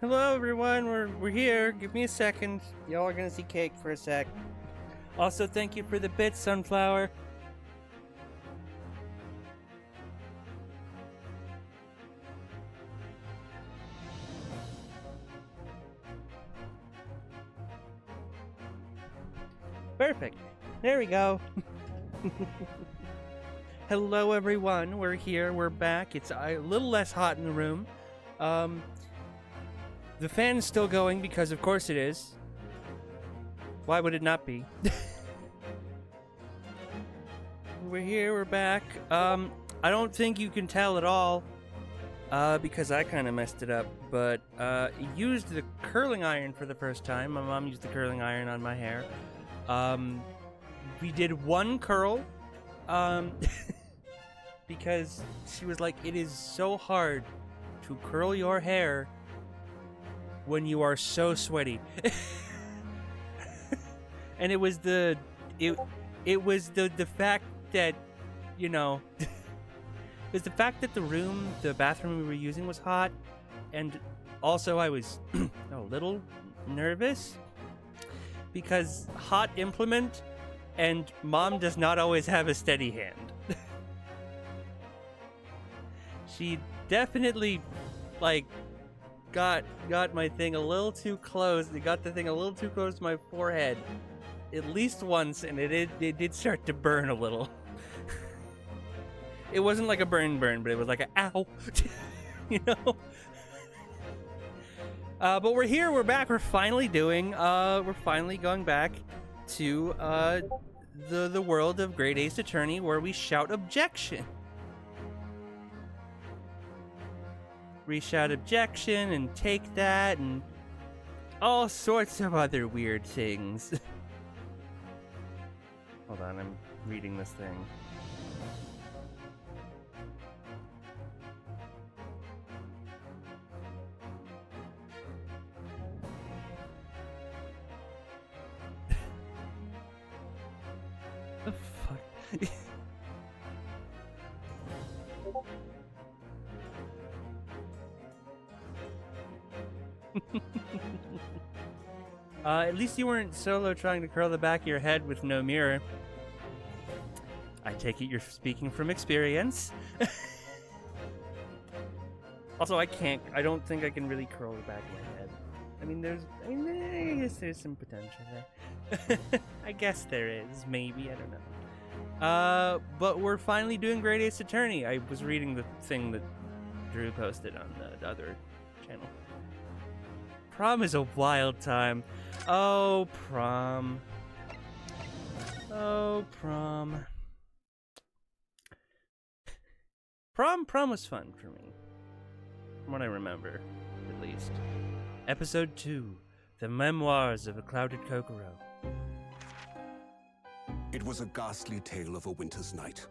Hello, everyone. We're here. Give me a second. Y'all are gonna see cake for a sec. Also, thank you for the bits, Sunflower. Perfect. There we go. Hello, everyone. We're here. We're back. It's a little less hot in the room. The fan's still going because, of course, it is. Why would it not be? We're here. We're back. I don't think you can tell at all, because I kind of messed it up. But used the curling iron for the first time. My mom used the curling iron on my hair. We did one curl, because she was like, it is so hard to curl your hair when you are so sweaty. And it was the fact that, you know, it was the fact that the bathroom we were using was hot, and also I was a little nervous because hot implement, and mom does not always have a steady hand. She definitely, like, got my thing a little too close. They got the thing a little too close to my forehead, at least once, and it did start to burn a little. It wasn't like a burn, but it was like a ow, you know. But we're here. We're back. We're finally going back to the world of Great Ace Attorney, where we shout objection. We shout objection and take that and all sorts of other weird things. Hold on, I'm reading this thing. The fuck? At least you weren't solo trying to curl the back of your head with no mirror. I take it you're speaking from experience. Also, I don't think I can really curl the back of my head. I guess there's some potential there. I guess there is, maybe, I don't know. But we're finally doing Great Ace Attorney. I was reading the thing that Drew posted on the other channel. Prom is a wild time. Oh, prom. Oh, prom. Prom was fun for me. From what I remember, at least. Episode 2, The Memoirs of a Clouded Kokoro. It was a ghastly tale of a winter's night.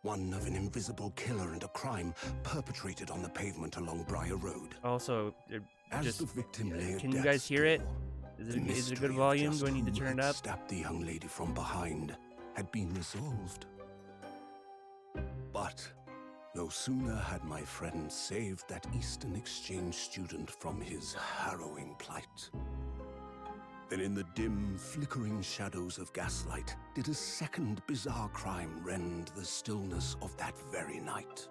One of an invisible killer and a crime perpetrated on the pavement along Briar Road. Also, As the victim lay at can you death's guys hear it? door, Is the it a mystery good of volume? just Do I need to who turn it had up? stabbed the young lady from behind had been resolved. But no sooner had my friend saved that Eastern Exchange student from his harrowing plight, than in the dim, flickering shadows of gaslight did a second bizarre crime rend the stillness of that very night.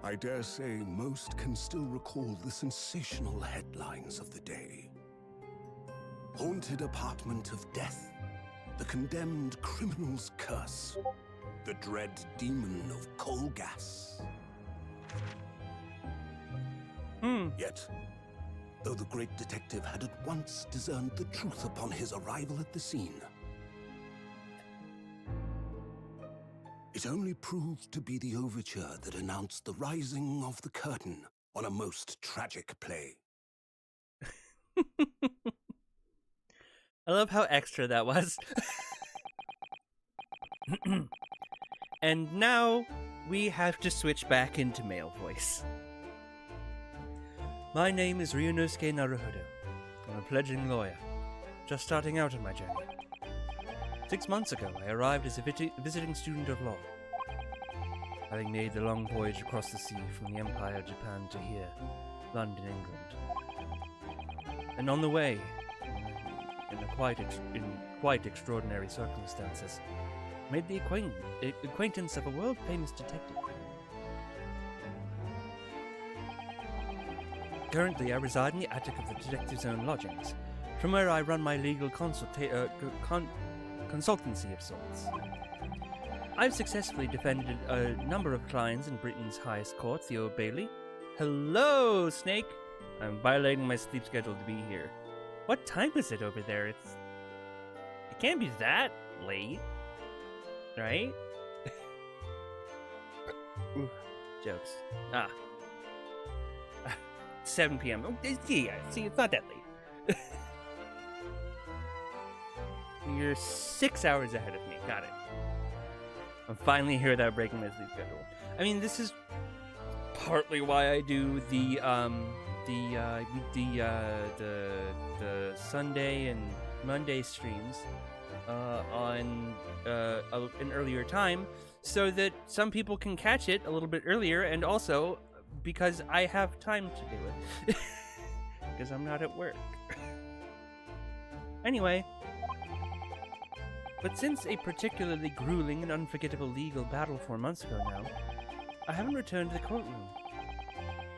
I dare say most can still recall the sensational headlines of the day. Haunted apartment of death, the condemned criminal's curse, the dread demon of coal gas. Yet, though the great detective had at once discerned the truth upon his arrival at the scene, it only proved to be the overture that announced the rising of the curtain on a most tragic play. I love how extra that was. And now we have to switch back into male voice. My name is Ryunosuke Naruhodo. I'm a pledging lawyer, just starting out on my journey. 6 months ago, I arrived as a visiting student of law. having made the long voyage across the sea from the Empire of Japan to here, London, England. And on the way, in quite extraordinary circumstances, made the acquaintance of a world-famous detective. Currently, I reside in the attic of the detective's own lodgings, from where I run my legal consultancy of sorts. I've successfully defended a number of clients in Britain's highest court, the Old Bailey. Hello, Snake! I'm violating my sleep schedule to be here. What time is it over there? It can't be that late, right? Ooh, jokes. 7 p.m. Oh, yeah, see, it's not that late. You're 6 hours ahead of me. Got it. I'm finally here without breaking my sleep schedule. I mean, this is partly why I do the Sunday and Monday streams on an earlier time, so that some people can catch it a little bit earlier, and also because I have time to do it. Because I'm not at work. Anyway. But since a particularly grueling and unforgettable legal battle 4 months ago now, I haven't returned to the courtroom.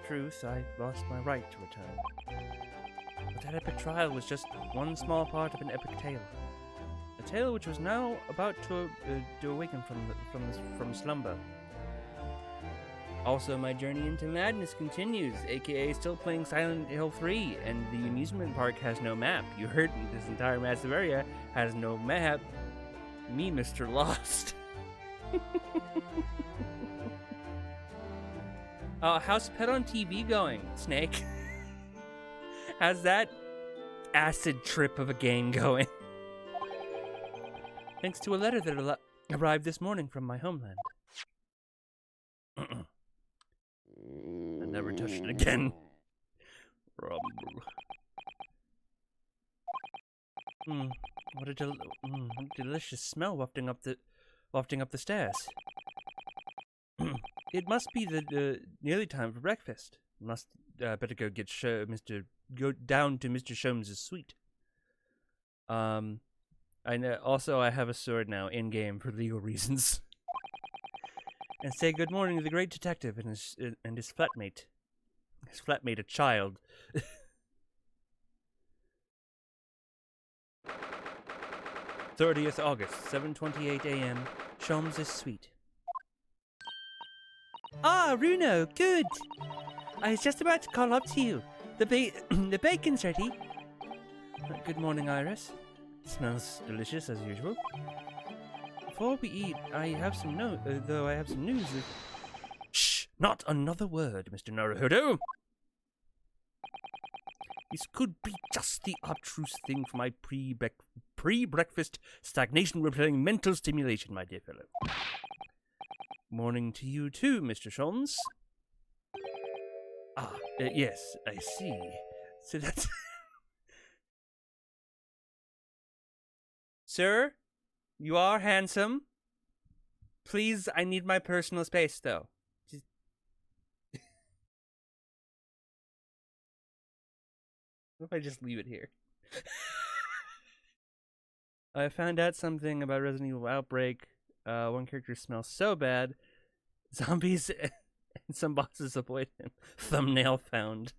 Truth, I lost my right to return. But that epic trial was just one small part of an epic tale. A tale which was now about to awaken from slumber. Also, my journey into madness continues, aka still playing Silent Hill 3, and the amusement park has no map. You heard me, this entire massive area has no map. Me, Mr. Lost. How's Pet on TV going, Snake? How's that acid trip of a game going? Thanks to a letter that arrived this morning from my homeland. I never touched it again. What a delicious smell wafting up the stairs. It must be the nearly time for breakfast. Must better go get go down to Mr. Sholmes' suite. I know. Also, I have a sword now in game for legal reasons. And say good morning to the great detective and his flatmate. His flatmate, a child. 30th August, 7:28 a.m. Sholmes' suite. Ah, Runo, good. I was just about to call up to you. The bacon's ready. Good morning, Iris. Smells delicious as usual. Before we eat, I have some news. Shh! Not another word, Mr. Naruhodo. This could be just the abstruse thing for my pre-breakfast stagnation-repelling mental stimulation, my dear fellow. Morning to you too, Mr. Sholmes. Yes, I see. So that's... Sir, you are handsome. Please, I need my personal space, though. What if I just leave it here? I found out something about Resident Evil Outbreak. One character smells so bad. Zombies and some bosses avoid him. Thumbnail found.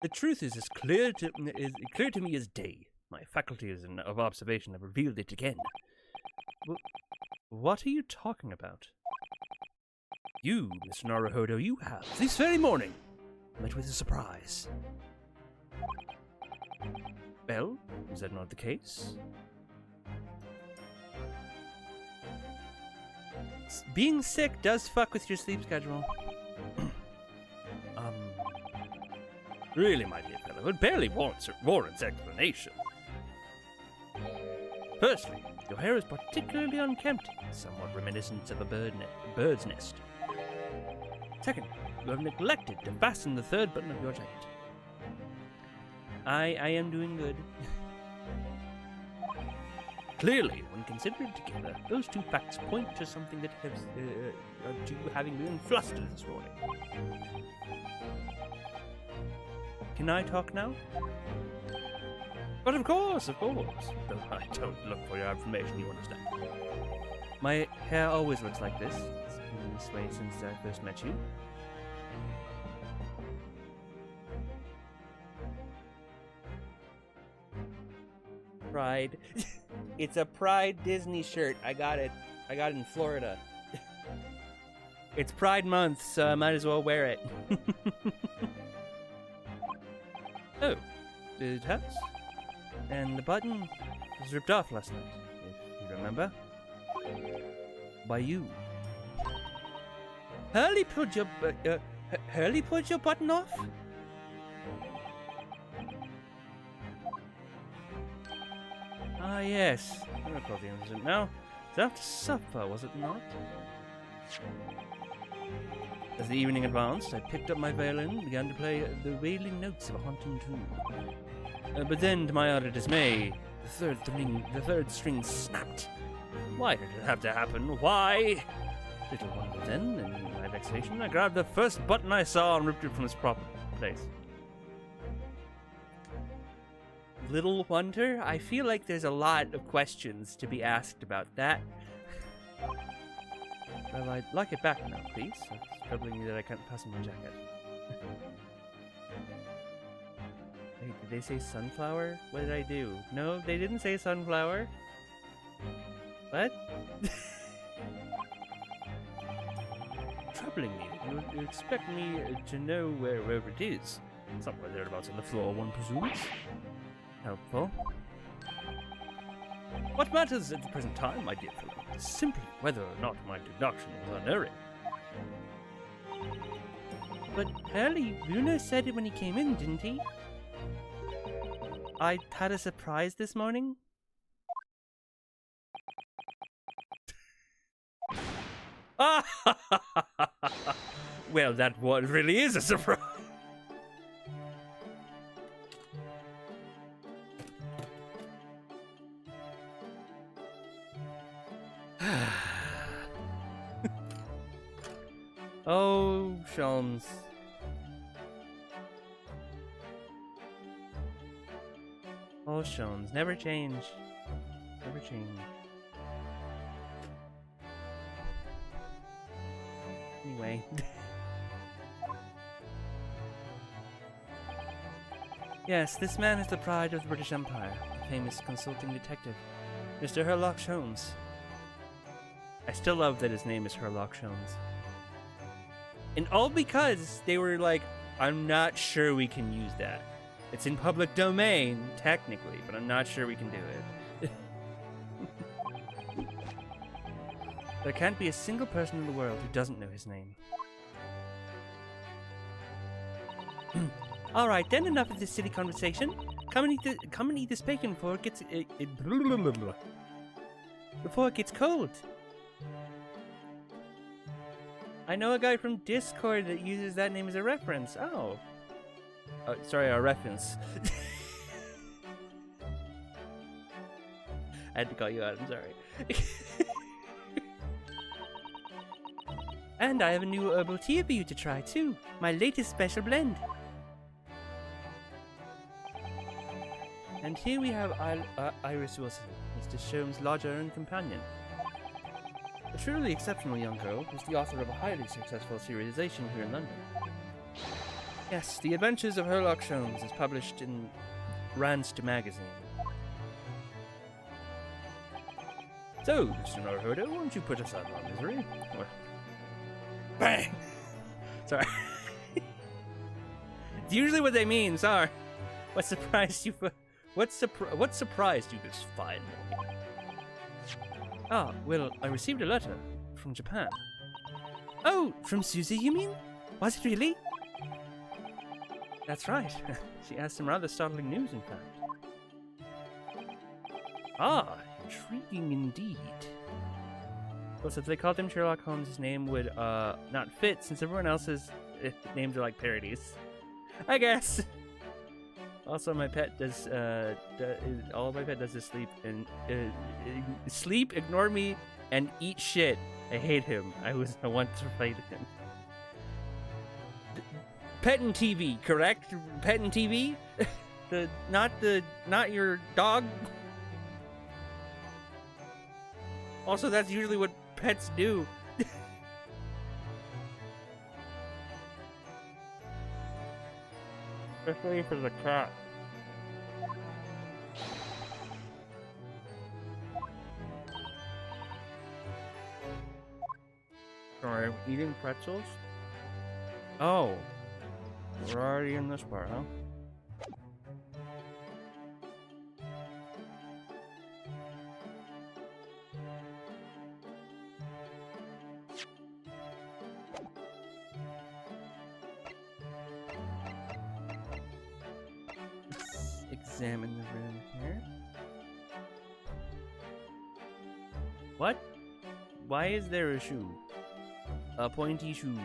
The truth is as clear to me as day. My faculties of observation have revealed it again. What are you talking about? You, Mr. Naruhodo, you have, this very morning, met with a surprise. Well, is that not the case? Being sick does fuck with your sleep schedule. Really, my dear fellow, it barely warrants explanation. Firstly, your hair is particularly unkempt, somewhat reminiscent of a bird's nest. Second, you have neglected to fasten the third button of your jacket. I am doing good. Clearly, when considered together, those two facts point to something that has to having been flustered this morning. Can I talk now? But of course. Though I don't look for your information, you understand. My hair always looks like this. It's been this way since I first met you. Pride. It's a Pride Disney shirt. I got it in Florida. It's Pride Month, so I might as well wear it. Oh, it has. And the button was ripped off last night, if you remember. By you. Hurley pulled your button off? Ah, yes. I recall the incident now. It was after supper, was it not? As the evening advanced, I picked up my violin and began to play the wailing notes of a haunting tune. But then, to my utter dismay, the third string snapped. Why did it have to happen? Why? Little wonder then, in my vexation, I grabbed the first button I saw and ripped it from its proper place. Little wonder? I feel like there's a lot of questions to be asked about that. Well, I'd like it back now, please. It's troubling me that I can't fasten my jacket. Wait, did they say sunflower? What did I do? No, they didn't say sunflower. What? Troubling me. You expect me to know wherever it is. Somewhere thereabouts on the floor, one presumes. Helpful. What matters at the present time, my dear fellow, is simply whether or not my deduction was unerring. But Hurley, Bruno said it when he came in, didn't he? I had a surprise this morning. Well, that one really is a surprise. Oh, Sholmes. Oh, Sholmes. Never change. Never change. Anyway. Yes, this man is the pride of the British Empire, the famous consulting detective, Mr. Sherlock Sholmes. I still love that his name is Sherlock Sholmes. And all because they were like, I'm not sure we can use that. It's in public domain, technically, but I'm not sure we can do it. There can't be a single person in the world who doesn't know his name. Alright, then enough of this silly conversation. Come and eat this bacon before it gets... before it gets cold. I know a guy from Discord that uses that name as a reference. Oh. Sorry, a reference. I had to call you out, I'm sorry. And I have a new herbal tea for you to try too. My latest special blend. And here we have Iris Wilson, Mr. Sholmes' lodger and companion. A truly exceptional young girl who's the author of a highly successful serialization here in London. Yes, The Adventures of Sherlock Sholmes is published in Ranst magazine. So, Mr. Naruhodo, won't you put us out of our misery? Or... Bang! Sorry. It's usually what they mean, sorry. What surprised you what surprised you this fine morning? Ah, well, I received a letter from Japan. Oh, from Susie, you mean? Was it really? That's right. She has some rather startling news, in fact. Ah, intriguing indeed. Well, if they called him Sherlock Holmes, his name would not fit, since everyone else's names are like parodies. I guess. Also, my pet does. All my pet does is sleep and sleep, ignore me, and eat shit. I hate him. I want to fight him. Pet and TV, correct? Pet and TV. Not your dog. Also, that's usually what pets do. Especially for the cat. Sorry, eating pretzels? Oh. We're already in this part, huh? Examine the room here. What? Why is there a shoe? A pointy shoe.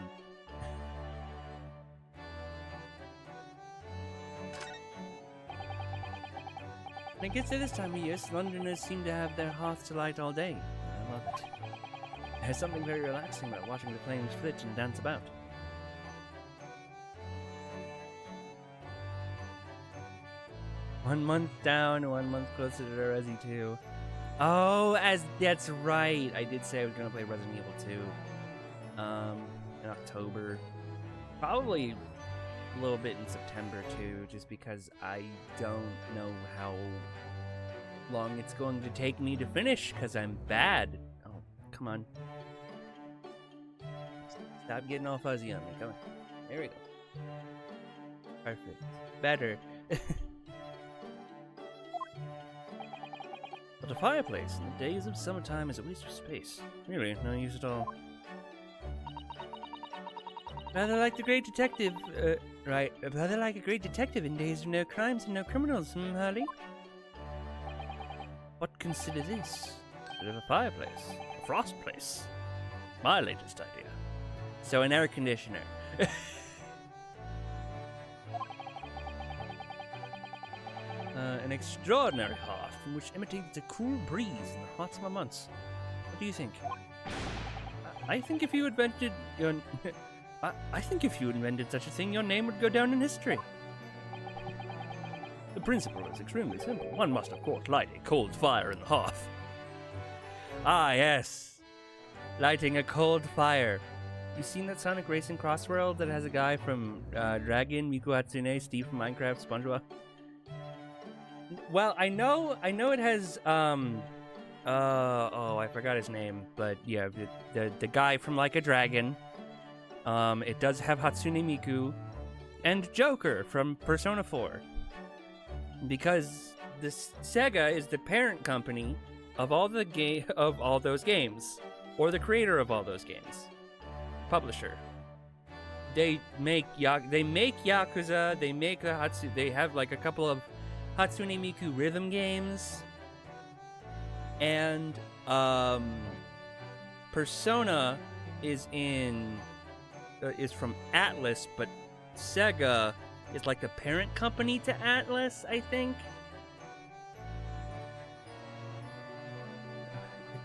I guess at this time of year, Londoners seem to have their hearths alight all day. I love it. There's something very relaxing about watching the flames flit and dance about. One month down, 1 month closer to Resi 2. Oh, that's right. I did say I was gonna play Resident Evil 2. In October. Probably a little bit in September too, just because I don't know how long it's going to take me to finish, because I'm bad. Oh, come on. Stop getting all fuzzy on me. Come on. There we go. Perfect. Better. But a fireplace in the days of summertime is a waste of space. Really, no use at all. Rather like the great detective, right, rather like a great detective in days of no crimes and no criminals, Harley? What consider this? Bit of a fireplace. A frost place. My latest idea. So an air conditioner. An extraordinary hearth from which emanates a cool breeze in the hot summer months. What do you think? I think if you invented your... I think if you invented such a thing, your name would go down in history. The principle is extremely simple. One must, of course, light a cold fire in the hearth. Ah, yes. Lighting a cold fire. You seen that Sonic Racing Crossworld that has a guy from Dragon, Miku Hatsune, Steve from Minecraft, SpongeBob? Well, I know it has, oh, I forgot his name, but yeah, the guy from Like a Dragon. It does have Hatsune Miku and Joker from Persona 4. Because Sega is the parent company of all those games, or the creator of all those games, publisher. They make Yakuza. They make They have like a couple of Hatsune Miku rhythm games, and Persona is from Atlas, but Sega is like the parent company to Atlas, I think.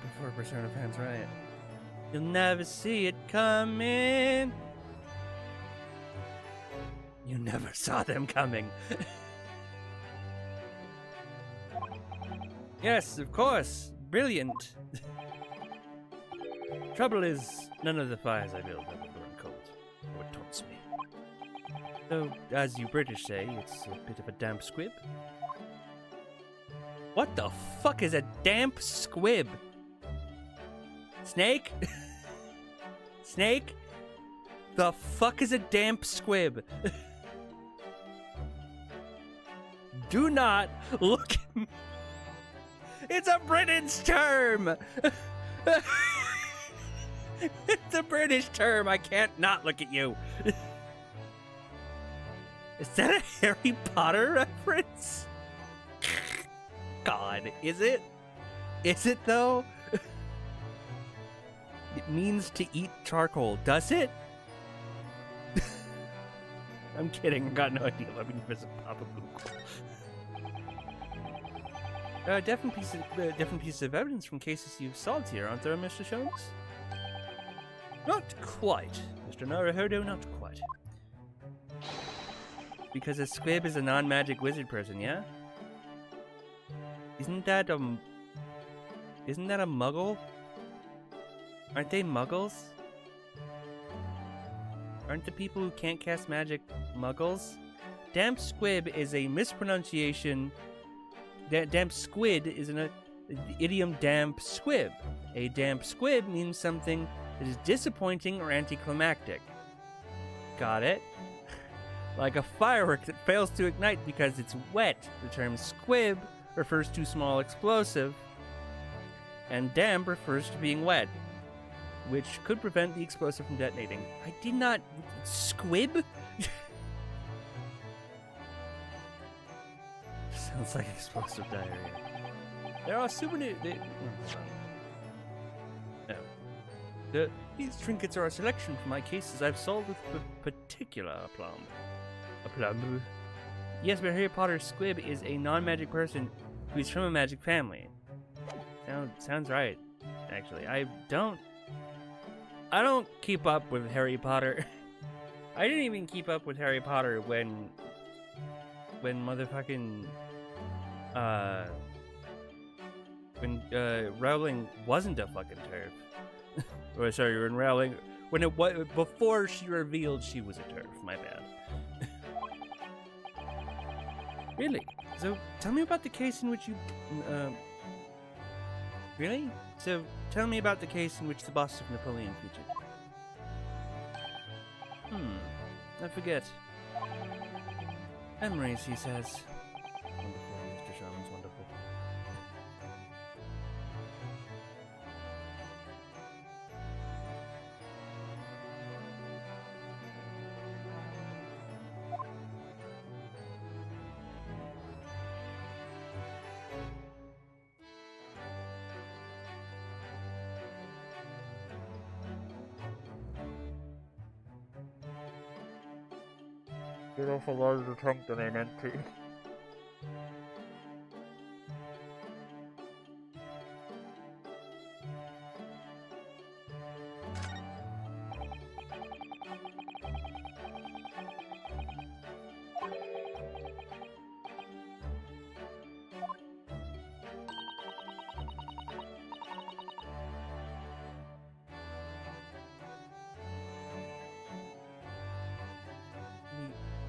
Before Persona fans riot. You'll never see it coming. You never saw them coming. Yes, of course. Brilliant. Trouble is, none of the fires I build ever burn cold. Or it taunts me. Though, as you British say, it's a bit of a damp squib. What the fuck is a damp squib? Snake? Snake? The fuck is a damp squib? Do not look at me. It's a British term! It's a British term. I can't not look at you. Is that a Harry Potter reference? God, is it? Is it though? It means to eat charcoal, does it? I'm kidding. I got no idea. Let me visit Papa Google. Different pieces of evidence from cases you've solved here, aren't there, Mr. Jones? Not quite, Mr. Naruhodo, not quite. Because a squib is a non-magic wizard person, yeah? Isn't that a muggle? Aren't they muggles? Aren't the people who can't cast magic muggles? Damp squib is a mispronunciation. Damp squid is an idiom damp squib. A damp squib means something that is disappointing or anticlimactic. Got it? Like a firework that fails to ignite because it's wet. The term squib refers to small explosive, and damp refers to being wet, which could prevent the explosive from detonating. I did not... Squib? Sounds like explosive diarrhea. There are souvenirs... No. These trinkets are a selection from my cases I've solved with particular aplomb. Aplomb? Yes, but Harry Potter's squib is a non-magic person who is from a magic family. Sounds right, actually. I don't keep up with Harry Potter. I didn't even keep up with Harry Potter when motherfucking when Rowling wasn't a fucking TERF. Or sorry, when Rowling before she revealed she was a TERF. My bad. Really? So tell me about the case in which you really? So tell me about the case in which the bust of Napoleon featured. I forget. Memories, he says. Wonderful, Mr. Sherman's wonderful. Get off a larger trunk than I meant to.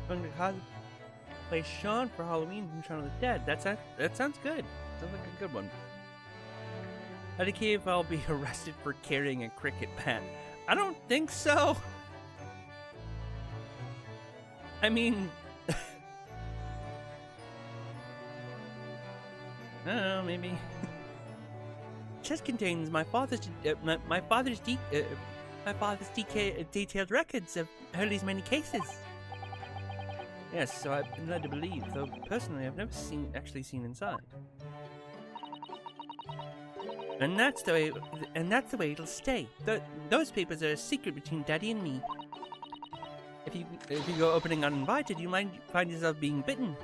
Going to play Sean for Halloween from Shaun of the Dead. That sounds good. Sounds like a good one. Out of cave, I'll be arrested for carrying a cricket bat. I don't think so. I mean, I don't know, maybe. Chest contains my father's detailed records of Hurley's many cases. Yes, so I've been led to believe, though personally I've never actually seen inside. And that's the way it'll stay. Those papers are a secret between Daddy and me. If you go opening uninvited, you might find yourself being bitten.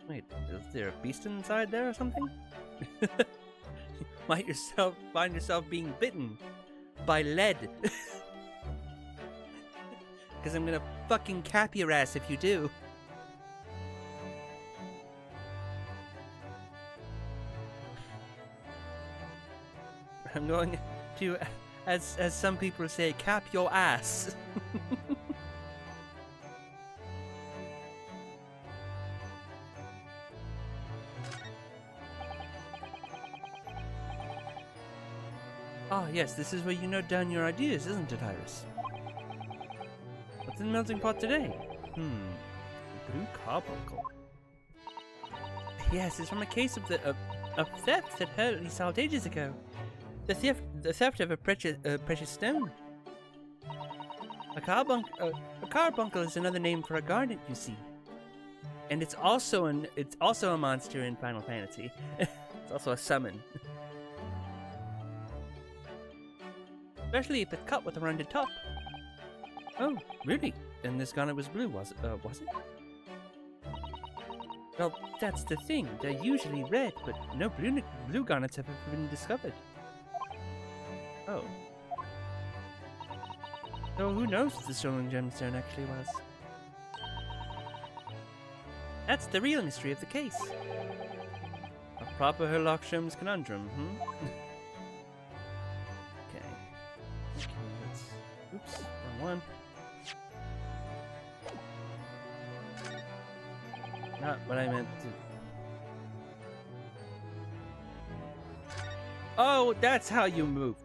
Wait, is there a beast inside there or something? Might find yourself being bitten by lead. Because I'm gonna fucking cap your ass if you do. I'm going to, as some people say, cap your ass. Ah, yes, this is where you note down your ideas, isn't it, Iris? What's in the melting pot today? Blue carbuncle. Yes, it's from a case of theft that Hurley solved ages ago. The theft of a precious stone. A carbuncle is another name for a garnet, you see. And it's also a monster in Final Fantasy. It's also a summon. Especially if it's cut with a rounded top. Oh, really? And this garnet was blue, was it? Was it? Well, that's the thing. They're usually red, but no blue garnets have ever been discovered. Oh. So who knows what the stolen gemstone actually was? That's the real mystery of the case. A proper Herlock Sholmes conundrum, Okay. Okay, let's... Oops, wrong one. Not what I meant to... Oh, that's how you move!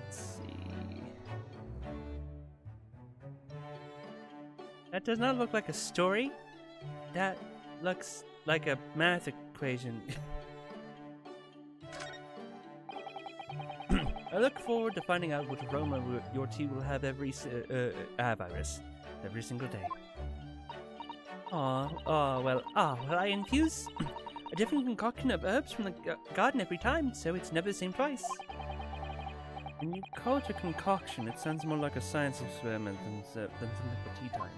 Let's see... That does not look like a story. That looks like a math equation. I look forward to finding out what aroma your tea will have Iris, every single day. Well, I infuse a different concoction of herbs from the garden every time, so it's never the same twice. When you call it a concoction, it sounds more like a science experiment than something for tea time.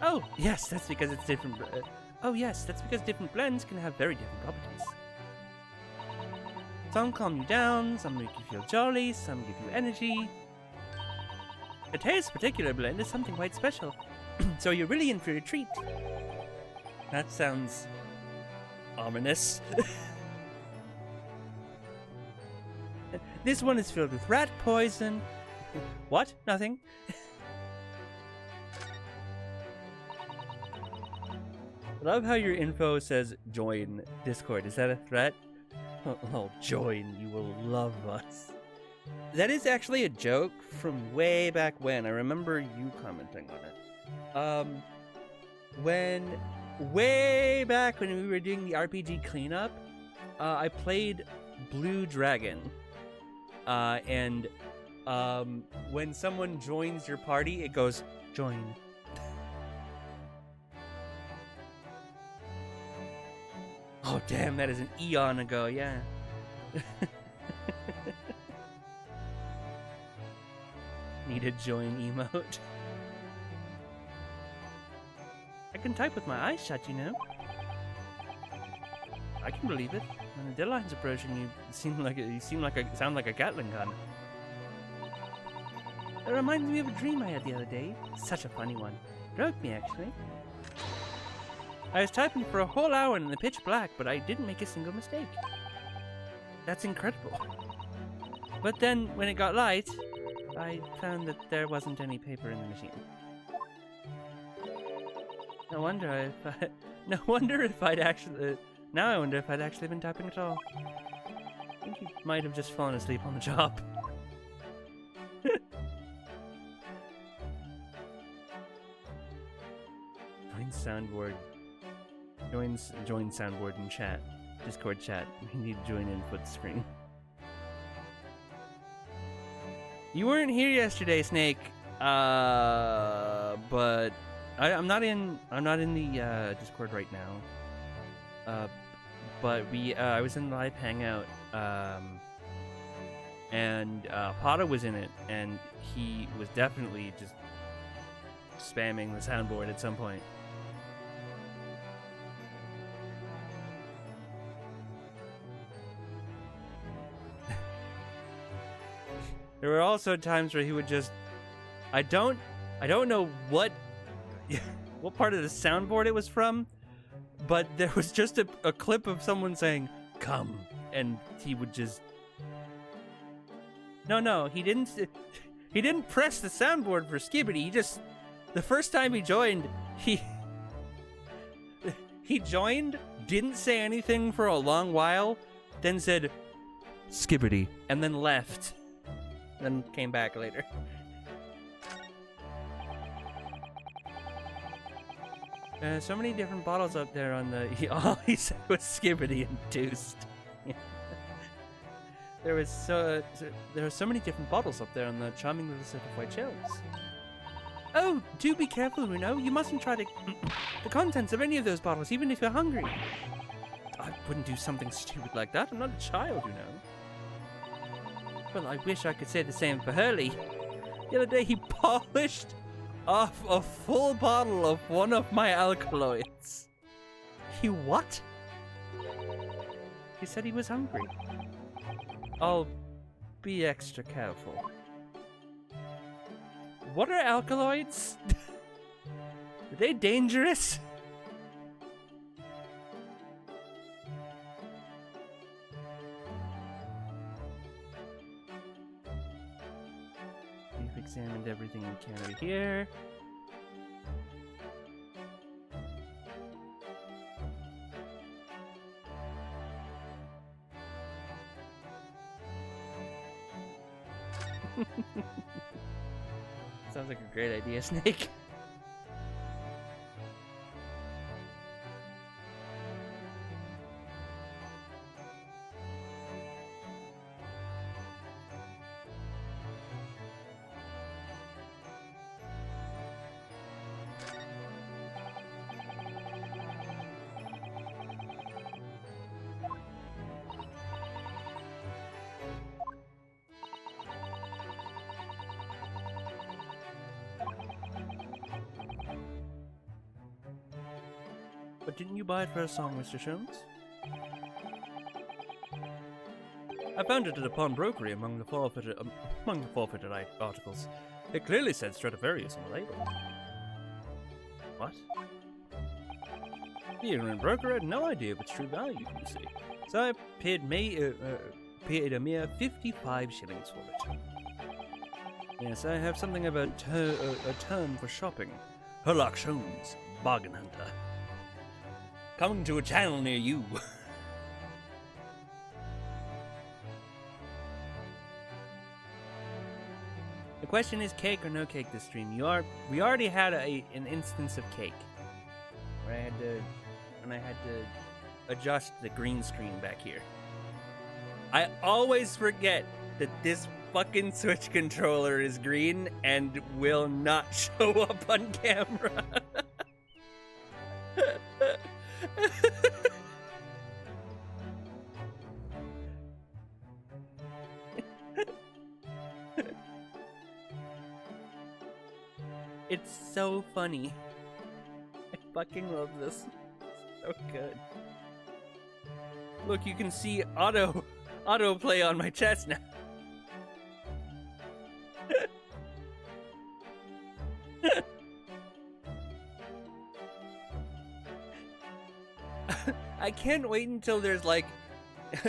Oh, yes, that's because it's different. That's because different blends can have very different properties. Some calm you down, some make you feel jolly, some give you energy. Today's particular blend is something quite special, so you're really in for a treat. That sounds ominous. This one is filled with rat poison. What? Nothing. I love how your info says join Discord. Is that a threat? Oh, join. You will love us. That is actually a joke from way back when. I remember you commenting on it. Way back when we were doing the RPG cleanup, I played Blue Dragon. And when someone joins your party, it goes, join. Oh, damn, that is an eon ago, yeah. Need a join emote. I can type with my eyes shut, you know. I can believe it. When the deadline's approaching, you sound like a Gatling gun. It reminds me of a dream I had the other day. Such a funny one. Broke me, actually. I was typing for a whole hour in the pitch black, but I didn't make a single mistake. That's incredible. But then, when it got light, I found that there wasn't any paper in the machine. Now I wonder if I'd actually been typing at all. I think you might have just fallen asleep on the job. Join soundboard. Join soundboard in chat. Discord chat. We need to join input screen. You weren't here yesterday, Snake. But I'm not in the Discord right now. But I was in the live hangout, and Pata was in it, and he was definitely just spamming the soundboard at some point. There were also times where he would just, I don't know what part of the soundboard it was from, but there was just a clip of someone saying, "Come," and he would just, no, he didn't press the soundboard for Skibidi. He just, the first time he joined, he joined, didn't say anything for a long while, then said, "Skibidi," and then left. Then came back later. So many different bottles up there on the... All he said was Skibidi and Deuced. There were so many different bottles up there on the charming little set of white shelves. Oh, do be careful, Runo. You mustn't try to... the contents of any of those bottles, even if you're hungry. I wouldn't do something stupid like that. I'm not a child, you know. Well, I wish I could say the same for Hurley. The other day he polished off a full bottle of one of my alkaloids. He what? He said he was hungry. I'll be extra careful. What are alkaloids? Are they dangerous? We've examined everything we can over here. Sounds like a great idea, Snake. But didn't you buy it for a song, Mr. Sholmes? I found it at a pawnbrokery among the forfeited articles. It clearly said Stradivarius on the label. What? The ignorant broker had no idea of its true value, you see. So I paid a mere 55 shillings for it. Yes, I have something of a term for shopping. Herlock Sholmes, bargain hunter. Coming to a channel near you. The question is cake or no cake this stream. We already had an instance of cake. Where I had to adjust the green screen back here. I always forget that this fucking Switch controller is green and will not show up on camera. It's so funny. I fucking love this. So good. Look, you can see autoplay on my chest now. I can't wait until there's like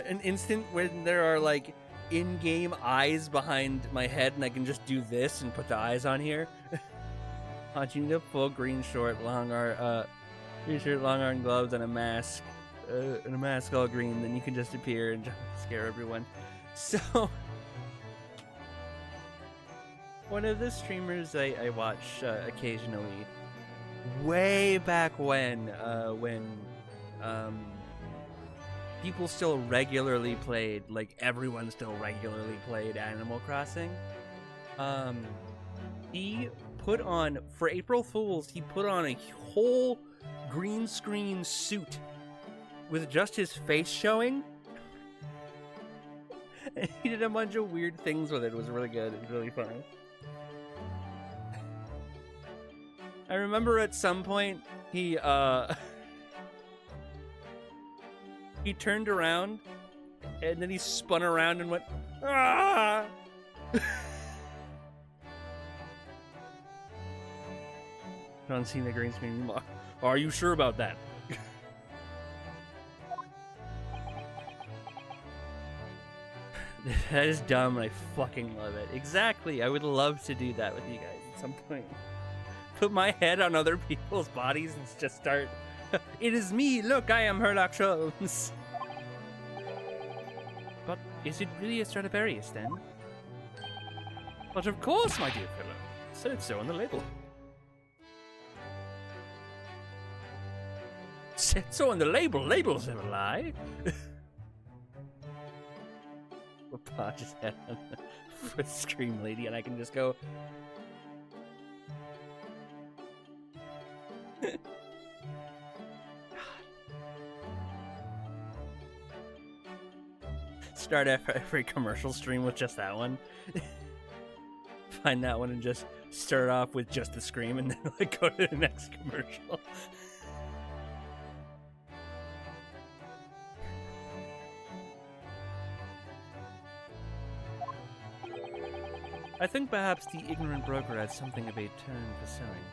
an instant when there are like in-game eyes behind my head and I can just do this and put the eyes on here. Watching the full green shirt, long arm gloves, and a mask all green, then you can just appear and scare everyone. So, one of the streamers I watch occasionally, way back when people still regularly played, like everyone still regularly played Animal Crossing, he put on, for April Fools, he put on a whole green screen suit with just his face showing. And he did a bunch of weird things with it. It was really good. It was really funny. I remember at some point he turned around and then he spun around and went, "Ah!" I don't see the green screen anymore. Are you sure about that? That is dumb and I fucking love it. Exactly. I would love to do that with you guys at some point. Put my head on other people's bodies and just start. It is me. Look, I am Herlock Sholmes. But is it really a Stradivarius then? But of course, my dear fellow. Said it so on the label. Said so on the label. Labels never lie. Papa just had a Scream Lady, and I can just go. start every commercial stream with just that one. Find that one and just start off with just the scream and then like go to the next commercial. I think perhaps the ignorant broker has something of a turn for selling.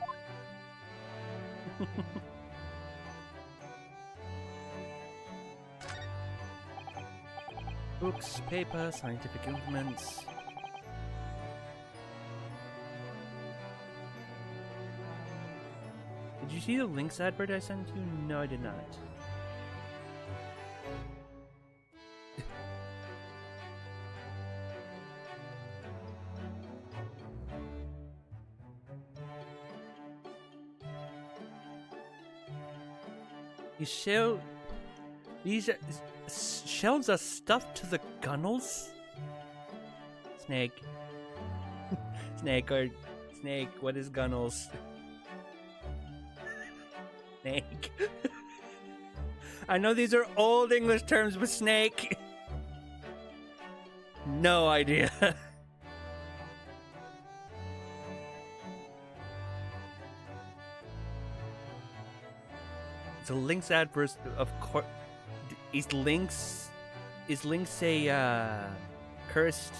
Books, paper, scientific implements. Did you see the links advert I sent you? No, I did not. These shelves are stuffed to the gunnels? Snake. Snake, what is gunnels? Snake. I know these are old English terms, but snake. No idea. So Link's adverse, of course, is Link's a cursed,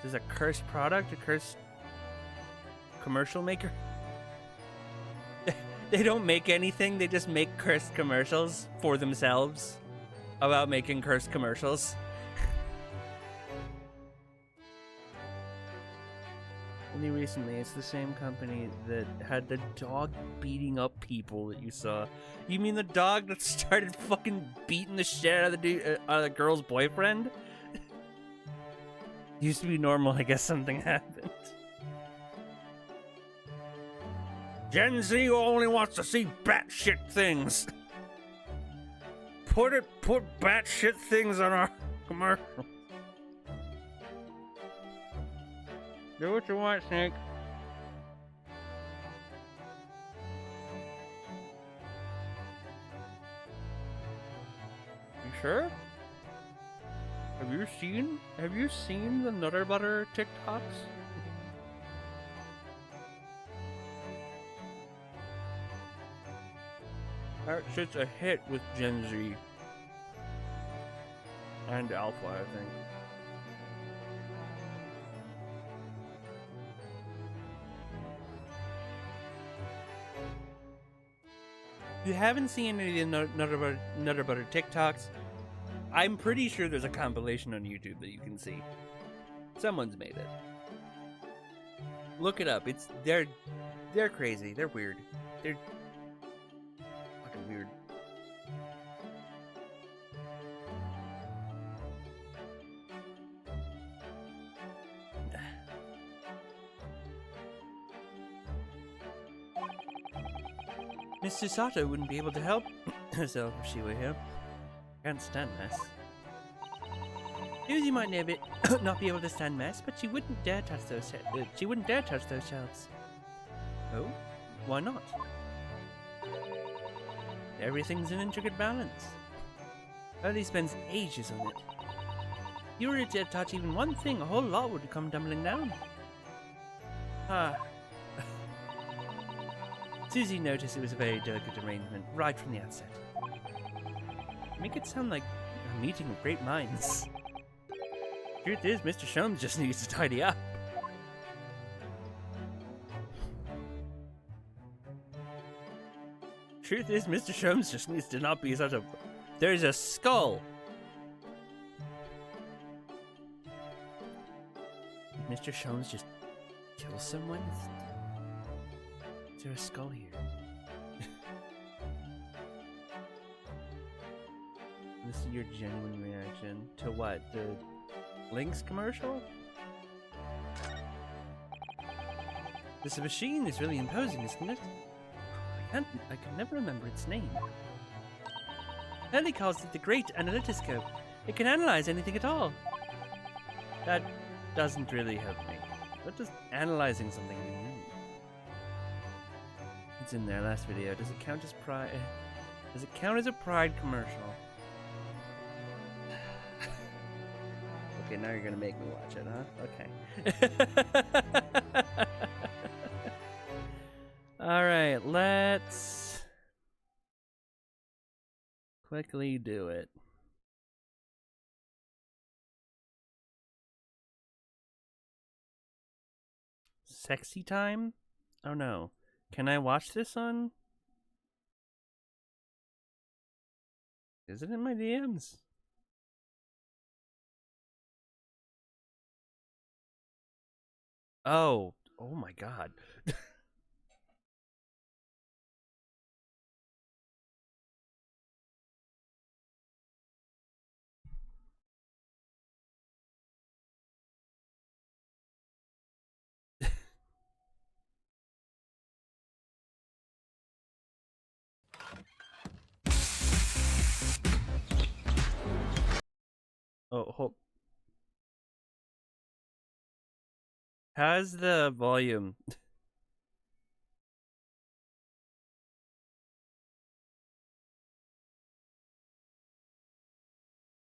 is a cursed product, a cursed commercial maker? They don't make anything, they just make cursed commercials for themselves about making cursed commercials. Only recently, it's the same company that had the dog beating up people that you saw. You mean the dog that started fucking beating the shit out of the girl's boyfriend? Used to be normal, I guess something happened. Gen Z only wants to see batshit things. Put batshit things on our commercial. Do what you want, Snake. You sure? Have you seen the Nutter Butter TikToks? That shit's a hit with Gen Z. And Alpha, I think. If you haven't seen any of the Nutter Butter TikToks, I'm pretty sure there's a compilation on YouTube that you can see. Someone's made it. Look it up. They're crazy. They're weird. They're fucking weird. Mr. Sato wouldn't be able to help herself if she were here. Can't stand mess. Susie might not be able to stand mess, but she wouldn't dare touch those. She wouldn't dare touch those shelves. Oh, why not? Everything's in intricate balance. Early spends ages on it. If you were to touch even one thing, a whole lot would come tumbling down. Ah. Susie noticed it was a very delicate arrangement right from the outset. Make it sound like a meeting of great minds. Truth is, Mr. Sholmes just needs to tidy up. Truth is, Mr. Sholmes just needs to not be such a... There's a skull! Did Mr. Sholmes just kill someone? Is there a skull here? This is your genuine reaction to what? The Link's commercial? This machine is really imposing, isn't it? I can never remember its name. Ellie calls it the Great Analytoscope. It can analyze anything at all. That doesn't really help me. What does analyzing something mean? It's in their last video. Does it count as Does it count as a Pride commercial? Okay, now you're gonna make me watch it, huh? Okay. Alright, let's quickly do it. Sexy time? Oh no. Can I watch this on? Is it in my DMs? Oh. Oh my god. Oh, hold. How's the volume?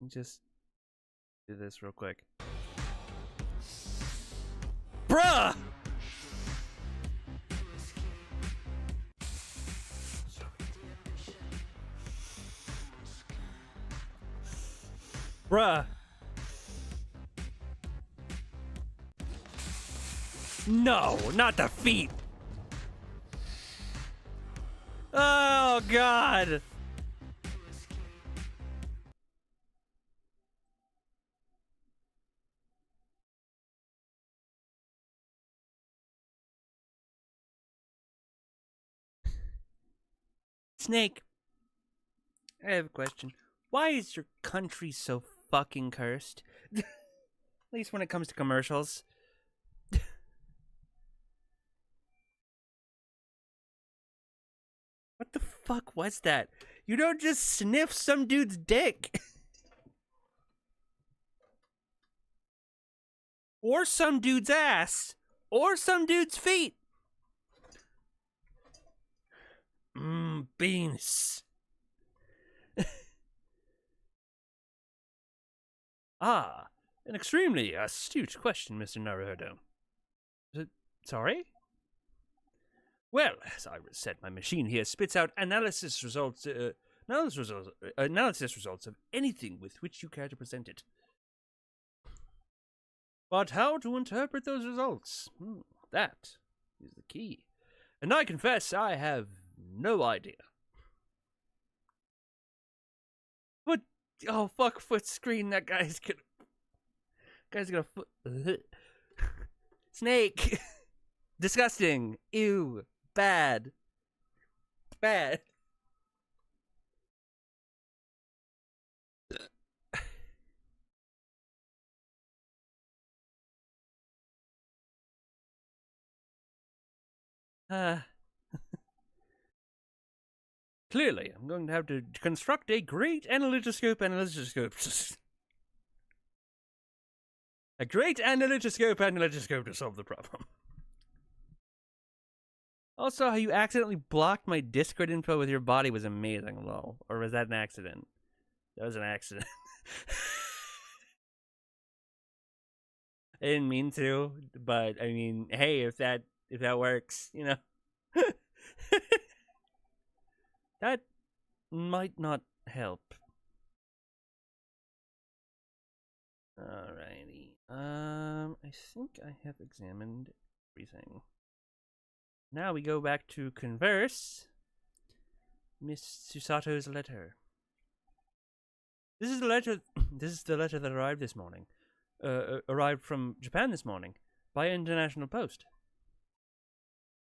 Just do this real quick. Bruh! Bruh. No, not the feet. Oh, God. Snake, I have a question. Why is your country so fucking cursed? At least when it comes to commercials. What the fuck was that? You don't just sniff some dude's dick. Or some dude's ass. Or some dude's feet. Beans. Ah, an extremely astute question, Mr. Naruhodo. Sorry? Well, as I said, my machine here spits out analysis results of anything with which you care to present it. But how to interpret those results? That is the key. And I confess I have no idea. What? Oh, fuck, foot screen. That guy's gonna foot. Snake. Disgusting. Ew. Bad. Bad. Clearly, I'm going to have to construct a great analytoscope. A great analytoscope to solve the problem. Also, how you accidentally blocked my Discord info with your body was amazing, lol. Or was that an accident? That was an accident. I didn't mean to, but I mean, hey, if that works, you know. That might not help. Alrighty. I think I have examined everything. Now we go back to converse Miss Susato's letter. This is the letter. This is the letter that arrived this morning. Arrived from Japan this morning by international post.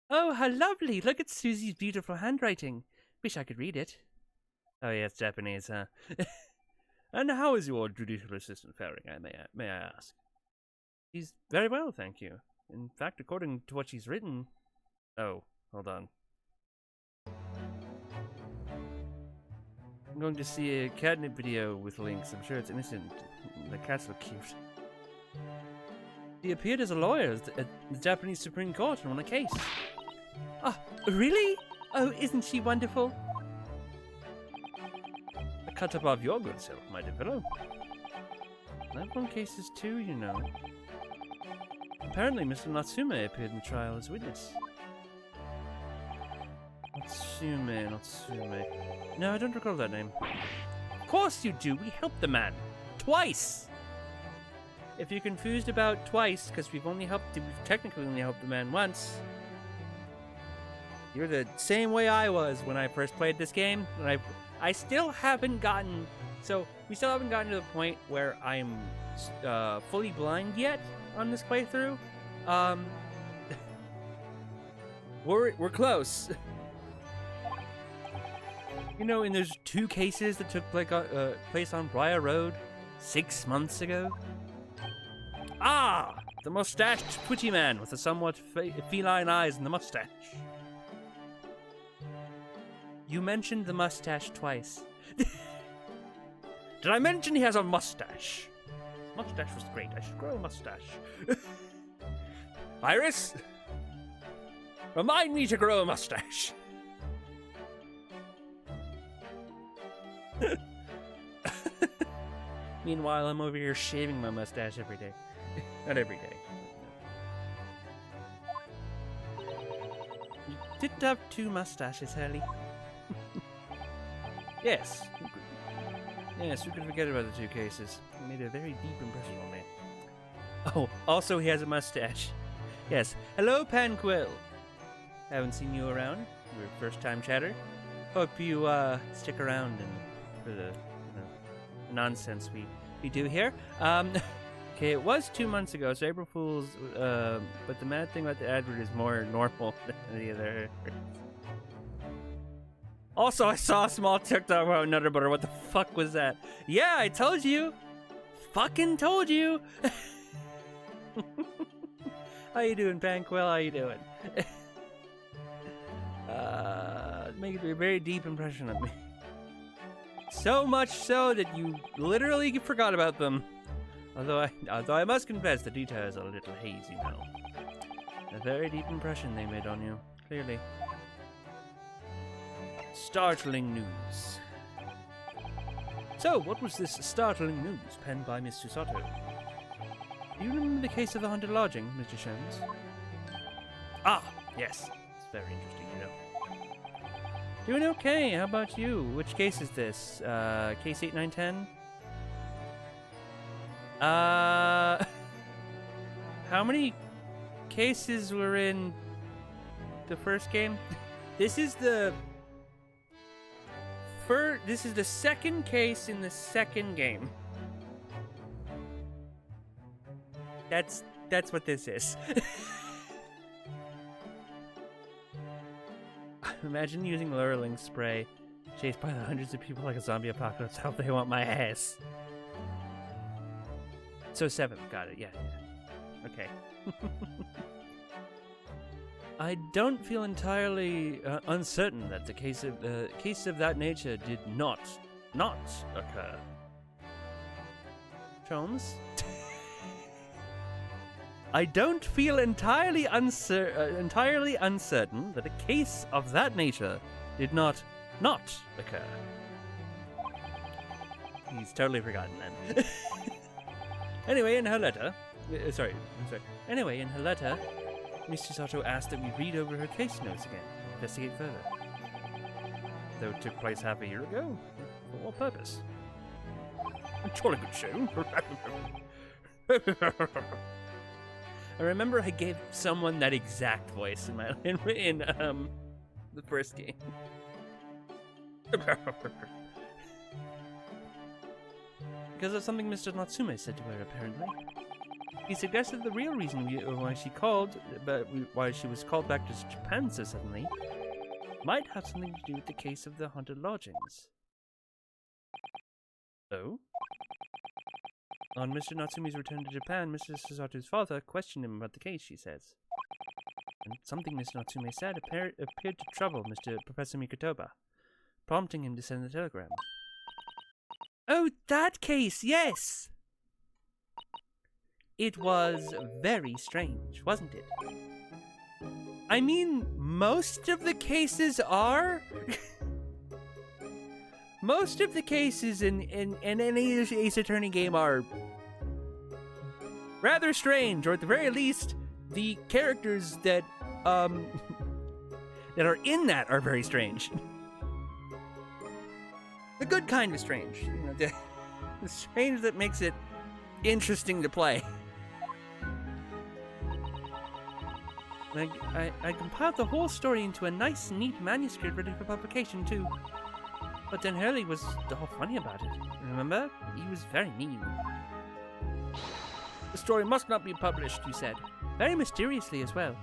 Oh, how lovely! Look at Susie's beautiful handwriting. Wish I could read it. Oh, yeah, it's Japanese, huh? And how is your judicial assistant faring, may I ask? She's very well, thank you. In fact, according to what she's written... Oh, hold on. I'm going to see a catnip video with links. I'm sure it's innocent. The cats look cute. She appeared as a lawyer at the Japanese Supreme Court and won a case. Ah, really? Oh, isn't she wonderful? cut above your good self, my dear fellow. I've won cases too, you know. Apparently, Mr. Natsume appeared in the trial as witness. Natsume. No, I don't recall that name. Of course you do. We helped the man. Twice! If you're confused about twice, because we've technically only helped the man once, you're the same way I was when I first played this game. And I still haven't gotten... So, we still haven't gotten to the point where I'm fully blind yet on this playthrough. We're close. You know, and there's 2 cases that took place on Briar Road 6 months ago. Ah! The mustached twitchy man with the somewhat feline eyes and the mustache. You mentioned the mustache twice. Did I mention he has a mustache? Mustache was great. I should grow a mustache. Iris? Remind me to grow a mustache. Meanwhile, I'm over here shaving my mustache every day. Not every day. You did have 2 mustaches, Hurley. Yes. Yes, who could forget about the 2 cases? It made a very deep impression on me. Oh, also he has a mustache. Yes. Hello, Panquill. Haven't seen you around. We're first-time chatter. Hope you stick around and for the nonsense we do here. Okay, it was 2 months ago, so April Fool's. But the mad thing about the advert is more normal than the other. Also, I saw a small TikTok about Nutter Butter. What the fuck was that? Yeah, I told you. Fucking told you. How you doing, Panquill? How you doing? Made a very deep impression on me. So much so that you literally forgot about them. Although I must confess, the details are a little hazy now. A very deep impression they made on you, clearly. Startling news. So, what was this startling news penned by Miss Susato? Do you remember the case of the haunted lodging, Mr. Sholmes? Ah, yes. It's very interesting, you know. Doing okay. How about you? Which case is this? Case 8910? How many cases were in the first game? This is the second case in the second game. That's what this is. Imagine using Lurling spray, chased by the hundreds of people like a zombie apocalypse. How they want my ass. So 7, got it. Yeah. Okay. I don't feel entirely uncertain that the case of that nature did not occur. Sholmes? I don't feel entirely uncertain that a case of that nature did not occur. He's totally forgotten then. Anyway, in her letter, Anyway, in her letter, Miss Susato asked that we read over her case notes again, investigate further. Though it took place half a year ago, for what purpose? A jolly good show. I remember I gave someone that exact voice in the first game. Because of something Mr. Natsume said to her, apparently. He suggested the real reason why she was called back to Japan so suddenly might have something to do with the case of the haunted lodgings. Oh? On Mr. Natsume's return to Japan, Mr. Susato's father questioned him about the case, she says. And something Mr. Natsume said appeared to trouble Professor Mikotoba, prompting him to send the telegram. Oh, that case, yes! It was very strange, wasn't it? I mean, most of the cases are. most of the cases in any Ace Attorney game are rather strange, or at the very least, the characters that that are in that are very strange. The good kind of strange, you know, the strange that makes it interesting to play. I compiled the whole story into a nice, neat manuscript ready for publication, too. But then Hurley was all funny about it. Remember? He was very mean. The story must not be published, you said. Very mysteriously as well.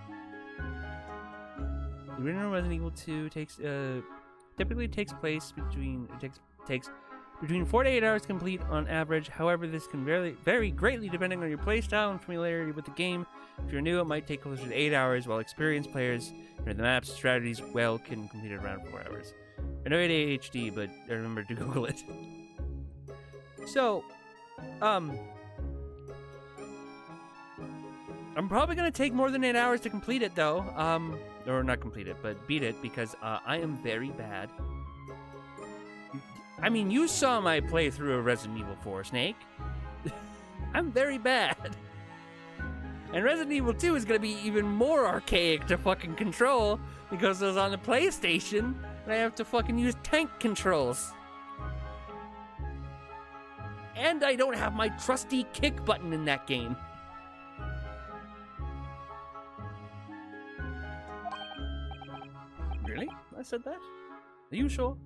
The original Resident Evil 2 typically takes place between takes between 4 to 8 hours to complete on average. However, this can vary greatly depending on your playstyle and familiarity with the game. If you're new, it might take closer to 8 hours, while experienced players know the maps, strategies well can complete it around 4 hours. I know ADHD, but I remember to Google it. So, I'm probably gonna take more than 8 hours to complete it, though. Or not complete it, but beat it, because I am very bad. I mean, you saw my playthrough of Resident Evil 4, Snake. I'm very bad. And Resident Evil 2 is gonna be even more archaic to fucking control, because it was on the PlayStation, and I have to fucking use tank controls. And I don't have my trusty kick button in that game. Really? I said that? Are you sure?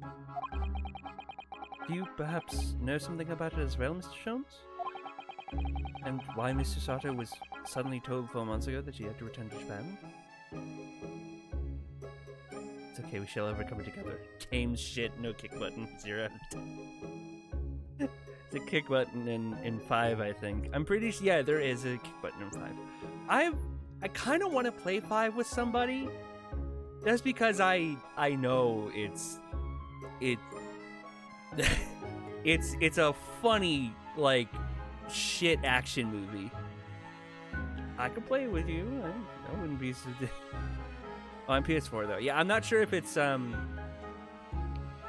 Do you perhaps know something about it as well, Mr. Jones? And why Mr. Sato was suddenly told 4 months ago that she had to return to Japan? It's okay, we shall overcome it together. Game shit, no kick button, 0 out of 10. The kick button in 5, I think. I'm pretty sure, yeah, there is a kick button in 5. I kind of want to play 5 with somebody, just because I know it's a funny, like, shit action movie. I could play it with you. I wouldn't be so... Oh, on PS4 though. Yeah, I'm not sure if it's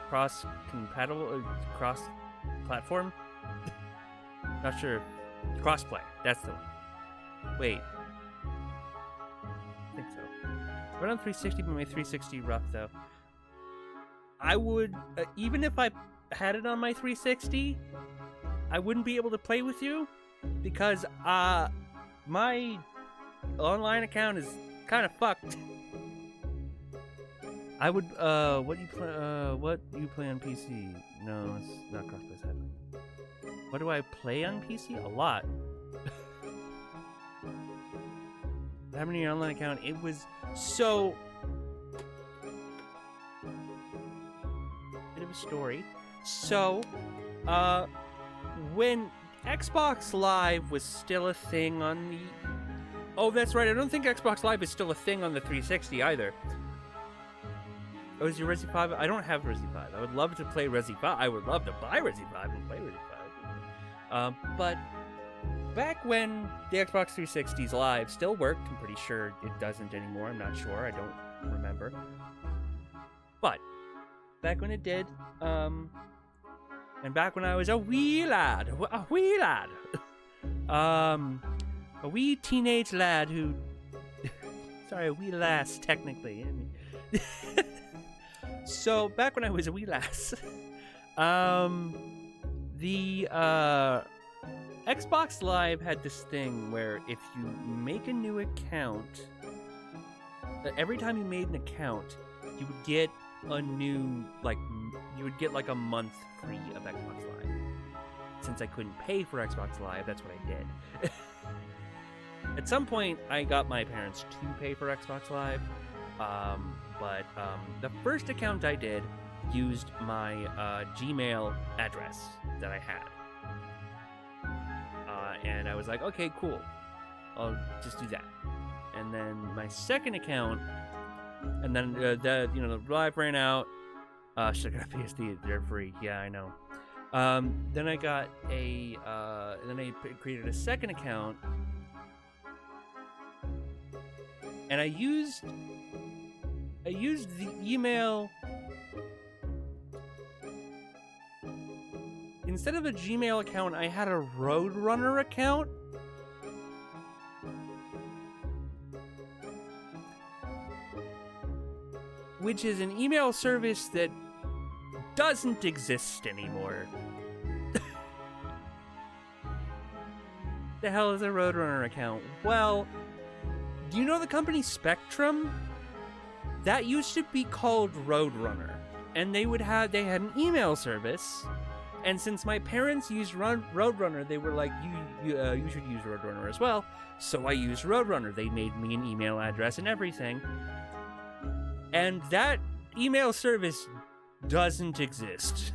cross-compatible or cross-platform. Not sure. Crossplay. That's the one. Wait. I think so. Run on 360, but my 360 rough though. I would, even if I had it on my 360, I wouldn't be able to play with you because my online account is kind of fucked. I would what do you play on PC? No, it's not crossplay sadly. What do I play on PC? A lot. Having your online account, it was so bit of a story. So, when Xbox Live was still a thing on the... Oh, that's right, I don't think Xbox Live is still a thing on the 360 either. Oh, is your Resi 5? I don't have Resi 5. I would love to play Resi 5. I would love to buy Resi 5 and play Resi 5. But back when the Xbox 360's Live still worked, I'm pretty sure it doesn't anymore. I'm not sure. I don't remember. But back when it did, and back when I was a wee lad, a wee teenage lad who, sorry, a wee lass technically. So back when I was a wee lass, the Xbox Live had this thing where if you make a new account, every time you made an account, you would get a new, like, you would get like a month free of Xbox Live. Since I couldn't pay for Xbox Live, that's what I did. At some point, I got my parents to pay for Xbox Live, but the first account I did used my Gmail address that I had. And I was like, okay, cool. I'll just do that. And then my second account, and then the Live ran out. Should I got PSD? They're free. Yeah, I know. Then I got a then I created a second account, and I used the email instead of a Gmail account, I had a Roadrunner account. Which is an email service that doesn't exist anymore. The hell is a Roadrunner account? Well, do you know the company Spectrum? That used to be called Roadrunner, and they had an email service. And since my parents used Roadrunner, they were like, you should use Roadrunner as well. So I used Roadrunner. They made me an email address and everything. And that email service doesn't exist.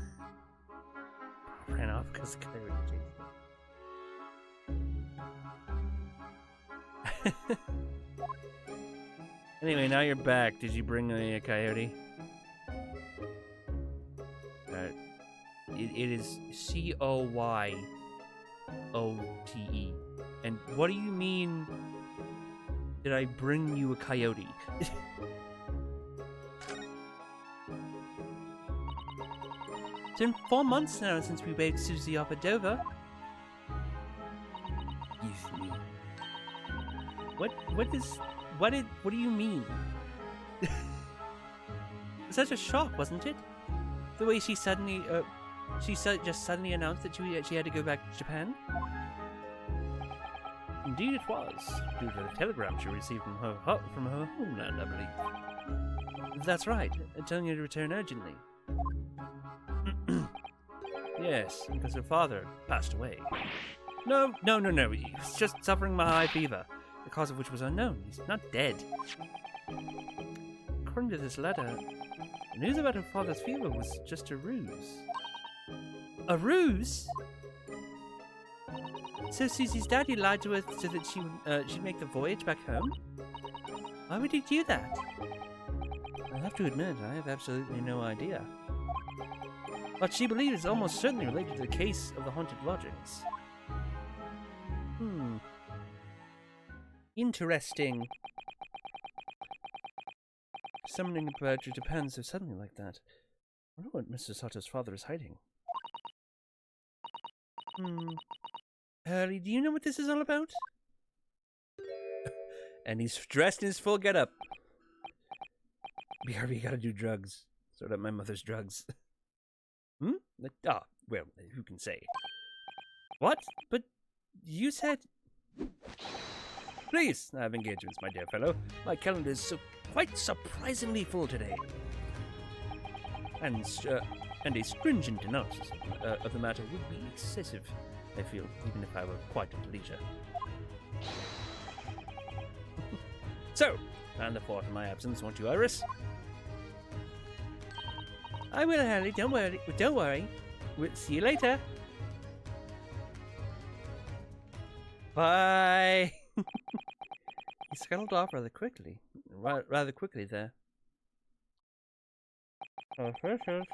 Ran off because Coyote chased me. Anyway, now you're back. Did you bring a coyote? It is Coyote. And what do you mean, did I bring you a coyote? It's been 4 months now since we baked Susie off at Dover. Give me. What do you mean? Such a shock, wasn't it? The way she suddenly, just suddenly announced that she had to go back to Japan? Indeed it was, due to the telegram she received from her homeland, I believe. That's right, telling her to return urgently. Yes, because her father passed away. No, he's just suffering from a high fever, the cause of which was unknown. He's not dead. According to this letter, the news about her father's fever was just a ruse. A ruse? So Susie's daddy lied to her so that she'd make the voyage back home? Why would he do that? I have to admit, I have absolutely no idea. What she believes is almost certainly related to the case of the haunted lodgings. Interesting. Summoning a bird to Japan so suddenly like that. I wonder what Mr. Sato's father is hiding. Hurley, do you know what this is all about? And he's dressed in his full getup. BRB gotta do drugs. Sort out my mother's drugs. Well, who can say? What? But you said... Please, I have engagements, my dear fellow. My calendar is quite surprisingly full today. And a stringent analysis of the matter would be excessive, I feel, even if I were quite at leisure. So, and the fault in my absence, won't you, Iris? I will, Harley. Don't worry. We'll see you later. Bye. He scuttled off rather quickly. Rather quickly there. Suspicious.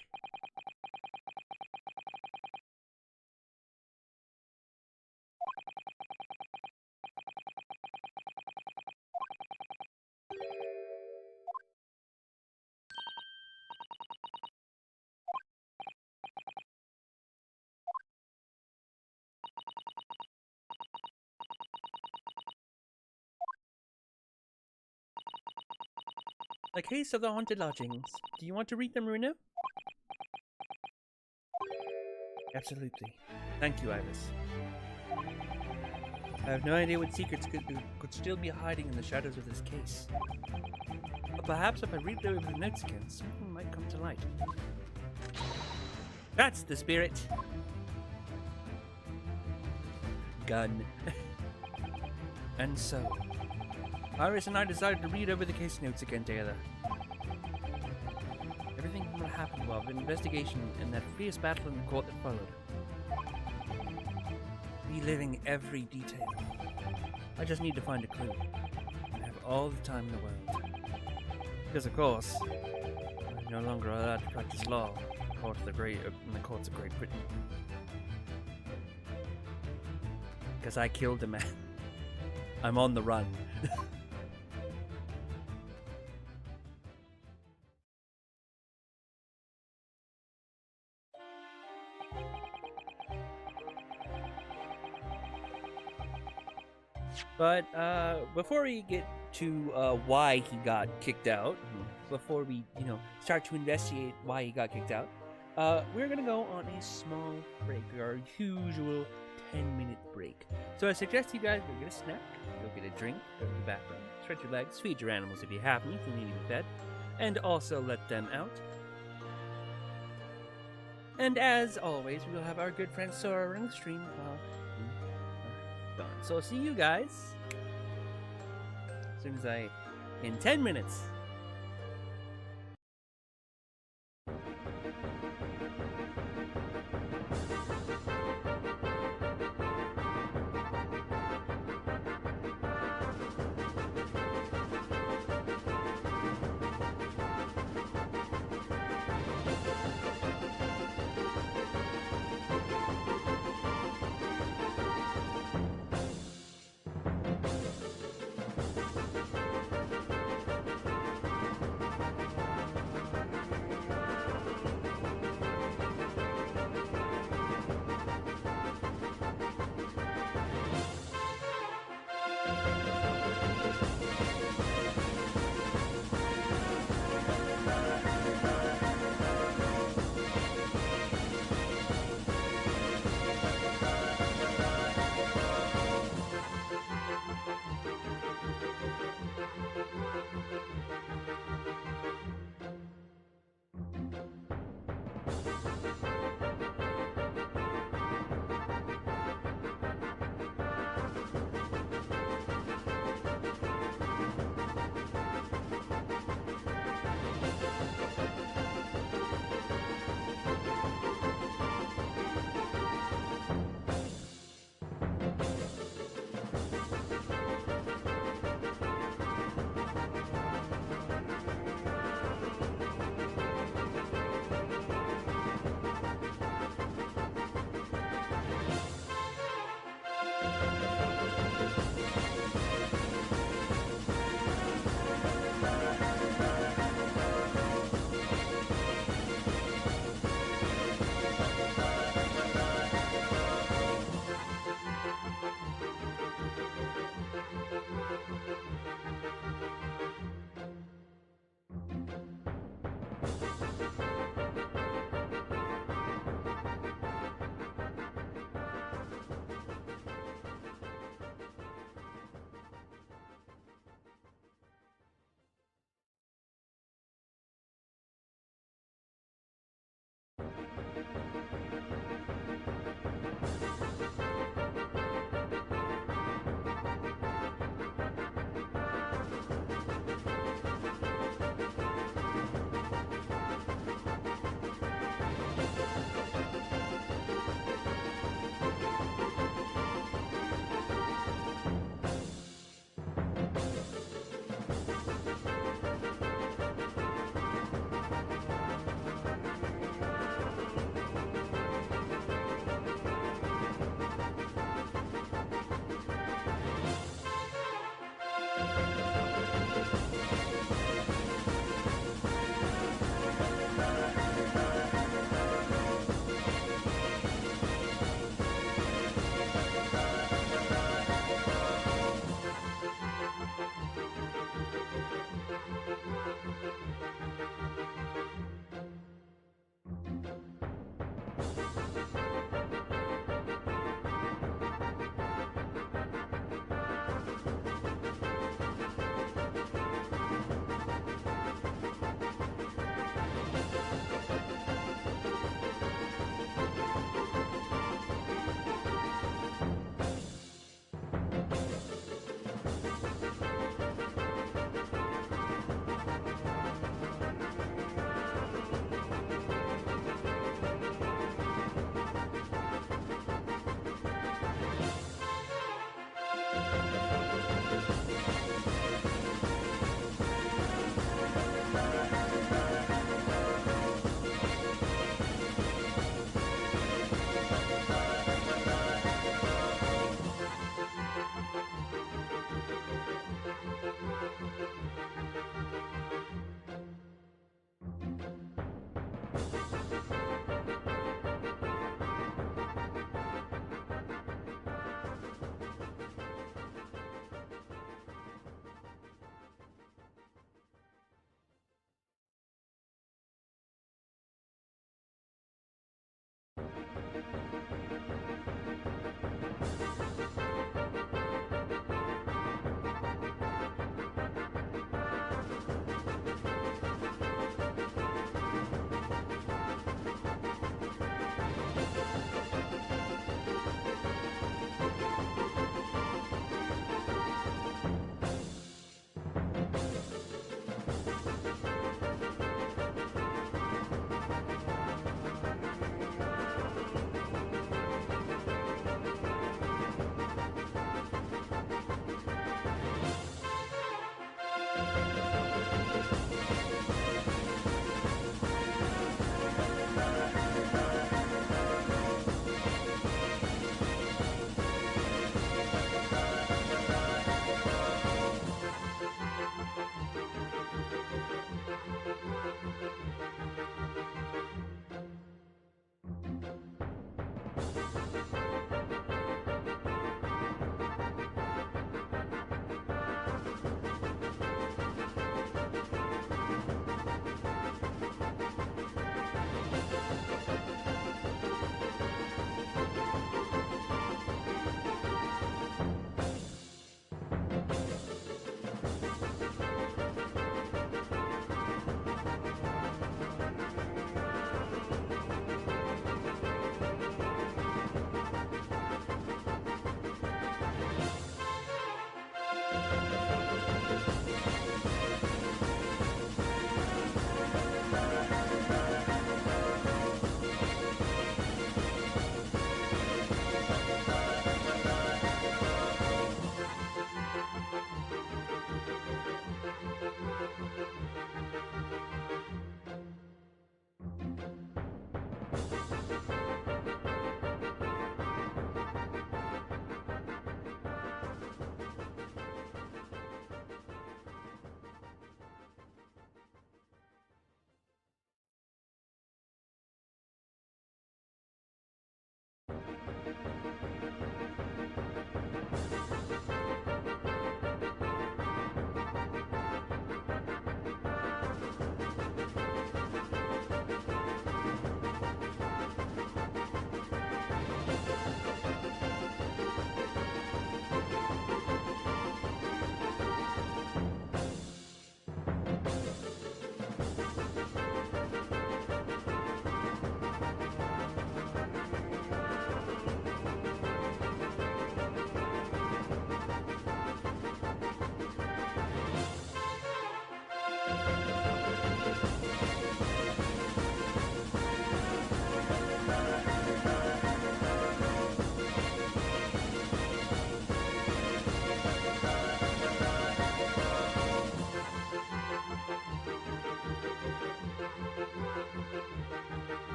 A case of the haunted lodgings. Do you want to read them, Runo? Absolutely. Thank you, Iris. I have no idea what secrets could still be hiding in the shadows of this case. But perhaps if I read over the notes again, something might come to light. That's the spirit! Gun. And so, Iris and I decided to read over the case notes again together. Everything that happened while the investigation and that fierce battle in the court that followed. Reliving every detail. I just need to find a clue. And have all the time in the world. Because of course, I'm no longer allowed to practice law in the courts of Great Britain. Because I killed a man. I'm on the run. But before we get to why he got kicked out, before we start to investigate why he got kicked out, we're gonna go on a small break, our usual 10-minute break. So I suggest you guys go get a snack, go get a drink, go to the bathroom, stretch your legs, feed your animals if you have any, if you need to be fed, and also let them out. And as always, we'll have our good friend Sora running the stream while we are gone. So I'll see you guys as soon as in 10 minutes.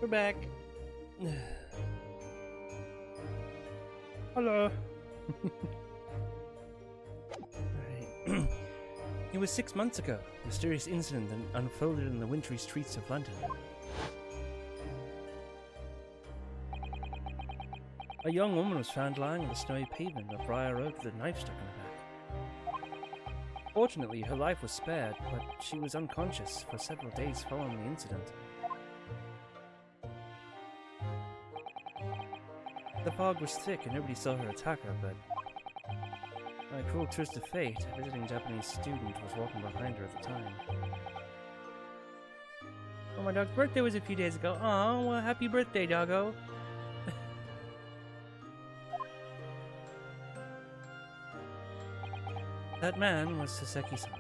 We're back. Hello. Alright. It was 6 months ago. A mysterious incident unfolded in the wintry streets of London. A young woman was found lying on the snowy pavement of Briar Road with a knife stuck in her back. Fortunately, her life was spared, but she was unconscious for several days following the incident. The fog was thick and nobody saw her attack her, but by a cruel twist of fate, a visiting Japanese student was walking behind her at the time. Oh, my dog's birthday was a few days ago. Aw, well, happy birthday, doggo. That man was Saseki-san,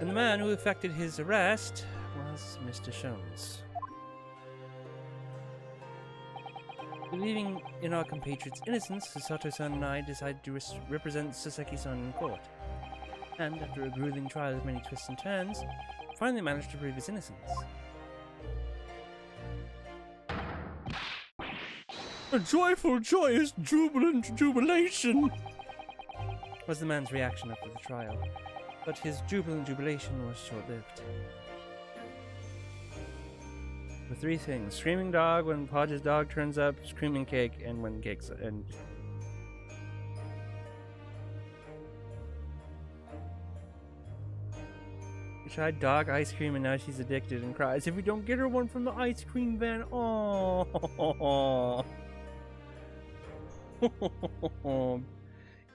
and the man who effected his arrest was Mr. Sholmes. Believing in our compatriot's innocence, Sato-san and I decided to represent Saseki-san in court, and after a grueling trial of many twists and turns, finally managed to prove his innocence. A joyful, joyous, jubilant jubilation! Was the man's reaction after the trial, but his jubilant jubilation was short-lived. The three things: screaming dog when Podge's dog turns up, screaming cake, and when cake's and we tried dog ice cream and now she's addicted and cries if we don't get her one from the ice cream van. Oh,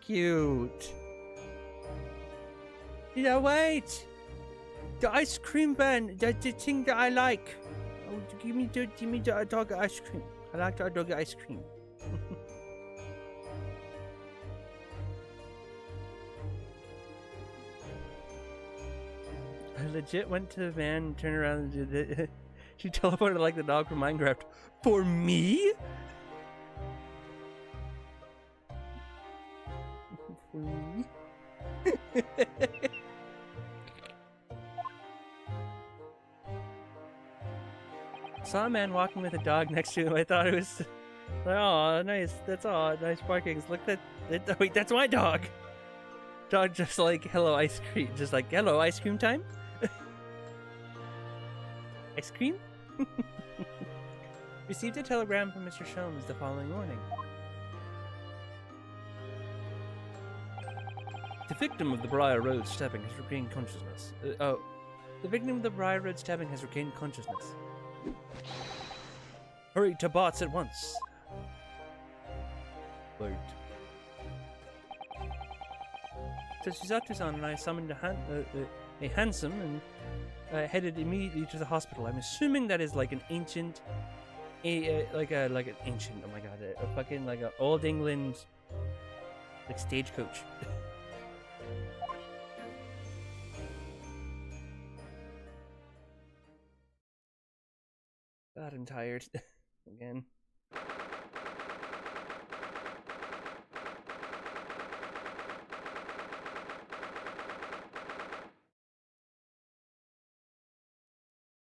cute. Yeah, wait. The ice cream van. That's the thing that I like. Oh, give me the dog ice cream. I like the dog ice cream. I legit went to the van and turned around and did it. She teleported like the dog from Minecraft. For me? For me? Saw a man walking with a dog next to him. I thought it was, oh, nice. That's all. Nice barkings. Look that. Wait, that's my dog. Dog just like hello ice cream. Just like hello ice cream time. Ice cream. Received a telegram from Mr. Sholmes the following morning. The victim of the Briar Road stabbing has regained consciousness. The victim of the Briar Road stabbing has regained consciousness. Hurry to Bots at once. Wait. So Susato-san and I summoned a hansom and headed immediately to the hospital. I'm assuming that is like an ancient, like an ancient. Oh my god, a fucking like a old England, like stagecoach. God, I'm tired. Again.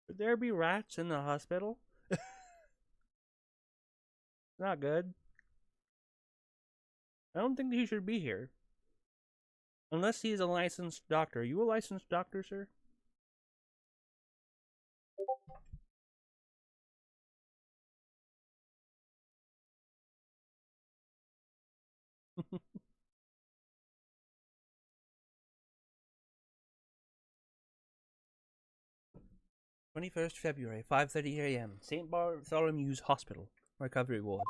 Would there be rats in the hospital? Not good. I don't think he should be here. Unless he is a licensed doctor. Are you a licensed doctor, sir? February 21st, 5:30 a.m. St. Bartholomew's Hospital, recovery ward.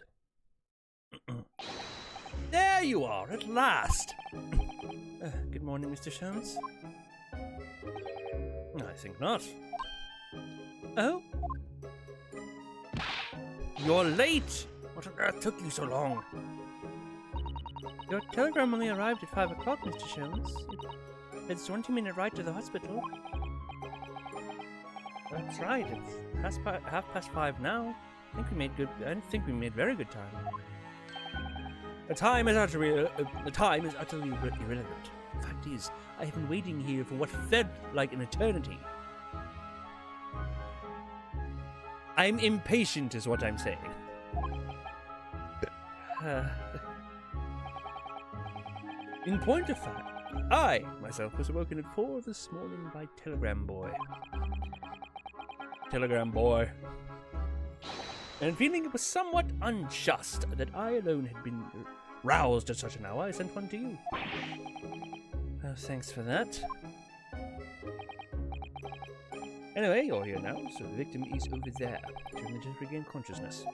There you are, at last! Good morning, Mr. Sholmes. I think not. Oh? You're late! What on earth took you so long? Your telegram only arrived at 5 o'clock, Mr. Sholmes. It's a 20-minute ride to the hospital. That's right, it's 5:30 now. I think we made very good time. The time is utterly irrelevant. The fact is, I have been waiting here for what felt like an eternity. I'm impatient, is what I'm saying. In point of fact, I myself was awoken at 4 this morning by Telegram Boy. Telegram Boy. And feeling it was somewhat unjust that I alone had been roused at such an hour, I sent one to you. Thanks for that. Anyway, you're here now, so the victim is over there, trying to regain consciousness.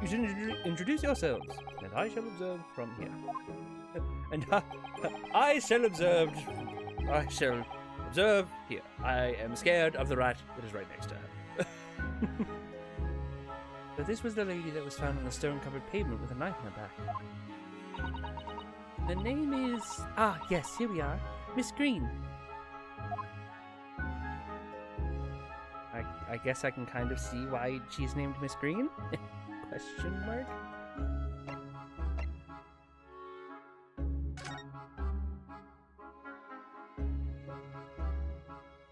You should introduce yourselves, and I shall observe from here. And I shall observe here. I am scared of the rat that is right next to her. But this was the lady that was found on the stone-covered pavement with a knife in her back. The name is... Ah, yes, here we are. Miss Green. I guess I can kind of see why she's named Miss Green? Question mark?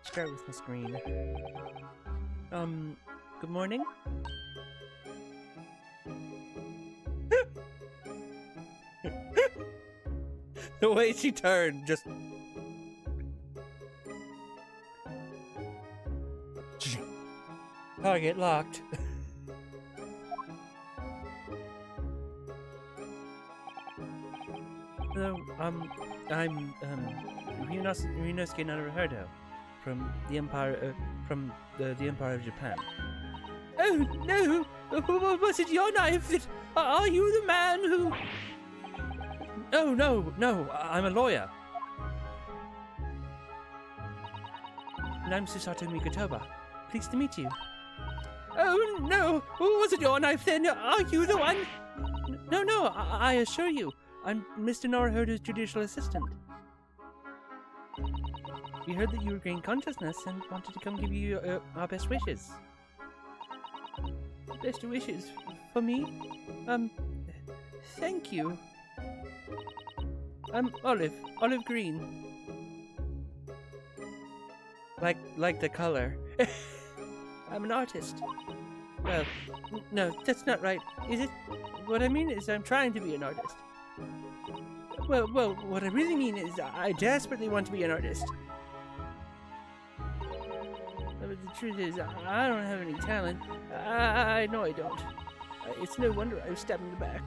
Start with Miss Green. Good morning? The way she turned, just... Target locked. Hello, I'm Ryunosuke Naruhodo from the Empire, the Empire of Japan. Oh no! Was it your knife? Are you the man who? Oh no! I'm a lawyer. And I'm Susato Mikotoba. Pleased to meet you. Oh no! Was it your knife then? Are you the one? No, I assure you, I'm Mr. Naruhodo's judicial assistant. We heard that you regained consciousness and wanted to come give you our best wishes. Best wishes? For me? Thank you. I'm Olive Green. Like the color. I'm an artist. Well, no, that's not right, is it? What I mean is I'm trying to be an artist. Well, what I really mean is I desperately want to be an artist. But the truth is, I don't have any talent. I know I don't. It's no wonder I was stabbed in the back.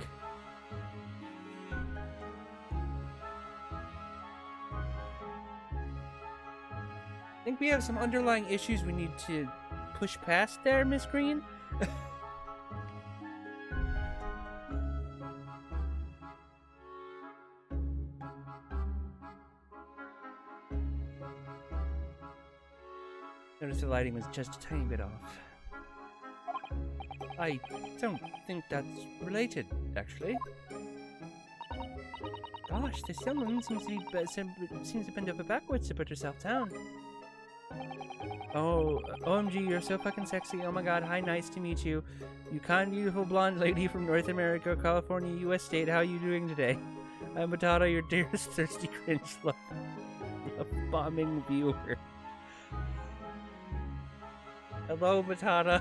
I think we have some underlying issues we need to push past there, Miss Green. Notice the lighting was just a tiny bit off. I don't think that's related, actually. Gosh, this young woman seems to bend over backwards to put herself down. Oh, OMG, you're so fucking sexy. Oh my god, hi, nice to meet you. You kind, beautiful blonde lady from North America, California, US state. How are you doing today? I'm Batata, your dearest thirsty cringe love bombing viewer. Hello, Batata.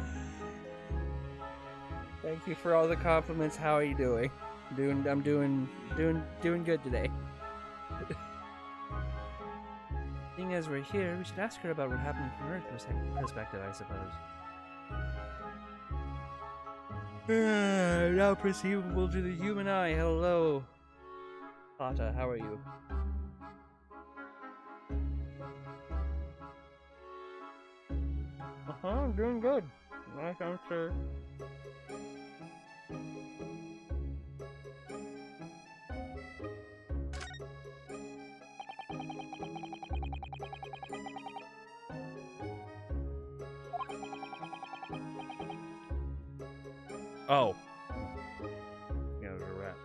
Thank you for all the compliments. How are you doing? I'm doing good today. Seeing as we're here, we should ask her about what happened from her perspective, I suppose. Now perceivable to the human eye. Hello, Pata. How are you? I'm doing good. Like I'm sure. Oh. Yeah, there's a rat.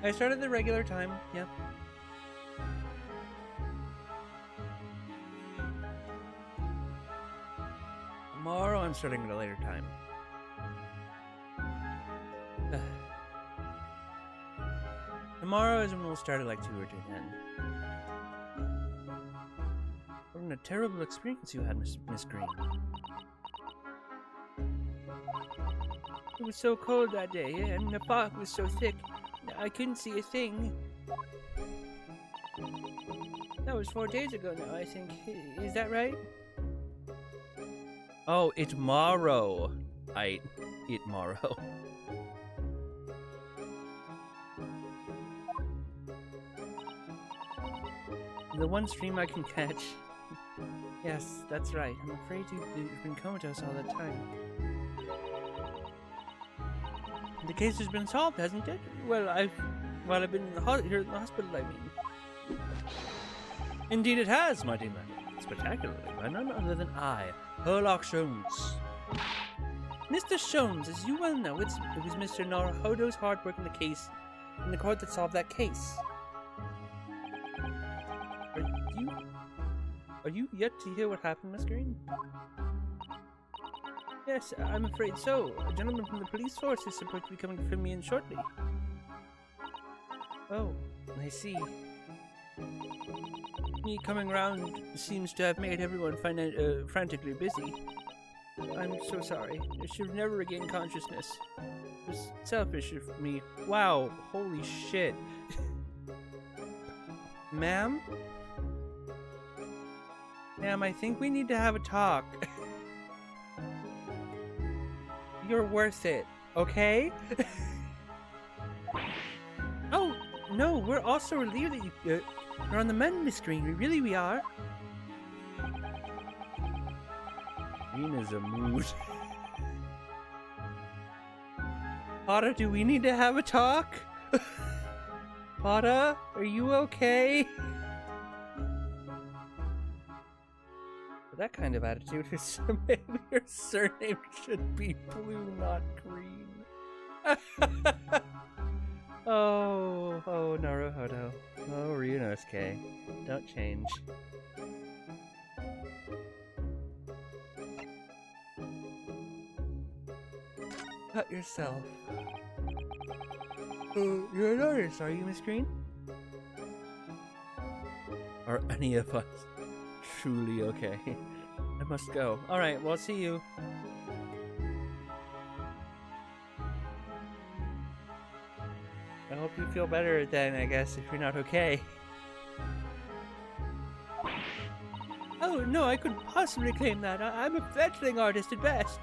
I started the regular time, yeah. Tomorrow I'm starting at a later time. Tomorrow is when we'll start at like 2 or 2:10. What a terrible experience you had, Miss Green. It was so cold that day, and the fog was so thick, I couldn't see a thing. That was 4 days ago now, I think. Is that right? Oh, it's morrow. It morrow. The one stream I can catch. Yes, that's right. I'm afraid you've been comatose all that time. The case has been solved, hasn't it? Well, I've been here in the hospital, I mean. Indeed it has, my dear man. Spectacularly, by none other than I, Herlock Sholmes. Mr. Sholmes, as you well know, it was Mr. Naruhodo's hard work in the case, in the court that solved that case. Are you yet to hear what happened, Miss Green? Yes, I'm afraid so. A gentleman from the police force is supposed to be coming to fill me in shortly. Oh, I see. Me coming round seems to have made everyone frantically busy. I'm so sorry. I should have never regained consciousness. It was selfish of me. Wow, holy shit. Ma'am? Ma'am, I think we need to have a talk. You're worth it, okay? Oh, no, we're also relieved that you're on the mend, Miss Green. We are. Green is a mood. Potter, do we need to have a talk? Potter, are you okay? That kind of attitude is maybe your surname should be blue, not green. Oh, Naruhodo. Oh, Ryunosuke. Don't change. Cut yourself. You're an artist, are you, Miss Green? Are any of us truly okay? I must go. Alright, well, I'll see you. I hope you feel better then, I guess, if you're not okay. Oh, no, I couldn't possibly claim that. I'm a fledgling artist at best.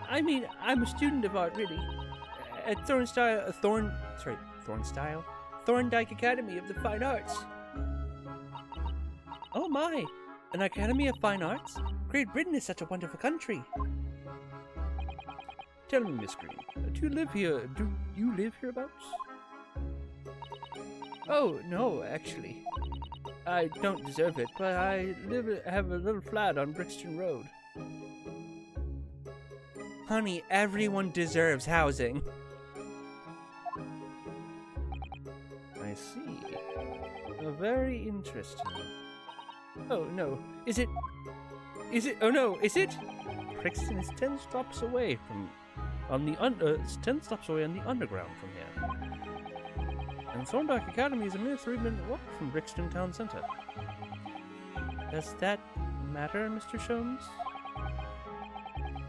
I mean, I'm a student of art, really. At Thorndyke Academy of the Fine Arts. Oh my! An Academy of Fine Arts? Great Britain is such a wonderful country. Tell me, Miss Green, do you live here? Do you live hereabouts? Oh, no, actually. I don't deserve it, but I have a little flat on Brixton Road. Honey, everyone deserves housing. I see. Very interesting. Oh no, is it? Oh no, is it? Brixton is 10 stops away it's 10 stops away on the underground from here. And Thorndyke Academy is a mere 3-minute walk from Brixton Town Centre. Does that matter, Mr. Sholmes?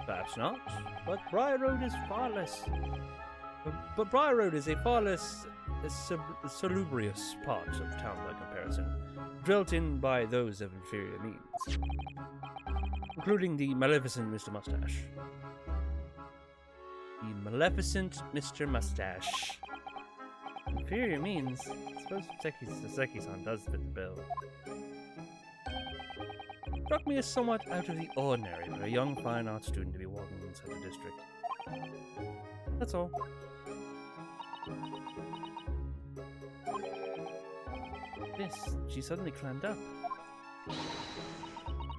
Perhaps not, but Briar Road is far less. But Briar Road is a far less salubrious part of town by comparison, dwelt in by those of inferior means, including the maleficent Mr. Mustache. The maleficent Mr. Mustache. Inferior means, I suppose Seki-san does fit the bill. Struck me as somewhat out of the ordinary for a young fine arts student to be walking in such a district. That's all. She suddenly climbed up.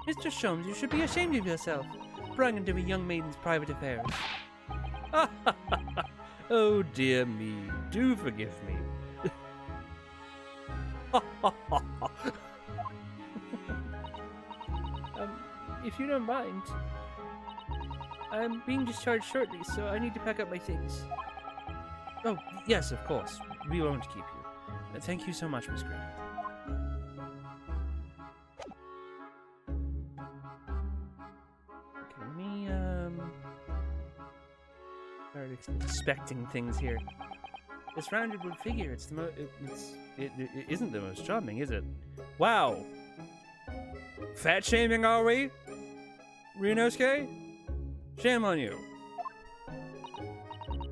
Mr. Sholmes, you should be ashamed of yourself, prying into a young maiden's private affairs. Oh dear me, do forgive me. If you don't mind, I'm being discharged shortly, so I need to pack up my things. Oh, yes, of course. We won't keep you. Thank you so much, Miss Green. Okay, let me, start expecting things here. This rounded wood figure, it isn't the most charming, is it? Wow! Fat shaming, are we? Ryunosuke? Shame on you.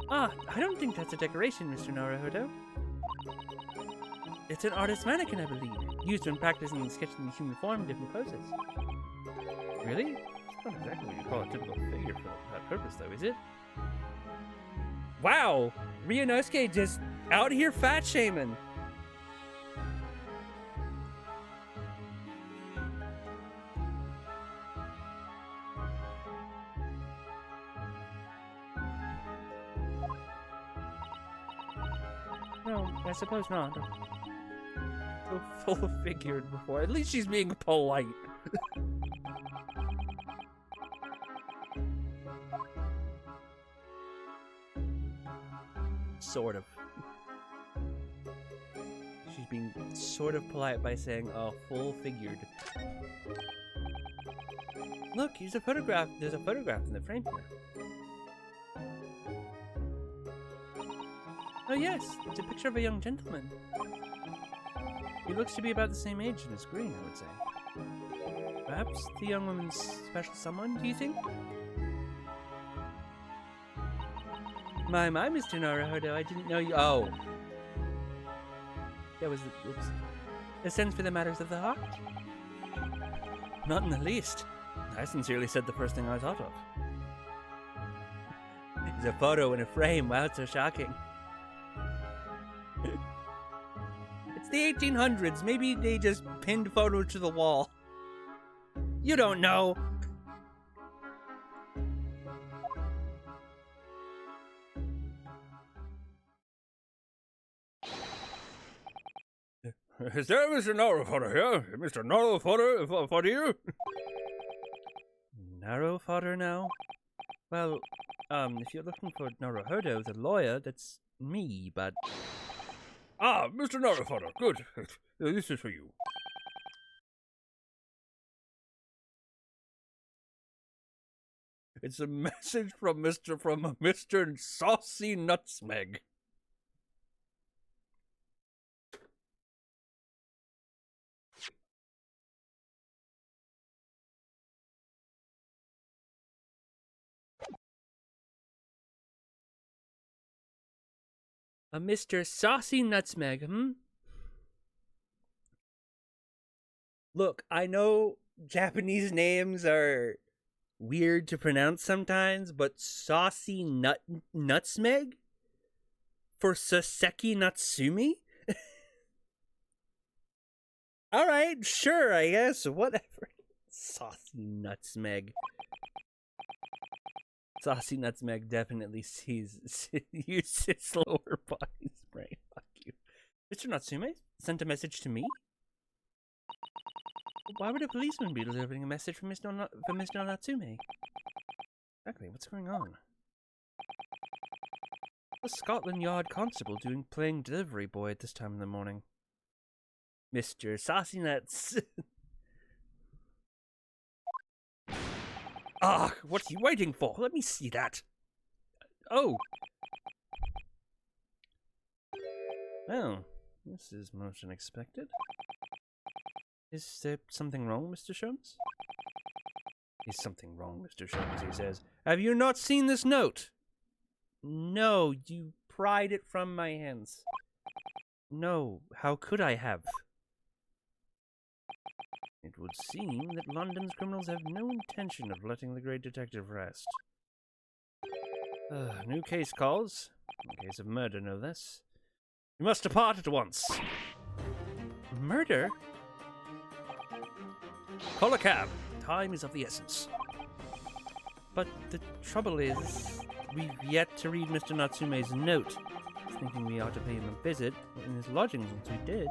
Ah, I don't think that's a decoration, Mr. Naruhodo. It's an artist's mannequin, I believe, used when practicing sketching the human form in different poses. Really? It's not exactly what you call a typical figure for that purpose, though, is it? Wow! Ryunosuke just out here fat shaming. No, I suppose not. So full-figured before. At least she's being polite. Sort of. She's being sort of polite by saying, full-figured. Look, here's a photograph. There's a photograph in the frame here. Oh yes, it's a picture of a young gentleman. He looks to be about the same age as Miss Green, I would say. Perhaps the young woman's special someone, do you think? My, Mr. Naruhodo, I didn't know you— Oh. That was oops. A sense for the matters of the heart? Not in the least. I sincerely said the first thing I thought of. It's a photo in a frame, wow, it's so shocking. It's the 1800s. Maybe they just pinned photos to the wall. You don't know. Is there Mr. Naruhodo here? Mr. Naruhodo here? Naruhodo now? Well, if you're looking for Naruhodo, the lawyer, that's me, but... Ah, Mr. Naruhodo, good. This is for you. It's a message from Mr. Saucy Nutsmeg. A Mr. Saucy Nutsmeg, Look, I know Japanese names are weird to pronounce sometimes, but Saucy Nutsmeg? For Soseki Natsumi? Alright, sure, I guess, whatever. Saucy Nutsmeg. Saucy Nutsmeg definitely uses its lower body spray. Fuck you. Mr. Natsume sent a message to me? Why would a policeman be delivering a message from Mr. Natsume? Exactly, what's going on? A Scotland Yard constable playing delivery boy at this time in the morning. Mr. Saucy Nuts. Ah, what are you waiting for? Let me see that. Oh. Well, this is most unexpected. Is there something wrong, Mr. Sholmes? Is something wrong, Mr. Sholmes, he says. Have you not seen this note? No, you pried it from my hands. No, how could I have? It would seem that London's criminals have no intention of letting the great detective rest. New case calls. In case of murder, no less. You must depart at once. Murder? Call a cab. Time is of the essence. But the trouble is, we've yet to read Mr. Natsume's note. I was thinking we ought to pay him a visit in his lodgings once we did.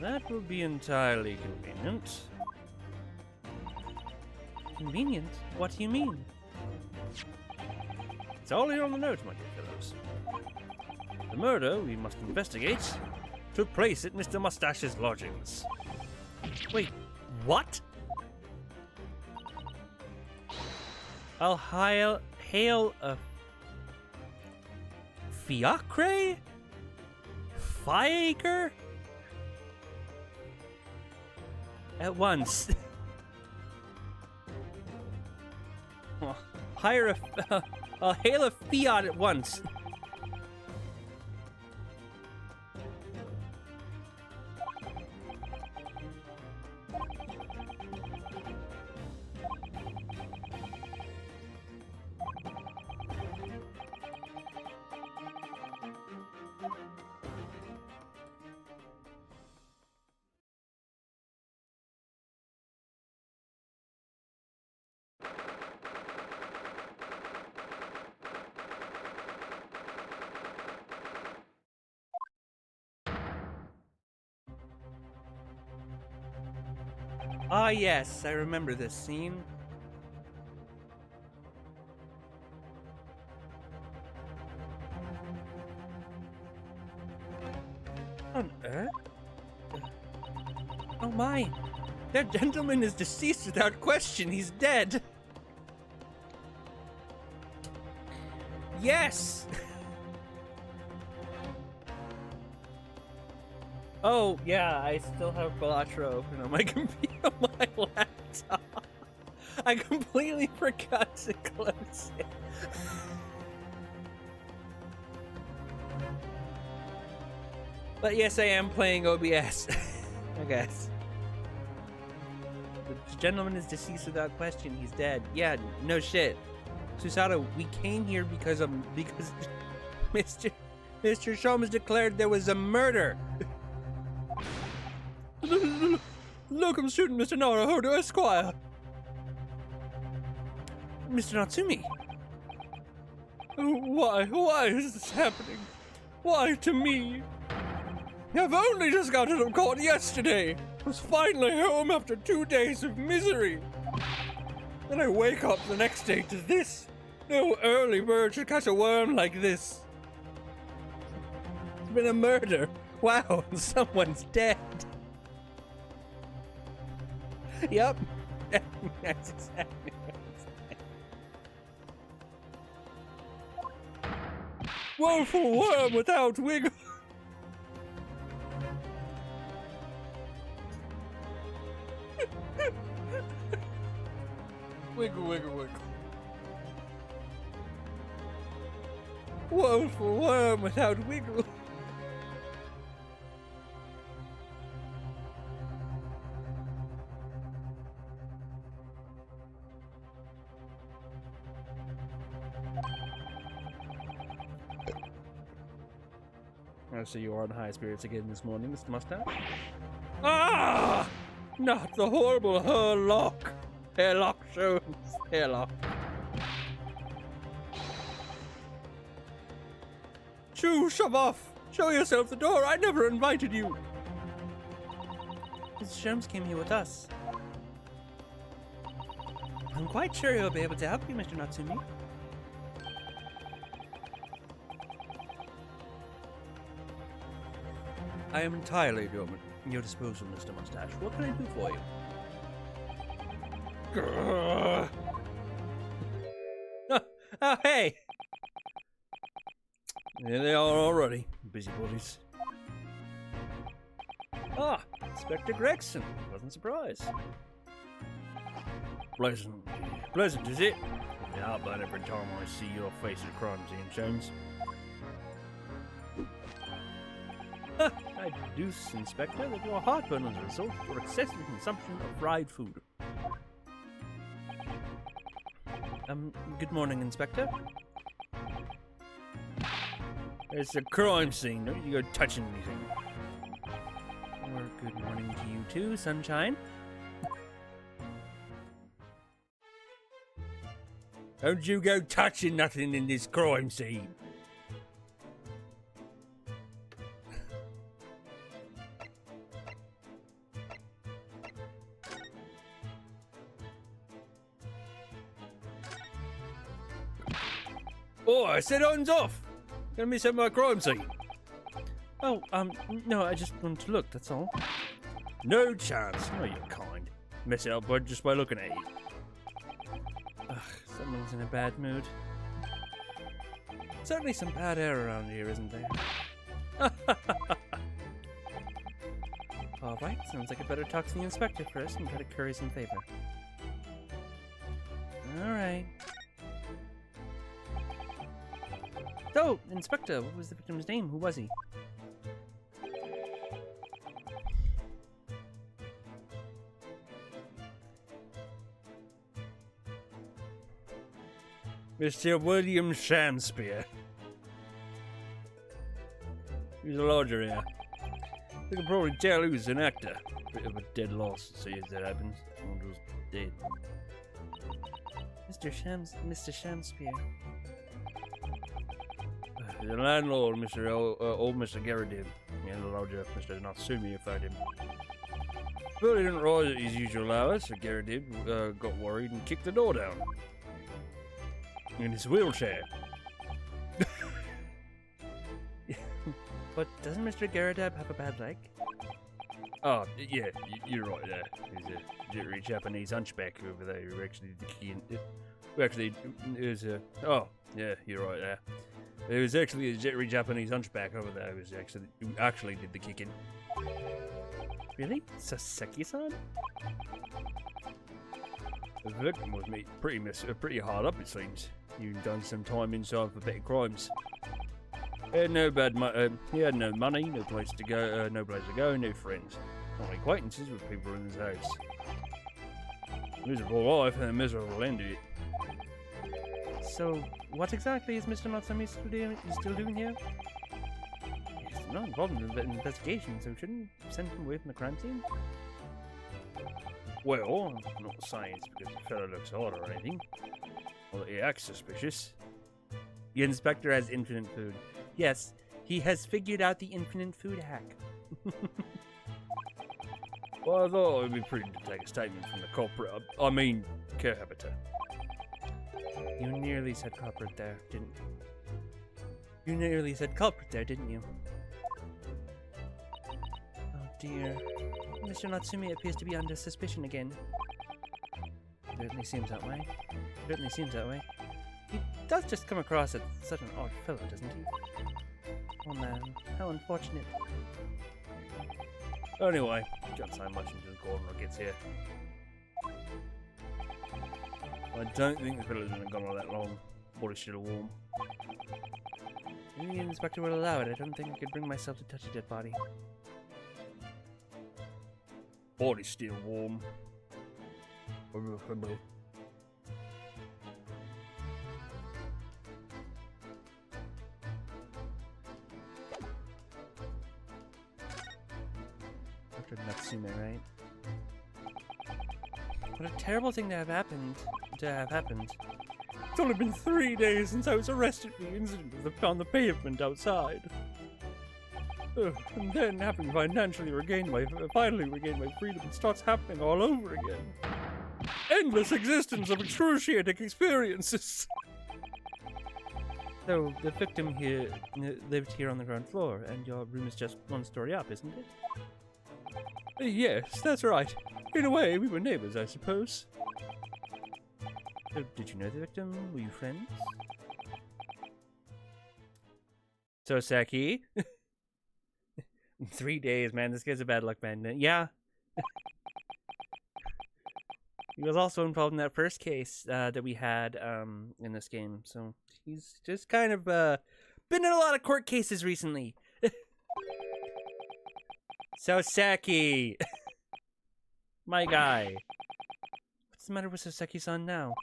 That will be entirely convenient. Convenient? What do you mean? It's all here on the notes, my dear fellows. The murder we must investigate took place at Mr. Mustache's lodgings. Wait, what? I'll hail a fiacre? Fiacre? At once. I'll hail a fiat at once. Ah, yes, I remember this scene. On Earth? Oh my! That gentleman is deceased without question. He's dead. Yes! Oh, yeah, I still have Balatro open on my computer, on my laptop. I completely forgot to close it. But yes, I am playing OBS, I guess. The gentleman is deceased without question. He's dead. Yeah, no shit. Susato, we came here because Mr. Sholmes declared there was a murder. Locum student Mr. Naruhodo Esquire. Mr. Natsumi. Why is this happening? Why to me? I've only just got out of court yesterday. I was finally home after 2 days of misery. Then I wake up the next day to this. No early bird should catch a worm like this. It's been a murder. Wow, someone's dead. Yep. That's exactly what I'm saying. Woeful worm without wiggle. Wiggle, wiggle, wiggle. Woeful worm without wiggle. Oh, so you are in high spirits again this morning, Mr. Mustache? Ah! Not the horrible Herlock! Herlock Sholmes. Herlock. Shoo, shove off! Show yourself the door! I never invited you! Mr. Sholmes came here with us. I'm quite sure he'll be able to help you, Mr. Natsumi. I am entirely at your disposal, Mr. Mustache. What can I do for you? Oh, hey! There they are already, busybodies. Ah, Inspector Gregson. Wasn't surprised. Pleasant, is it? I'll be heartburn every time I see your face at a crime scene, Sholmes. I deduce, Inspector, that your heartburn is a result of your excessive consumption of fried food. Good morning, Inspector. It's a crime scene. Don't you go touching anything. Or good morning to you too, Sunshine. Don't you go touching nothing in this crime scene. Oh, I said hands off! Gonna miss out my crime scene. Oh, no, I just wanted to look, that's all. No chance. No, you're kind. Miss out bud just by looking at you. Ugh, someone's in a bad mood. Certainly some bad air around here, isn't there? Alright, sounds like I better talk to the inspector first and try to curry some favor. Alright. So, Inspector, what was the victim's name? Who was he? Mr. William Shamspeare. He's a lodger here. You can probably tell who's an actor. Bit of a dead loss, see as that happens. Someone was dead. Mr. Shamspeare. The landlord, old Mr. Garridib, and the lodger, Mr. Natsumi, found him. But he didn't rise at his usual hours, so Garridib got worried and kicked the door down. In his wheelchair. But doesn't Mr. Garridib have a bad leg? Oh, yeah, you're right there. He's a jittery Japanese hunchback over there who actually did the key. Who actually is a. Oh, yeah, you're right there. It was actually a jittery Japanese hunchback over there who actually did the kicking. Really? Saseki-san? The victim was pretty hard up, it seems. You've done some time inside for petty crimes. He had he had no money, no place to go, no friends. Only acquaintances with people in his house. Miserable life and a miserable end to it. So, what exactly is Mr. Natsumi still doing here? He's not involved in the investigation, so shouldn't you send him away from the crime scene? Well, I'm not saying it's because the fellow looks odd or anything, or that he acts suspicious. The inspector has infinite food. Yes, he has figured out the infinite food hack. Well, I thought it would be prudent to take a statement from the culprit. I mean, cohabitor. You nearly said culprit there, didn't you? You nearly said culprit there, didn't you? Oh dear. Mr. Natsumi appears to be under suspicion again. Certainly seems that way. Certainly seems that way. He does just come across as such an odd fellow, doesn't he? Oh man, how unfortunate. Anyway, can't say much until the coroner gets here. I don't think the fellow's been gone all that long. Body's still warm. Maybe the inspector will allow it. I don't think I could bring myself to touch a dead body. Body's still warm. Dr. Natsume, right? What a terrible thing to have happened. It's only been 3 days since I was arrested for the incident on the pavement outside. And then, having finally regained my freedom, it starts happening all over again. Endless existence of excruciating experiences. So, the victim here lived here on the ground floor, and your room is just one story up, isn't it? Yes, that's right. In a way, we were neighbors, I suppose. So, did you know the victim? Were you friends? So, Saki. 3 days, man. This guy's a bad luck man. Yeah. He was also involved in that first case that we had in this game. So, he's just kind of been in a lot of court cases recently. So, Saki. My guy. What's the matter with Soseki-san now?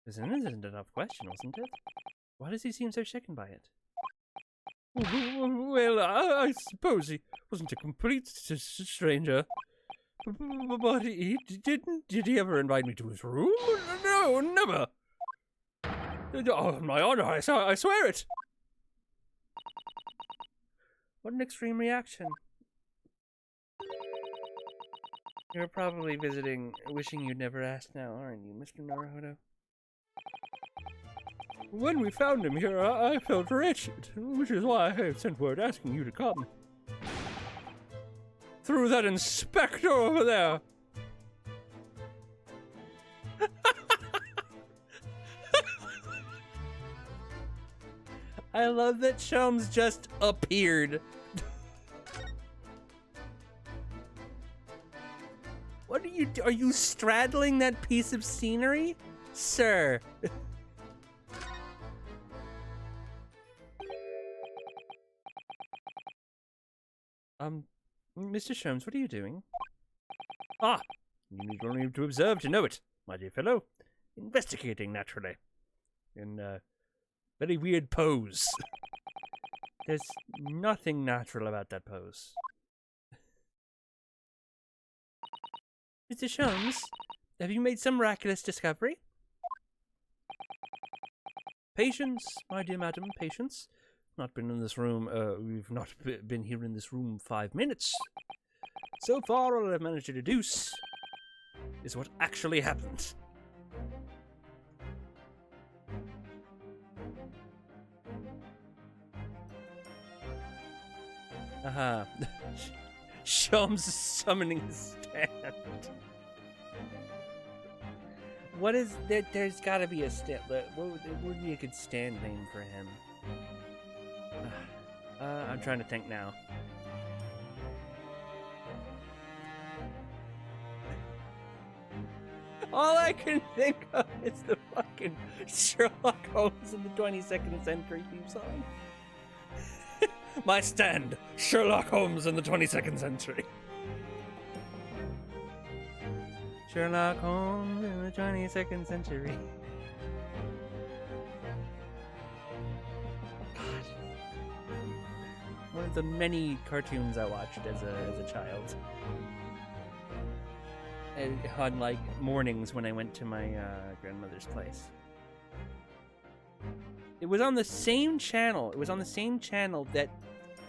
This isn't a tough question, wasn't it? Why does he seem so shaken by it? Well, I suppose he wasn't a complete stranger. But he didn't. Did he ever invite me to his room? No, never. On my honor, I swear it. What an extreme reaction. You're probably wishing you'd never asked now, aren't you, Mr. Naruhodo? When we found him here, I felt wretched, which is why I sent word asking you to come. Through that inspector over there. I love that Sholmes just appeared. What are you straddling that piece of scenery? Sir. Mr. Sholmes, what are you doing? Ah, you need only to observe to know it, my dear fellow. Investigating, naturally. In a very weird pose. There's nothing natural about that pose. Mr. Sholmes, have you made some miraculous discovery? Patience, my dear madam, patience. Not been in this room, we've not been here in this room 5 minutes. So far, all I've managed to deduce is what actually happened. Aha. Sholmes is summoning his stand. What is there? There's gotta be a stand. What would be a good stand name for him? I'm trying to think now. All I can think of is the fucking Sherlock Holmes in the 22nd century theme song. My stand, Sherlock Holmes in the 22nd century. Sherlock Holmes in the 22nd century. One of the many cartoons I watched as a child. On like mornings when I went to my grandmother's place. It was on the same channel. It was on the same channel that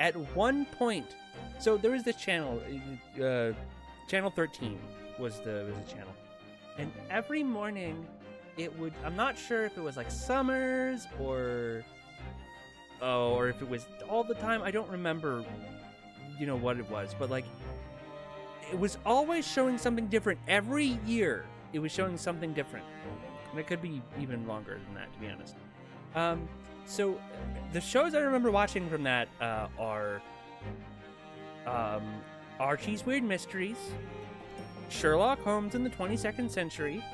at one point. So there was this channel, channel 13 was the channel, and every morning it would. I'm not sure if it was like summers or if it was all the time. I don't remember, what it was, but like it was always showing something different every year. It was showing something different, and it could be even longer than that, to be honest. So the shows I remember watching from that are Archie's Weird Mysteries, Sherlock Holmes in the 22nd Century,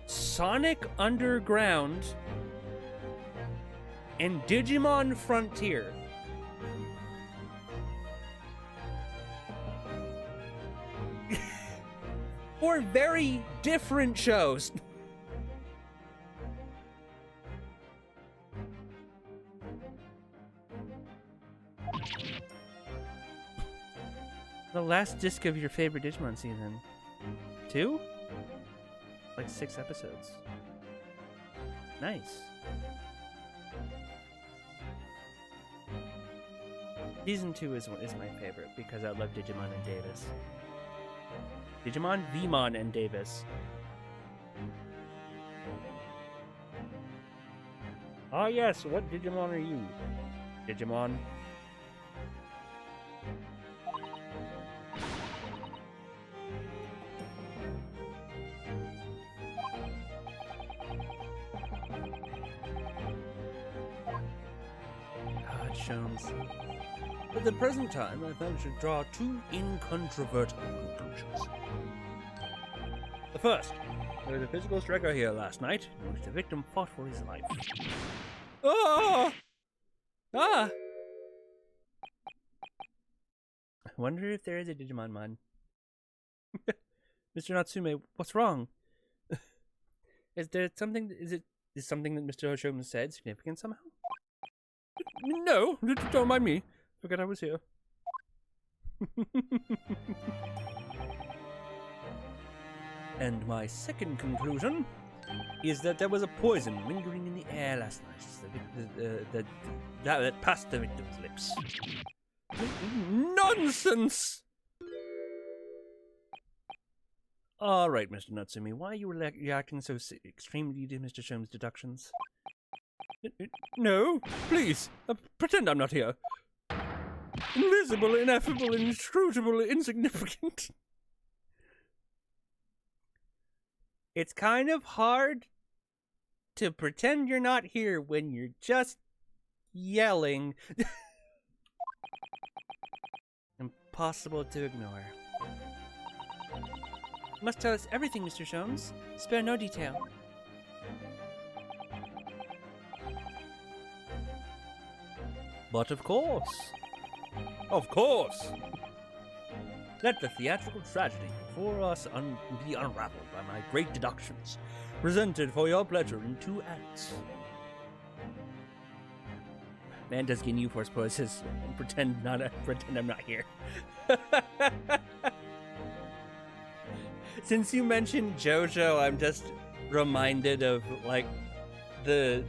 Sonic Underground, and Digimon Frontier. Four very different shows. The last disc of your favorite Digimon season. 2? Like 6 episodes. Nice. Season 2 is my favorite because I love Digimon and Davis. Digimon, Vmon, and Davis. Ah yes, what Digimon are you? Digimon. God, Sholmes. At the present time, I've managed to draw 2 incontrovertible conclusions. The first, there was a physical struggle here last night in which the victim fought for his life. Oh! Ah! I wonder if there is a Digimon mod. Mr. Natsume, what's wrong? Is something that Mr. Sholmes said significant somehow? No, don't mind me. Forget I was here. And my second conclusion is that there was a poison lingering in the air last night that passed the victim's lips. Nonsense! All right, Mr. Natsume, why are you reacting so extremely to Mr. Sholmes' deductions? No, please, pretend I'm not here. Invisible, ineffable, inscrutable, insignificant. It's kind of hard to pretend you're not here when you're just yelling. Impossible to ignore. You must tell us everything, Mr. Sholmes. Spare no detail. But of course. Of course. Let the theatrical tragedy before us be unraveled by my great deductions, presented for your pleasure in 2 acts. Man does get new force poses and pretend I'm not here. Since you mentioned JoJo, I'm just reminded of like the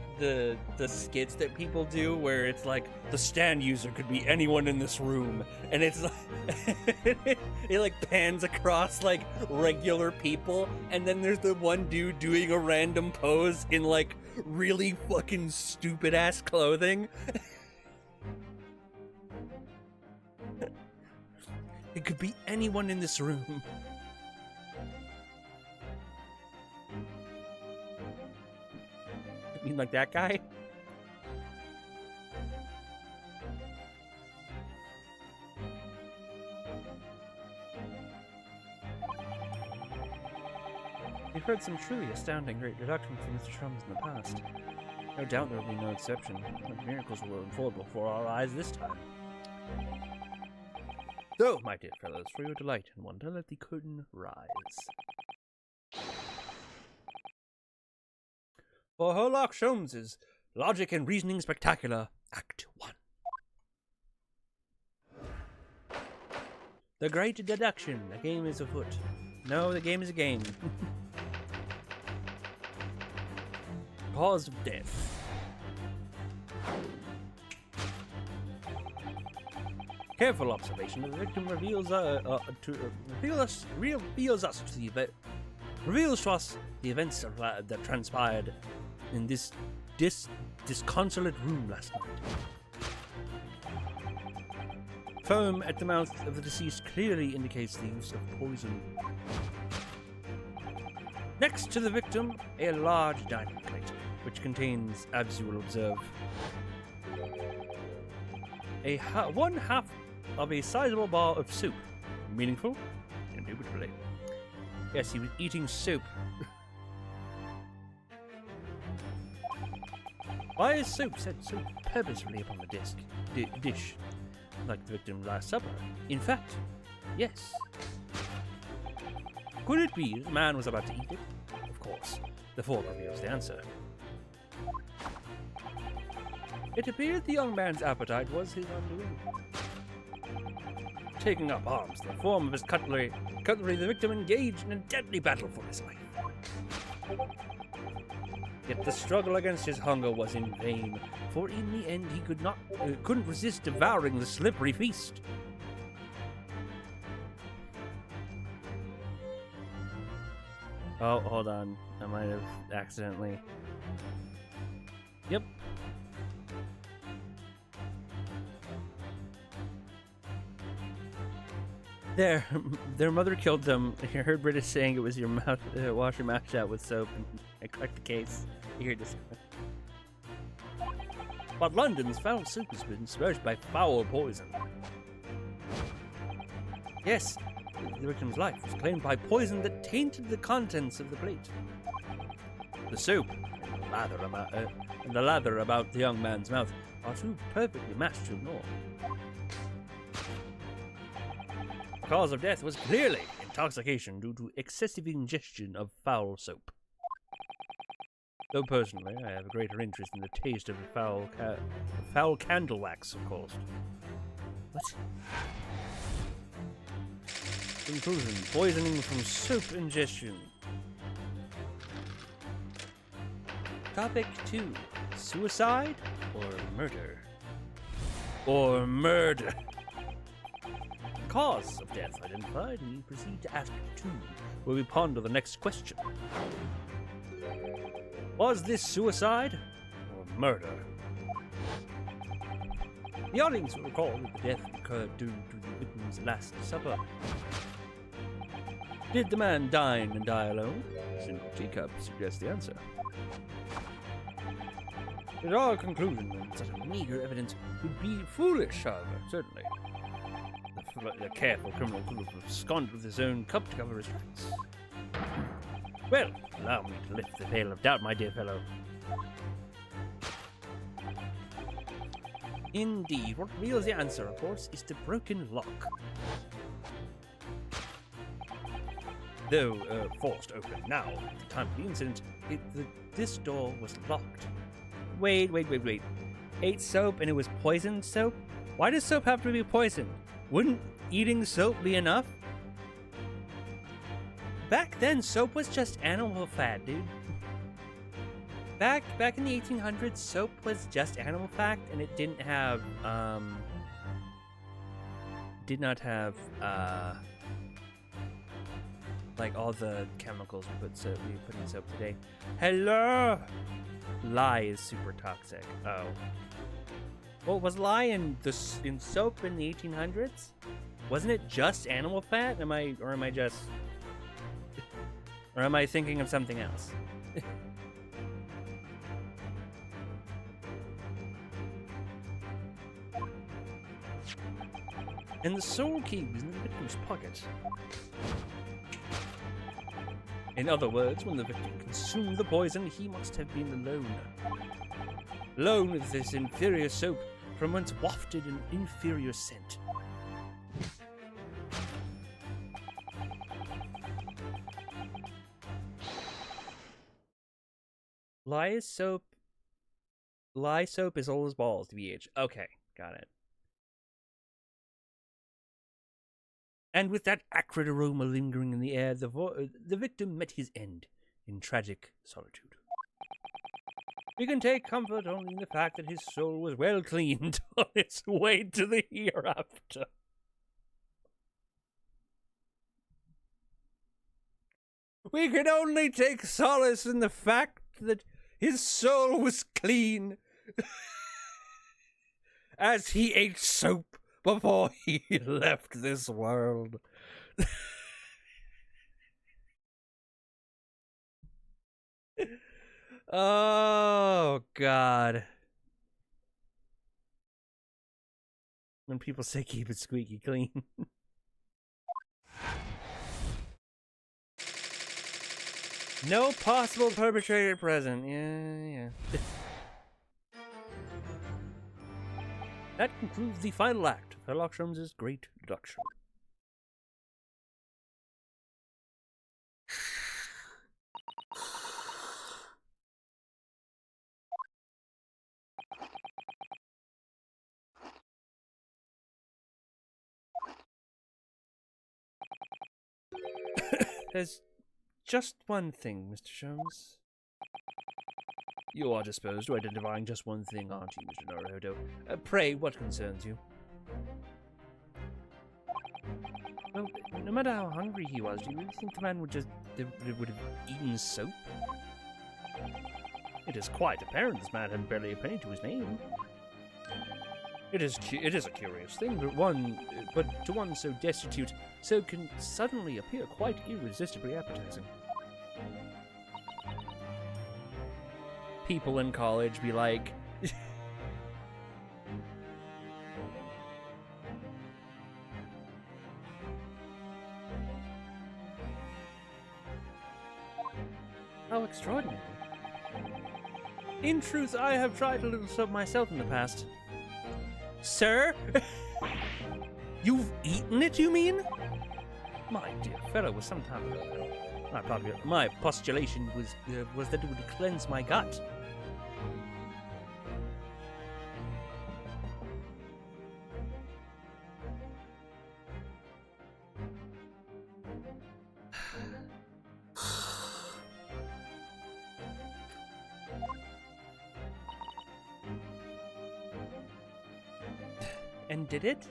skits that people do where it's like the stand user could be anyone in this room, and it's like it like pans across like regular people, and then there's the one dude doing a random pose in like really fucking stupid ass clothing. It could be anyone in this room. You mean like that guy? We've heard some truly astounding great deductions from Mr. Sholmes in the past. No doubt there will be no exception. What miracles will unfold before our eyes this time. So, my dear fellows, for your delight and wonder, let the curtain rise. For Sherlock Sholmes's Logic and Reasoning Spectacular, Act 1. The Great Deduction. The game is afoot. No, the game is a game. Cause of death. Careful observation of the victim reveals to us the events that transpired in this disconsolate room last night. Foam at the mouth of the deceased clearly indicates the use of poison. Next to the victim, a large dining plate, which contains, as you will observe, one half of a sizable bar of soup. Meaningful? Indubitably. Yes, he was eating soup. Why is soup set so purposefully upon the dish, like the victim's last supper? In fact, yes. Could it be that the man was about to eat it? Of course, the fork reveals the answer. It appeared the young man's appetite was his undoing. Taking up arms in the form of his cutlery, the victim engaged in a deadly battle for his life. Yet the struggle against his hunger was in vain, for in the end he couldn't resist devouring the slippery feast. Oh, hold on. I might have accidentally... Yep. Their mother killed them. I heard British saying it was your mouth, wash your mouth out with soap, and I cracked the case. You hear this. But London's foul soup has been smirched by foul poison. Yes, the victim's life was claimed by poison that tainted the contents of the plate. The soup and the lather about the young man's mouth are too perfectly matched to ignore. The cause of death was clearly intoxication due to excessive ingestion of foul soap. Though personally, I have a greater interest in the taste of the foul candle wax, of course. What? Conclusion: poisoning from soap ingestion. Topic 2: suicide or murder? Or murder. Cause of death identified, and we proceed to Act 2, where we ponder the next question. Was this suicide or murder. The audience will recall that the death occurred due to the victim's Last Supper. Did the man dine and die alone? Single teacup suggests the answer. It is our conclusion that such a meager evidence would be foolish, however, certainly. The careful criminal could have absconded with his own cup to cover his tracks. Well, allow me to lift the veil of doubt, my dear fellow. Indeed, what reveals the answer, of course, is the broken lock. Though forced open now, at the time of the incident, this door was locked. Wait. Ate soap and it was poisoned soap? Why does soap have to be poisoned? Wouldn't eating soap be enough? Back then, soap was just animal fat, dude. Back in the 1800s, soap was just animal fat, and it did not have like all the chemicals we put in soap today. Hello. Lye is super toxic. Oh. Well, was lye in soap in the 1800s? Wasn't it just animal fat? Am I thinking of something else? And the soul key was in the victim's pocket. In other words, when the victim consumed the poison, he must have been alone. Alone with this inferior soap, from whence wafted an inferior scent. Lye soap is old as balls, TBH. Okay, got it. And with that acrid aroma lingering in the air, the victim met his end in tragic solitude. We can take comfort only in the fact that his soul was well cleaned on its way to the hereafter. We can only take solace in the fact that his soul was clean as he ate soap before he left this world. Oh, God. When people say keep it squeaky clean. No possible perpetrator present. Yeah. That concludes the final act of Sherlock Holmes' Great Deduction. There's just one thing, Mr. Sholmes. You are disposed to identifying just one thing, aren't you, Mr. Naruto? Pray, what concerns you? Well, no matter how hungry he was, do you really think the man would have eaten soap? It is quite apparent this man had barely a penny to his name. It is a curious thing, but to one so destitute, so can suddenly appear quite irresistibly appetizing. People in college be like, how extraordinary. In truth, I have tried a little soap myself in the past. Sir? You've eaten it, you mean? My dear fellow, was some time ago. My postulation was that it would cleanse my gut. And did it?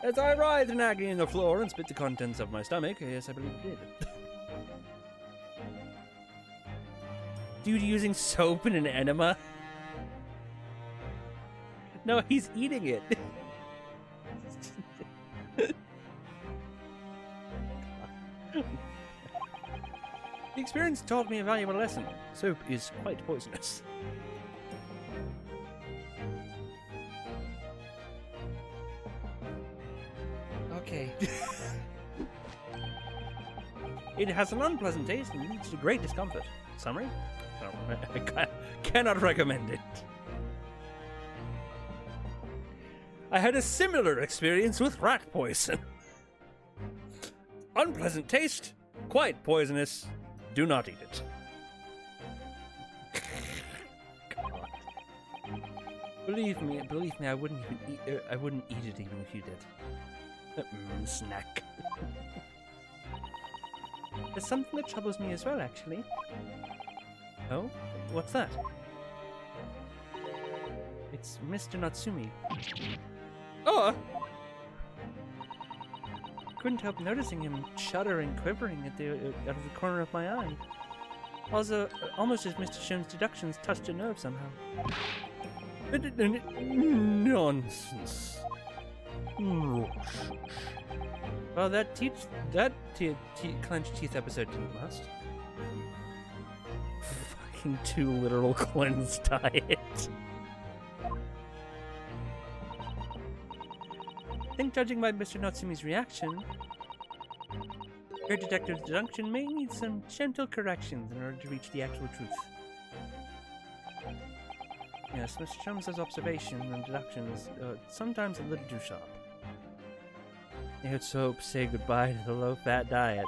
As I writhed in agony on the floor and spit the contents of my stomach, yes, I believe it did. Dude using soap in an enema? No, he's eating it. The experience taught me a valuable lesson. Soap is quite poisonous. Okay. It has an unpleasant taste and leads to great discomfort. Summary? I cannot recommend it. I had a similar experience with rat poison. Unpleasant taste, quite poisonous. Do not eat it. God. Believe me, I wouldn't even eat. I wouldn't eat it even if you did. Snack. There's something that troubles me as well, actually. Oh, what's that? It's Mr. Natsumi. Oh! Couldn't help noticing him shuddering, quivering out of the corner of my eye. Also, almost as Mr. Sholmes' deductions touched a nerve somehow. Nonsense. Well, that clenched teeth episode didn't last. Fucking too literal cleansed diet. I think, judging by Mr. Natsumi's reaction, your detective's deduction may need some gentle corrections in order to reach the actual truth. Yes, Mr. Sholmes' observation and deductions sometimes a little too sharp. Let's hope say goodbye to the low-fat diet.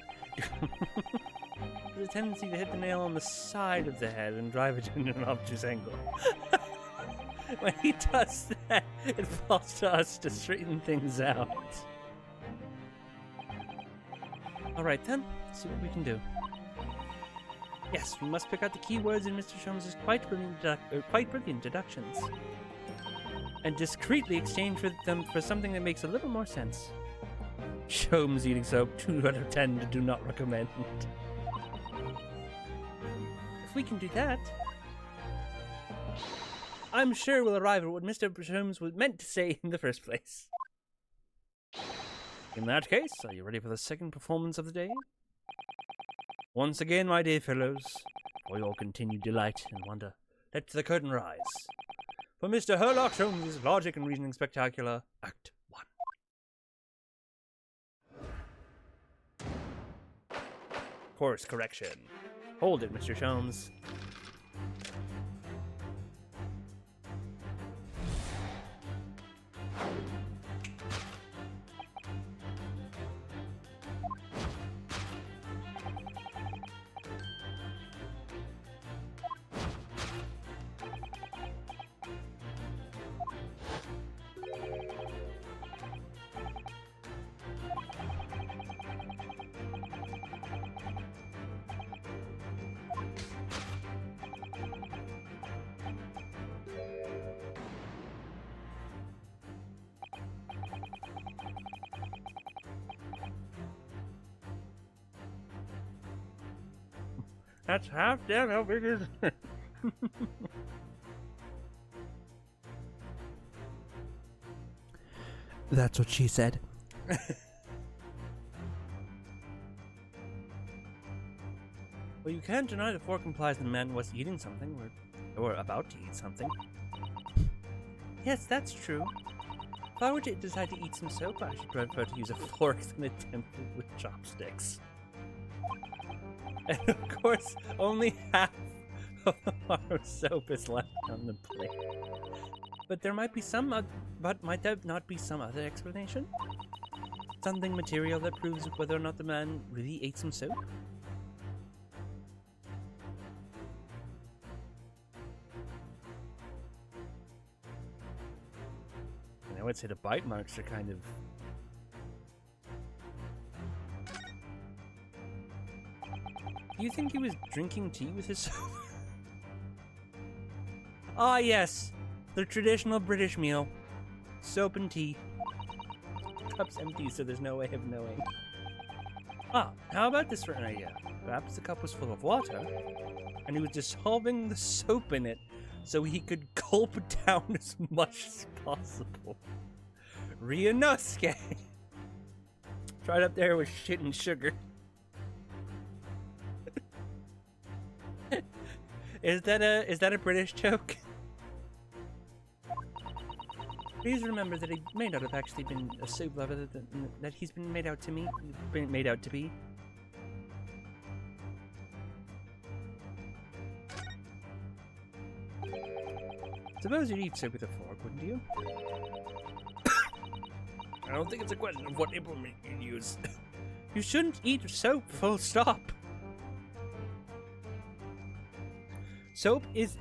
There's a tendency to hit the nail on the side of the head and drive it in an obtuse angle. When he does that, it falls to us to straighten things out. Alright then, let's see what we can do. Yes, we must pick out the key words in Mr. Sholmes' quite brilliant deductions, and discreetly exchange them for something that makes a little more sense. Sholmes eating soap, 2 out of 10 to do not recommend. If we can do that, I'm sure we'll arrive at what Mr. Sholmes was meant to say in the first place. In that case, are you ready for the second performance of the day? Once again, my dear fellows, for your continued delight and wonder, let the curtain rise for Mr. Herlock Sholmes' Logic and Reasoning Spectacular, Act 1. Course correction. Hold it, Mr. Sholmes. That's half damn how big is it? That's what she said. Well, you can't deny the fork implies the man was eating something, or about to eat something. Yes, that's true. If I were to decide to eat some soap, I should prefer to use a fork than attempt it with chopsticks. And of course, only half of the bar of soap is left on the plate. But there might be might there not be some other explanation? Something material that proves whether or not the man really ate some soap? And I would say the bite marks are kind of... Do you think he was drinking tea with his soap? Ah, yes. The traditional British meal. Soap and tea. Cup's empty, so there's no way of knowing. Ah, how about this for an idea? Perhaps the cup was full of water, and he was dissolving the soap in it so he could gulp down as much as possible. Ryunosuke! Right up there with shit and sugar. Is that a British joke? Please remember that he may not have actually been a soap lover that he's been made out to be. Suppose you'd eat soap with a fork, wouldn't you? I don't think it's a question of what implement you use. You shouldn't eat soap, full stop. Soap is...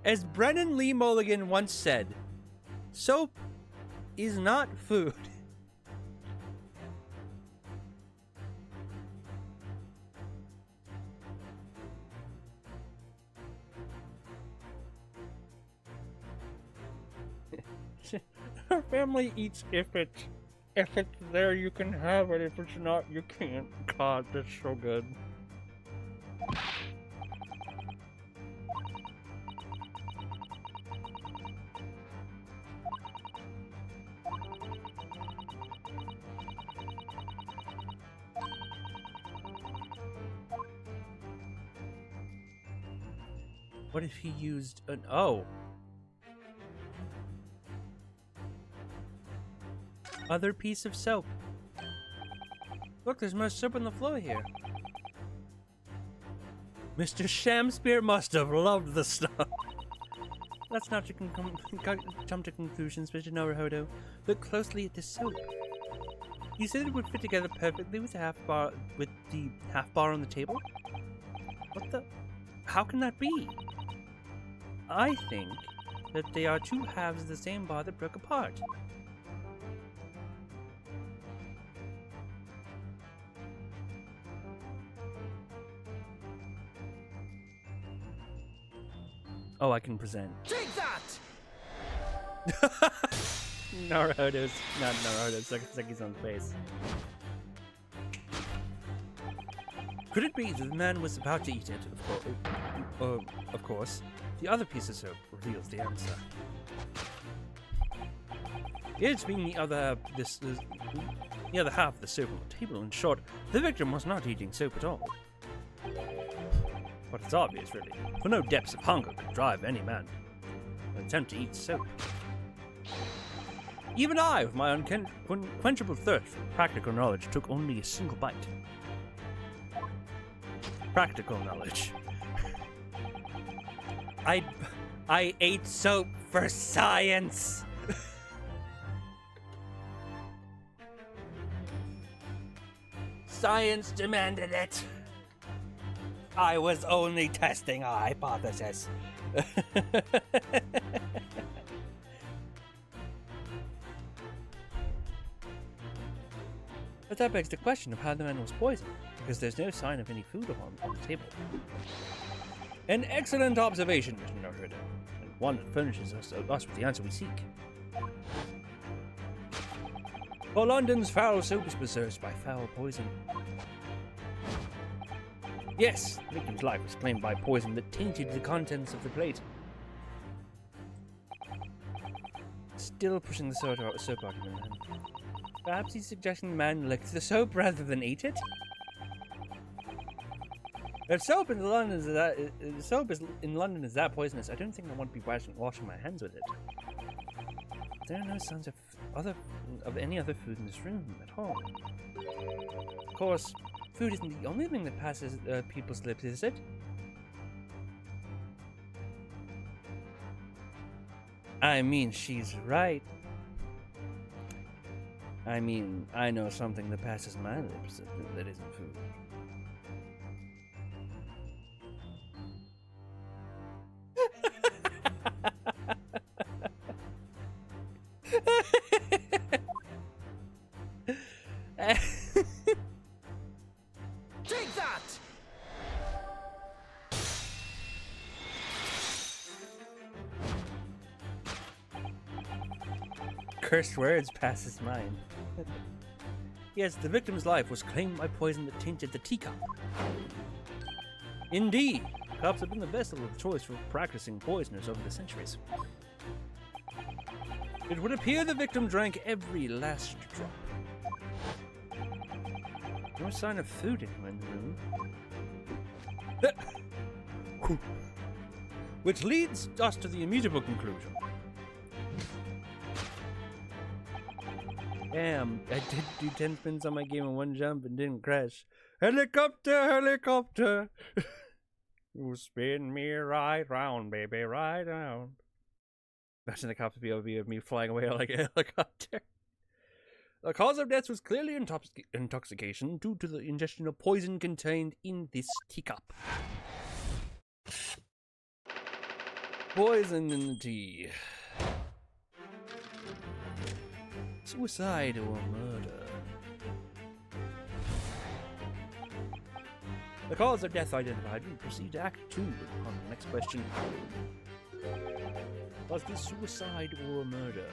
As Brennan Lee Mulligan once said, soap is not food. Our family eats if it's there you can have it, if it's not you can't. God, that's so good. What if he used an other piece of soap? Look, there's more soap on the floor here. Mr. Shamspeare must have loved the stuff. Let's not jump to conclusions, Mr. Naruhodo. Look closely at this soap. You said it would fit together perfectly with the half bar on the table? What the? How can that be? I think that they are two halves of the same bar that broke apart. Oh, I can present. Take that! Naruhodo's not Naruhodo, Sakiseki's on face. Could it be that the man was about to eat it? Of course. The other piece of soap reveals the answer. It's being the other half of the soap on the table. In short, the victim was not eating soap at all. But it's obvious, really, for no depths of hunger could drive any man to attempt to eat soap. Even I, with my unquenchable thirst for practical knowledge, took only a single bite. Practical knowledge. I ate soap for science! Science demanded it! I was only testing a hypothesis. But that begs the question of how the man was poisoned, because there's no sign of any food on the table. An excellent observation, Mr. Naruhodo, and one that furnishes us with the answer we seek. For London's foul soap is possessed by foul poison. Yes, the victim's life was claimed by poison that tainted the contents of the plate. Still pushing the soap argument, man. Perhaps he's suggesting the man licked the soap rather than ate it? If soap in London is that poisonous, I don't think I want to be washing my hands with it. There are no signs of any other food in this room at all. Of course, food isn't the only thing that passes people's lips, is it? I mean, she's right. I mean, I know something that passes my lips that isn't food. Take that! Cursed words pass his mind. Yes, the victim's life was claimed by poison that tainted the teacup. Indeed, cups have been the vessel of choice for practicing poisoners over the centuries. It would appear the victim drank every last drop. No sign of food anywhere in the room. Which leads us to the immutable conclusion. Damn, I did do 10 spins on my game in one jump and didn't crash. Helicopter, helicopter. You spin me right round, baby, right round. Imagine the cops POV of me flying away like a helicopter. The cause of death was clearly intoxication due to the ingestion of poison contained in this teacup. Poison in the tea. Suicide or murder? The cause of death identified. We proceed to Act 2 on the next question. Was this suicide or murder?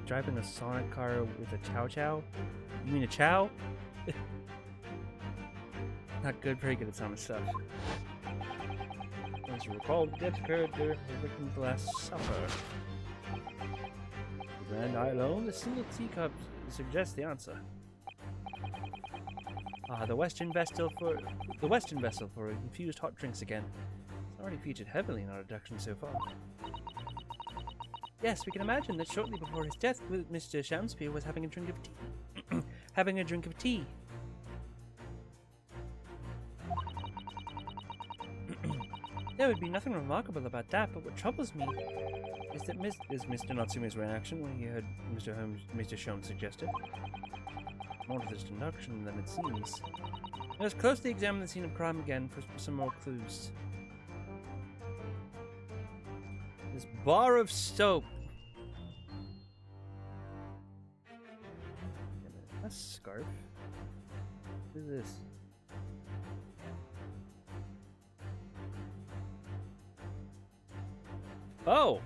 Driving a Sonic car with a Chow Chow? You mean a Chow? Not good, very good at Sonic stuff. As you recall, death occurred during the victim's last supper. The Grand Eye alone, the single teacup suggests the answer. The Western vessel for infused hot drinks again. It's already featured heavily in our deduction so far. Yes, we can imagine that shortly before his death, Mr. Shamspeare was having a drink of tea. Having a drink of tea. There would be nothing remarkable about that, but what troubles me is that Mr. Natsume's reaction when he heard Mr. Sholmes suggested. More to this deduction than it seems. Let us closely examine the scene of crime again for some more clues. This bar of soap. That's a scarf. What is this? Oh!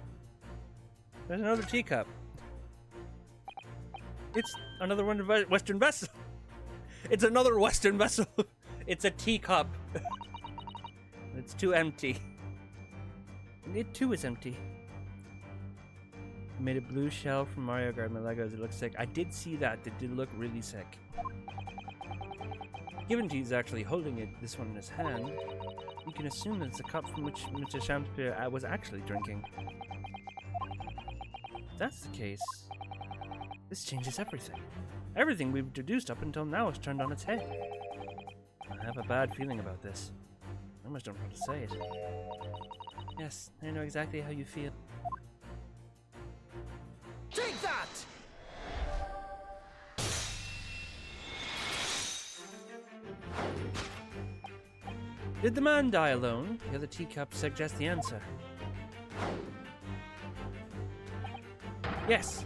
There's another teacup. It's another Western vessel. It's another Western vessel. It's a teacup. It's too empty. It too is empty. I made a blue shell from Mario Kart my Legos. It looks sick. I did see that. It did look really sick. Given he's actually holding this one in his hand, you can assume that it's a cup from which Mr. Shamspeare was actually drinking. If that's the case, this changes everything. Everything we've deduced up until now is turned on its head. I have a bad feeling about this. I almost don't know how to say it. Yes, I know exactly how you feel. Take that! Did the man die alone? The other teacup suggests the answer. Yes,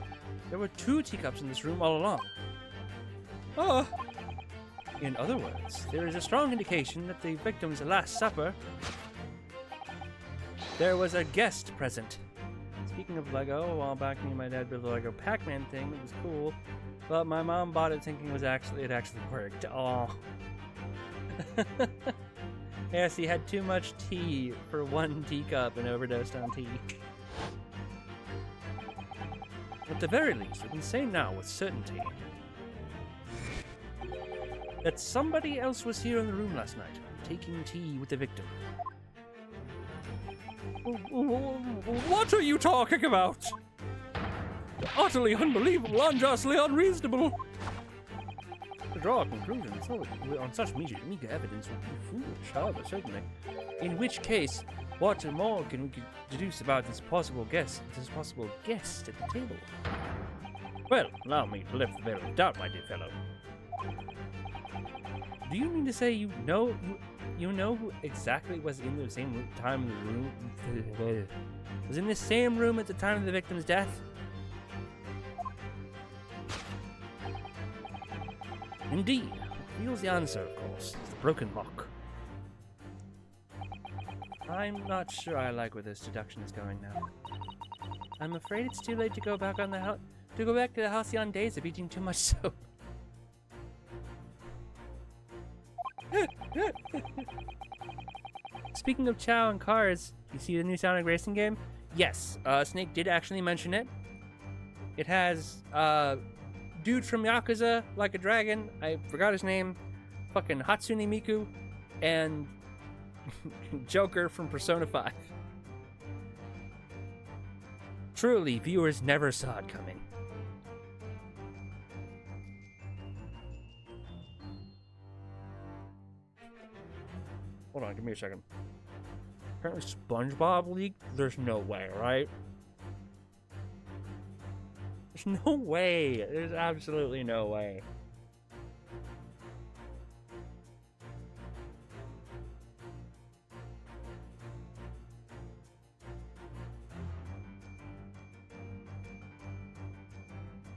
there were 2 teacups in this room all along. Oh! In other words, there is a strong indication that the victim's last supper, there was a guest present. Speaking of Lego, a while back me and my dad built a Lego Pac-Man thing. It was cool, but my mom bought it thinking it actually worked. Oh. Yes, he had too much tea for 1 teacup and overdosed on tea. At the very least, we can say now with certainty that somebody else was here in the room last night, taking tea with the victim. What are you talking about? Utterly unbelievable, unjustly unreasonable. To draw a conclusion on such meager evidence would be foolish, however, certainly. In which case, what more can we deduce about this possible guest at the table? Well, allow me to lift the veil of doubt, my dear fellow. Do you mean to say you know who exactly was in the same time in the room? Was in the same room at the time of the victim's death? Indeed. Reveals the answer, of course. It's the broken lock. I'm not sure I like where this deduction is going now. I'm afraid it's too late to go back on the to go back to the halcyon days of eating too much soap. Speaking of Chow and cars, you see the new Sonic Racing game? Yes, Snake did actually mention it. It has dude from Yakuza, like a dragon, I forgot his name, fucking Hatsune Miku, and Joker from Persona 5. Truly, viewers never saw it coming. Hold on, give me a second. Apparently SpongeBob leaked? There's no way, right? There's no way. There's absolutely no way.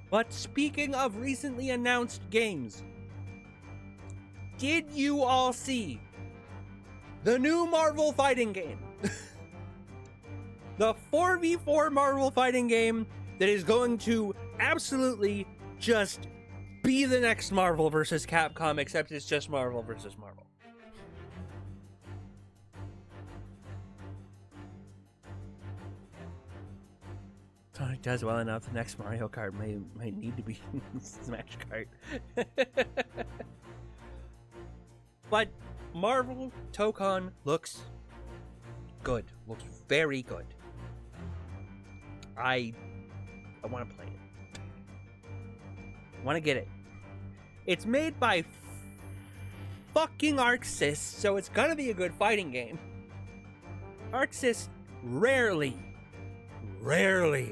But speaking of recently announced games, did you all see the new Marvel fighting game? The 4v4 Marvel fighting game that is going to absolutely just be the next Marvel vs. Capcom, except it's just Marvel vs. Marvel. Sonic does well enough, the next Mario Kart might need to be Smash Kart. But Marvel Tokon looks good. Looks very good. I want to play it. I want to get it. It's made by fucking ArcSys, so it's gonna be a good fighting game. ArcSys rarely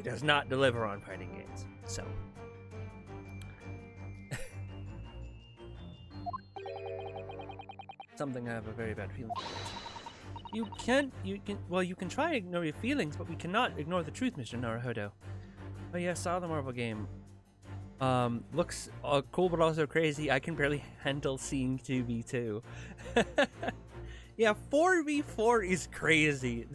does not deliver on fighting games, so. Something I have a very bad feeling about. You can try to ignore your feelings, but we cannot ignore the truth, Mr. Naruhodo. Oh yeah, saw the Marvel game. Looks cool but also crazy. I can barely handle seeing 2v2. Yeah, 4v4 is crazy.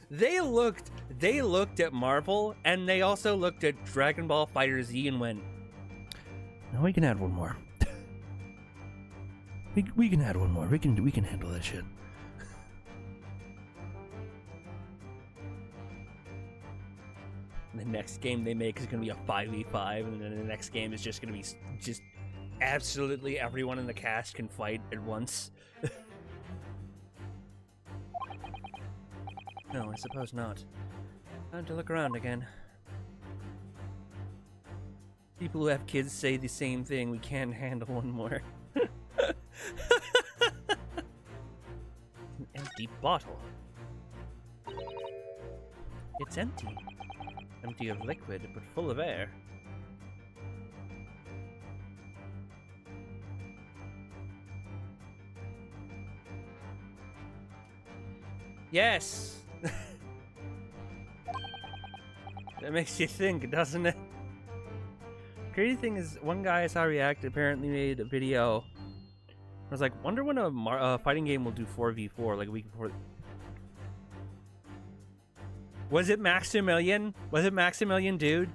They looked at Marvel, and they also looked at Dragon Ball FighterZ and went, no, we can add one more. we can add one more. We can handle that shit. The next game they make is going to be a 5v5, and then the next game is just going to be just absolutely everyone in the cast can fight at once. No, I suppose not. Time to look around again. People who have kids say the same thing. We can't handle one more. An empty bottle. It's empty. Empty of liquid, but full of air. Yes! That makes you think, doesn't it? Crazy thing is, one guy I saw react apparently made a video. I was like, wonder when a fighting game will do 4v4, like a week before. Was it Maximilian? Was it Maximilian, dude?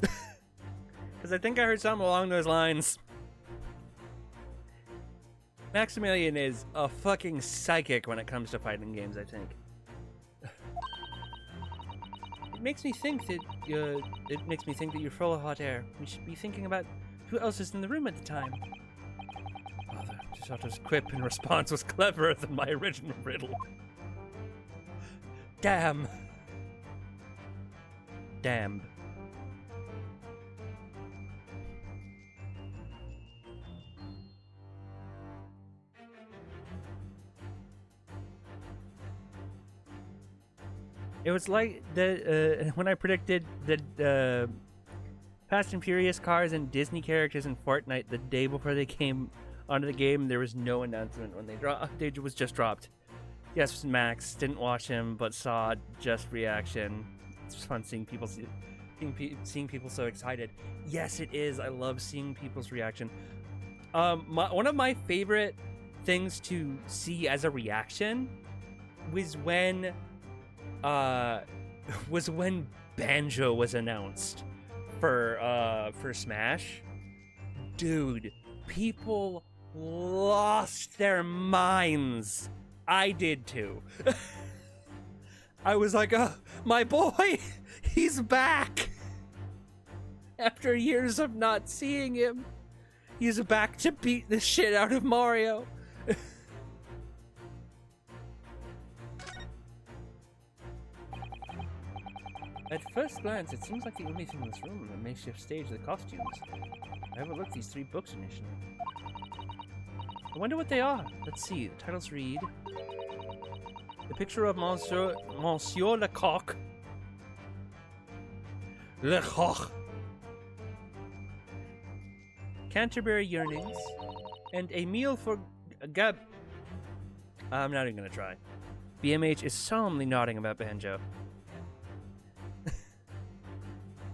Because I think I heard something along those lines. Maximilian is a fucking psychic when it comes to fighting games, I think. It makes me think that you're full of hot air. We should be thinking about who else is in the room at the time. Father, Chisato's quip in response was cleverer than my original riddle. Damn. Damn. It was like the when I predicted that Fast and Furious cars and Disney characters in Fortnite the day before they came onto the game. There was no announcement when they was just dropped. Yes, Max didn't watch him, but saw just reaction. It's fun seeing people seeing people so excited. Yes, it is. I love seeing people's reaction. One of my favorite things to see as a reaction was when Banjo was announced for Smash, dude, people lost their minds. I did too. I was like, my boy, he's back. After years of not seeing him, he's back to beat the shit out of Mario. At first glance, it seems like the only thing in this room, the makeshift stage, the costumes. I overlooked these 3 books initially. I wonder what they are. Let's see. The titles read: The Picture of Monsieur Lecoq. Lecoq. Canterbury Yearnings. And A Meal for Gab. I'm not even gonna try. BMH is solemnly nodding about Banjo.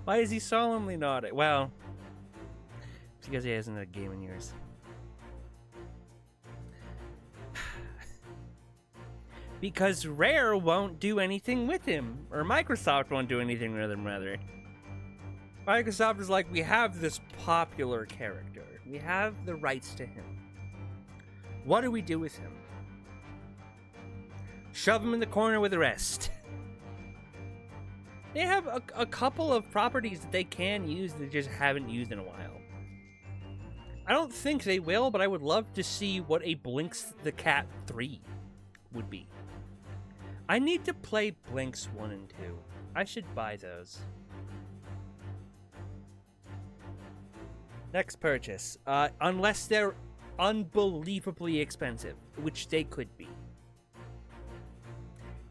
Why is he solemnly nodding? Well, it's because he hasn't had a game in years. Because Rare won't do anything with him. Or Microsoft won't do anything with him, rather. Microsoft is like, we have this popular character. We have the rights to him. What do we do with him? Shove him in the corner with the rest. They have a couple of properties that they can use that they just haven't used in a while. I don't think they will, but I would love to see what a Blinks the Cat 3 would be. I need to play Blinks 1 and 2. I should buy those. Next purchase. Unless they're unbelievably expensive, which they could be.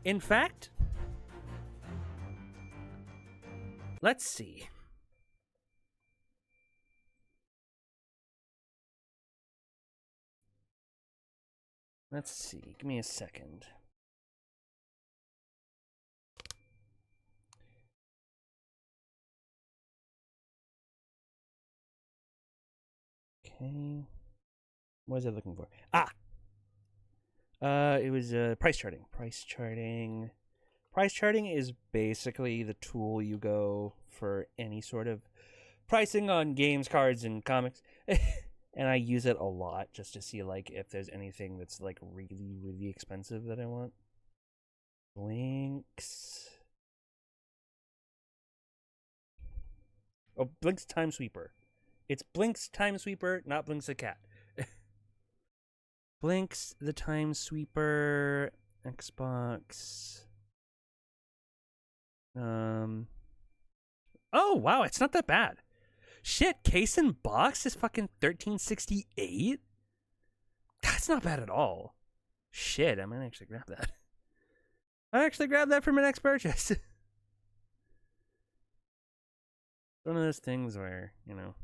In fact, let's see. Let's see. Give me a second. Okay. What was I looking for? It was price charting. Price charting. Price charting is basically the tool you go for any sort of pricing on games, cards, and comics. And I use it a lot just to see like if there's anything that's like really, really expensive that I want. Blinks. Oh, Blinks Time Sweeper. It's Blinks Time Sweeper, not Blinks the Cat. Blinks the Time Sweeper, Xbox. Oh wow, it's not that bad. Shit, case and box is fucking $13.68. That's not bad at all. Shit, I might actually grab that. I actually grabbed that for my next purchase. One of those things where, you know,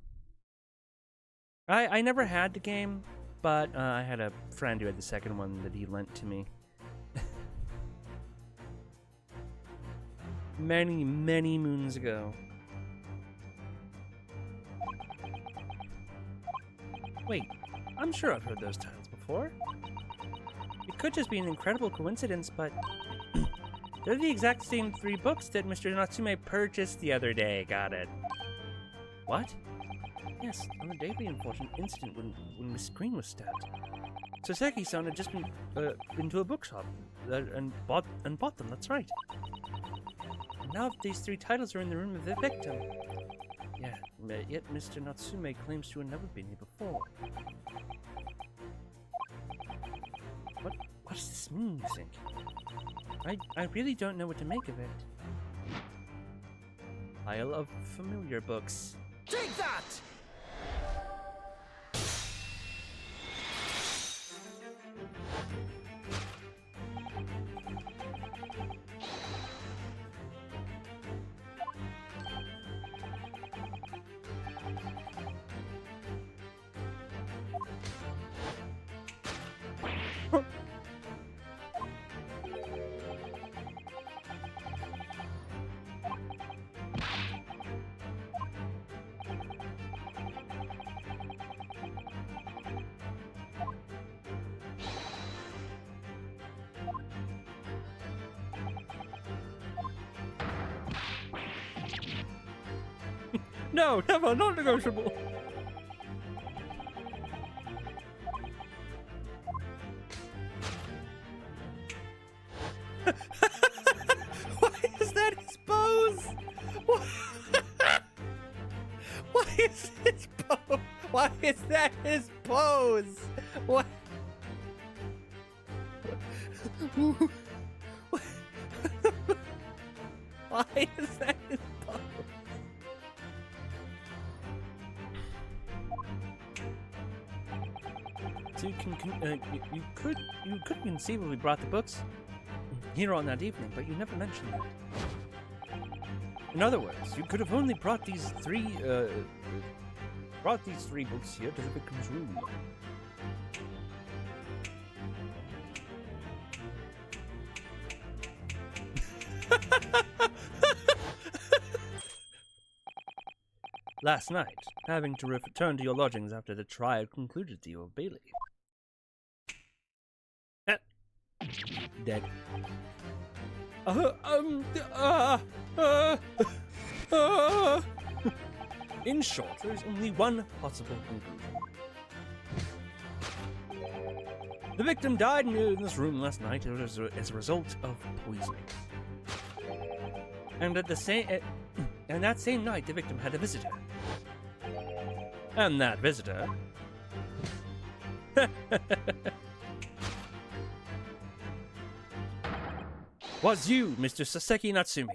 I never had the game, but I had a friend who had the second one that he lent to me. Many, many moons ago. Wait, I'm sure I've heard those titles before. It could just be an incredible coincidence, but they're the exact same 3 books that Mr. Natsume purchased the other day. Got it. What? Yes, on the day of the unfortunate incident when Miss Green was stabbed, Soseki-san had just been into a bookshop and bought them. That's right. And now these 3 titles are in the room of the victim. Yeah, yet Mr. Natsume claims to have never been here before. What does this mean, you think? I really don't know what to make of it. Pile of familiar books. Take that! No, never, not negotiable. Why is that his pose? Why is his pose? Why is that his pose? What? Why is that his pose? So you could conceivably brought the books here on that evening, but you never mentioned that. In other words, you could have only brought these three books here to the victim's room. Last night, having to return to your lodgings after the trial concluded to your Bailey. Dead. In short, there is only one possible conclusion. The victim died in this room last night as a result of poisoning. And that same night, the victim had a visitor. And that visitor was you, Mr. Saseki Natsumi.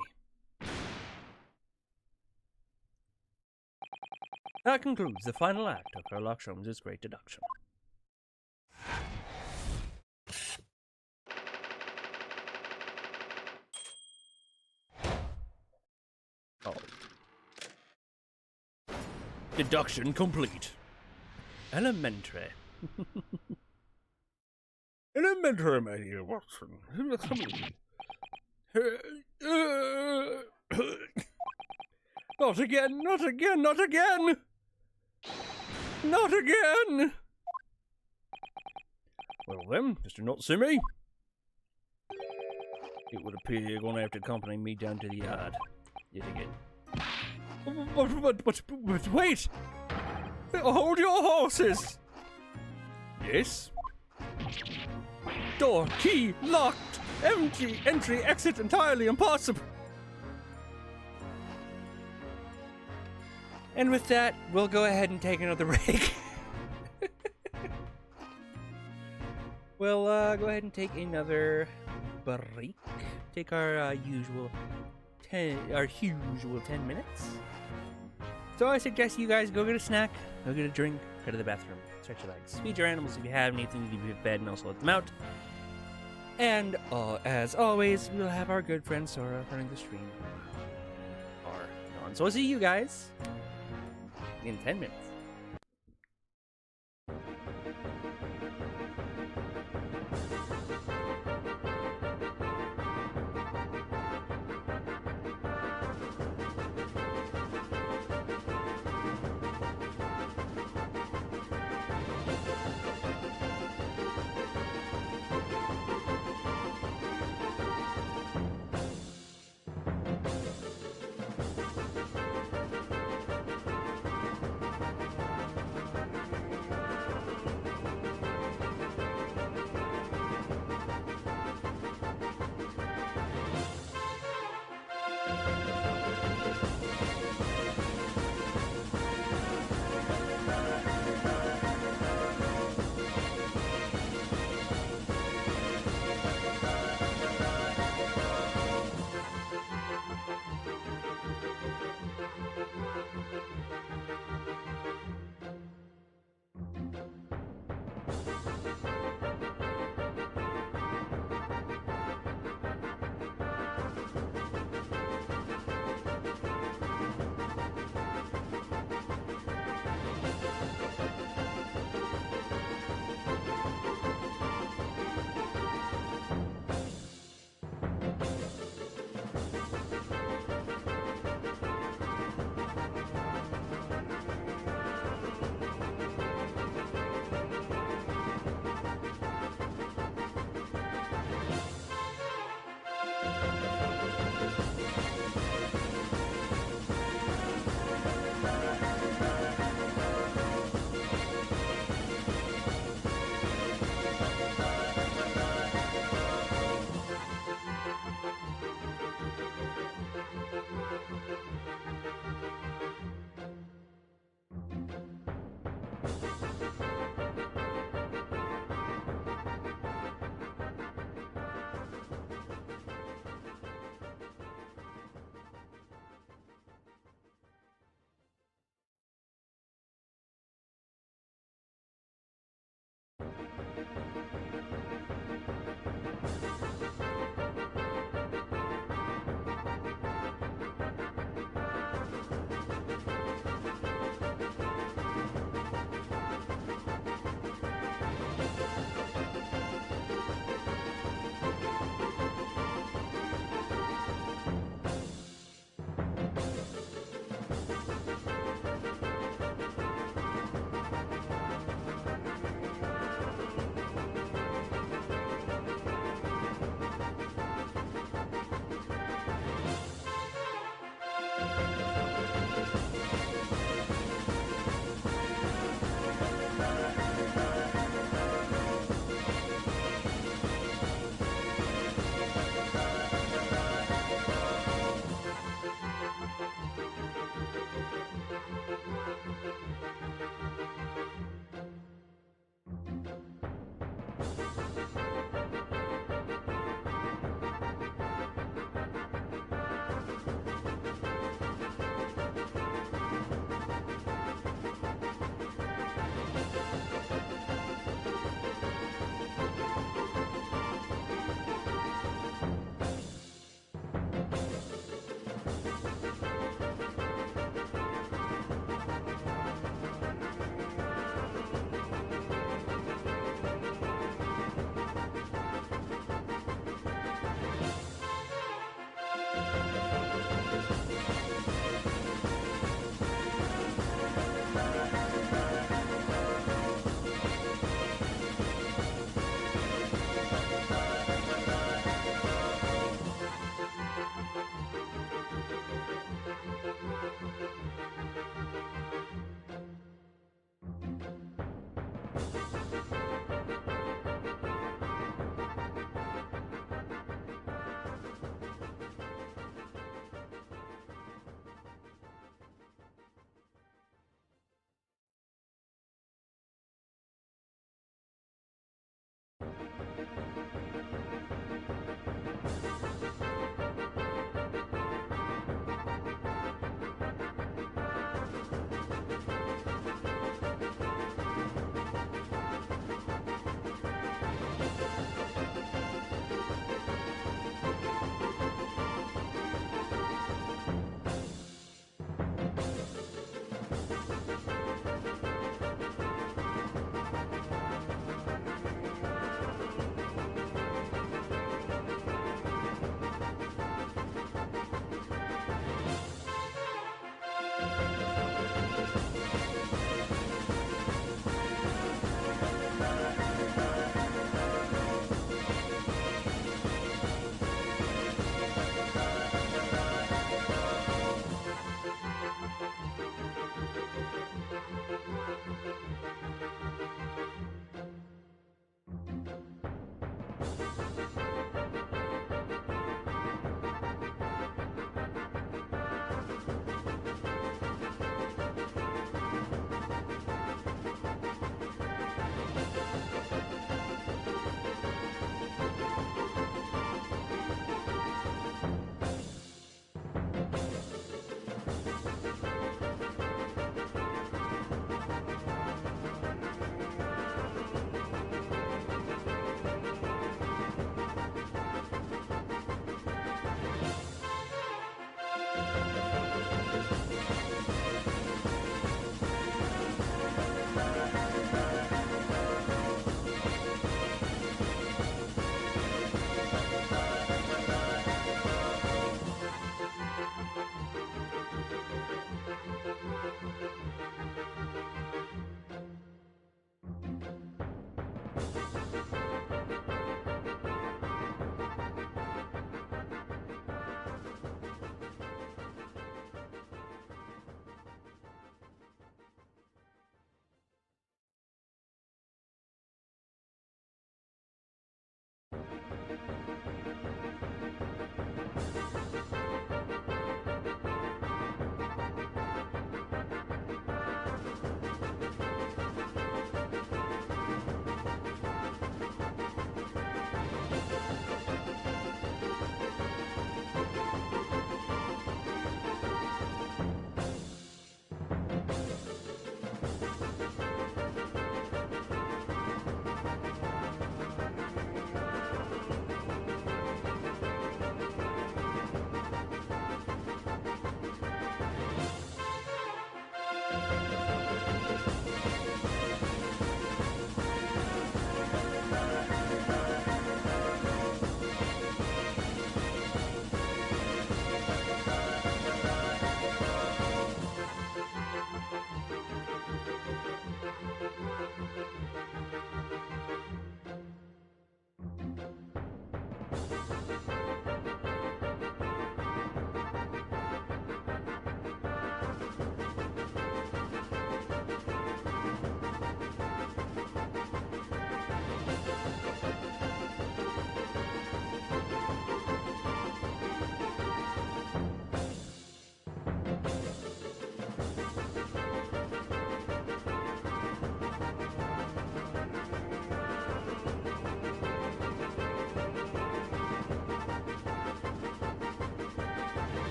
That concludes the final act of Sherlock Holmes' Great Deduction. Oh. Deduction complete. Elementary. Elementary, my dear Watson. Not again, not again, not again! Not again! Well then, Mr. Natsumi, it would appear you're going to have to accompany me down to the yard. Yet again. But wait! Hold your horses! Yes? Door, key, locked, empty, entry, exit entirely impossible. And with that, we'll go ahead and take another break. We'll go ahead and take another break. Take our usual 10 minutes. So I suggest you guys go get a snack, go get a drink, go to the bathroom, stretch your legs, feed your animals if you have anything to be fed, and also let them out. And as always, we'll have our good friend Sora running the stream. So I'll see you guys in 10 minutes.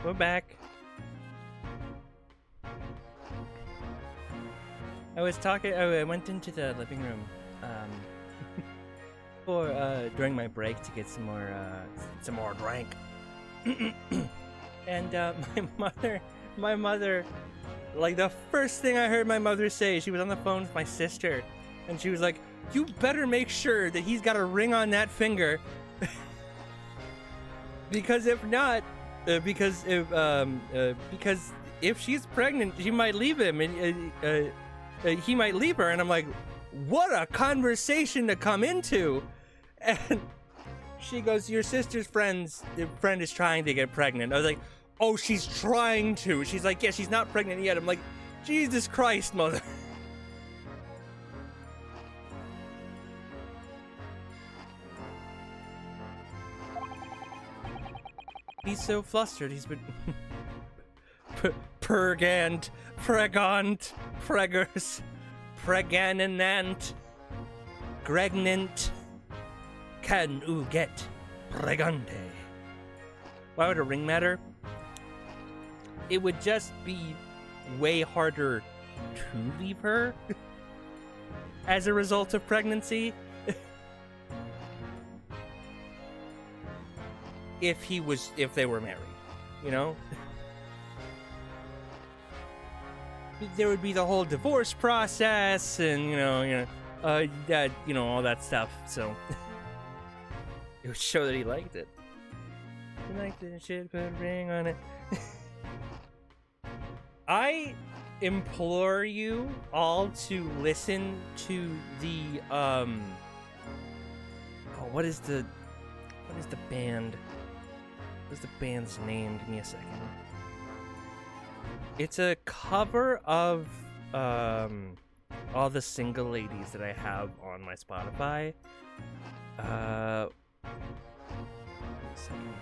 We're back. I was talking. I went into the living room, for during my break to get some more drink. And my mother, like the first thing I heard my mother say, she was on the phone with my sister, and she was like, "You better make sure that he's got a ring on that finger, because if not, because if she's pregnant, she might leave him, and he might leave her." And I'm like, "What a conversation to come into!" And she goes, "Your sister's friend is trying to get pregnant." I was like, "Oh, she's trying to." She's like, "Yeah, she's not pregnant yet." I'm like, "Jesus Christ, mother." He's so flustered. He's been purgant, pregant, preggers, pregnant, pregnant. Can you get pregante? Why would a ring matter? It would just be way harder to leave her as a result of pregnancy. If they were married, you know? There would be the whole divorce process and, all that stuff, so it would show that he liked it. He liked it and shit, put a ring on it. I implore you all to listen to the, what is the band? What's the band's name? Give me a second. It's a cover of all the single ladies that I have on my Spotify. Give me a second.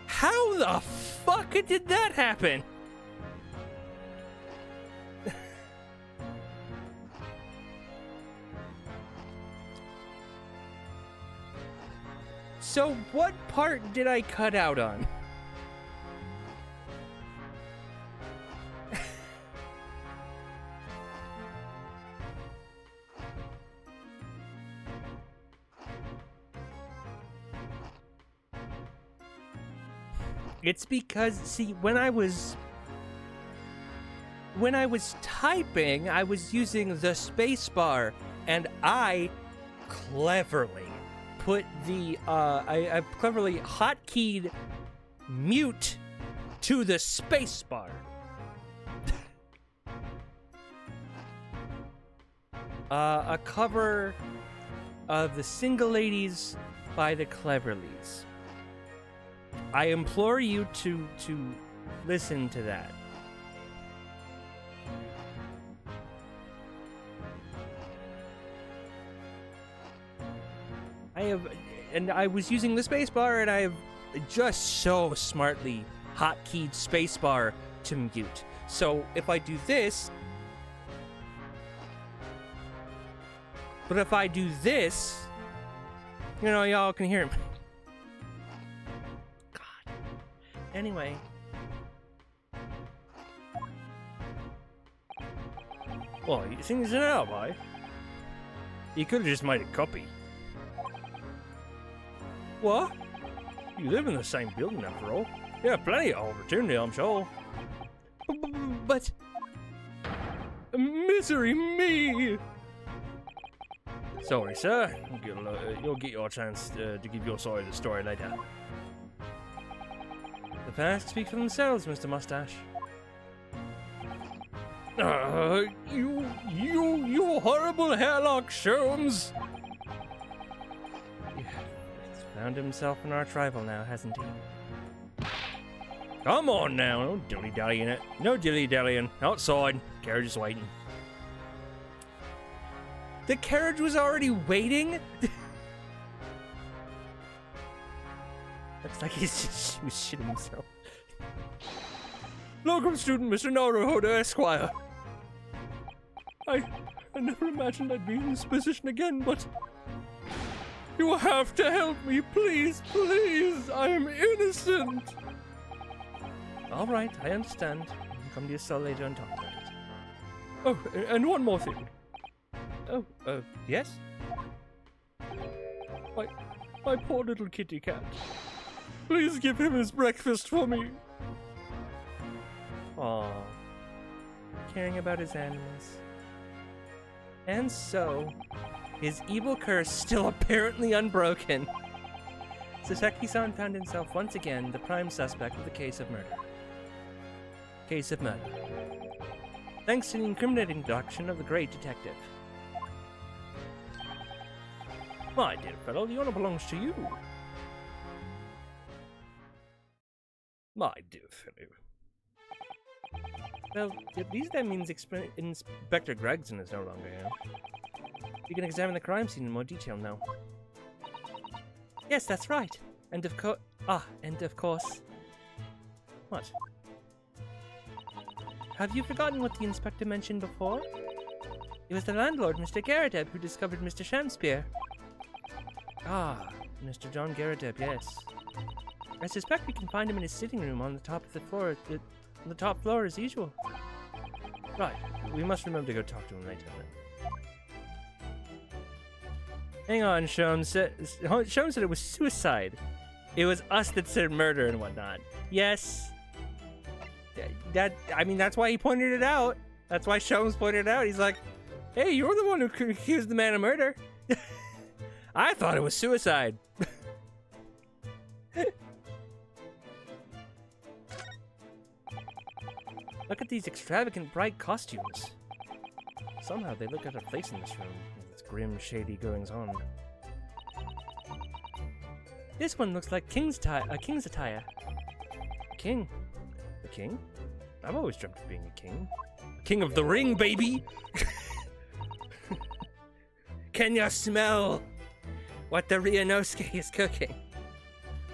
How the fuck did that happen? So what part did I cut out on? It's because, see, when I was typing, I was using the space bar, and I cleverly put the, I cleverly hotkeyed mute to the space bar. A cover of The Single Ladies by the Cleverlies. I implore you to listen to that. I was using the spacebar, and I have just so smartly hotkeyed spacebar to mute. So if I do this, but if I do this, y'all can hear me. Anyway. Well, you think it's an alibi? You could have just made a copy. What? You live in the same building after all. Yeah, plenty of opportunity, I'm sure. But... Misery me! Sorry, sir. You'll get your chance to give your side of the story later. The facts speak for themselves, Mr. Mustache. You horrible hairlock Sholmes! He's found himself an arch rival now, hasn't he? Come on now, no dilly-dallying it. No dilly-dallying. Outside. Carriage is waiting. The carriage was already waiting? Looks like he was shitting himself. Locum student, Mr. Naruhodo Esquire. I never imagined I'd be in this position again, but... You have to help me, please, please! I am innocent! Alright, I understand. You can come to your cell later and talk about it. Oh, and one more thing. Oh, yes? My poor little kitty cat. Please give him his breakfast for me. Aww. Caring about his animals. And so, his evil curse still apparently unbroken. Saseki-san found himself once again the prime suspect of the case of murder. Case of murder. Thanks to the incriminating deduction of the great detective. My dear fellow, the honor belongs to you. My dear fellow. Well, at least that means Inspector Gregson is no longer here. You can examine the crime scene in more detail now. Yes, that's right. And of course... What? Have you forgotten what the inspector mentioned before? It was the landlord, Mr. Garadeb, who discovered Mr. Shamspear. Ah, Mr. John Garadeb, yes. I suspect we can find him in his sitting room on the top of the floor, on the top floor as usual. Right, we must remember to go talk to him later then. Hang on, Sholmes said it was suicide. It was us that said murder and whatnot. Yes. That's why he pointed it out. That's why Sholmes pointed it out. He's like, hey, you're the one who accused the man of murder. I thought it was suicide. Look at these extravagant, bright costumes. Somehow they look out of place in this room, with its grim, shady goings-on. This one looks like a king's attire. King? A king? I've always dreamt of being a king. King of the Ring, baby! Can you smell what the Ryunosuke is cooking?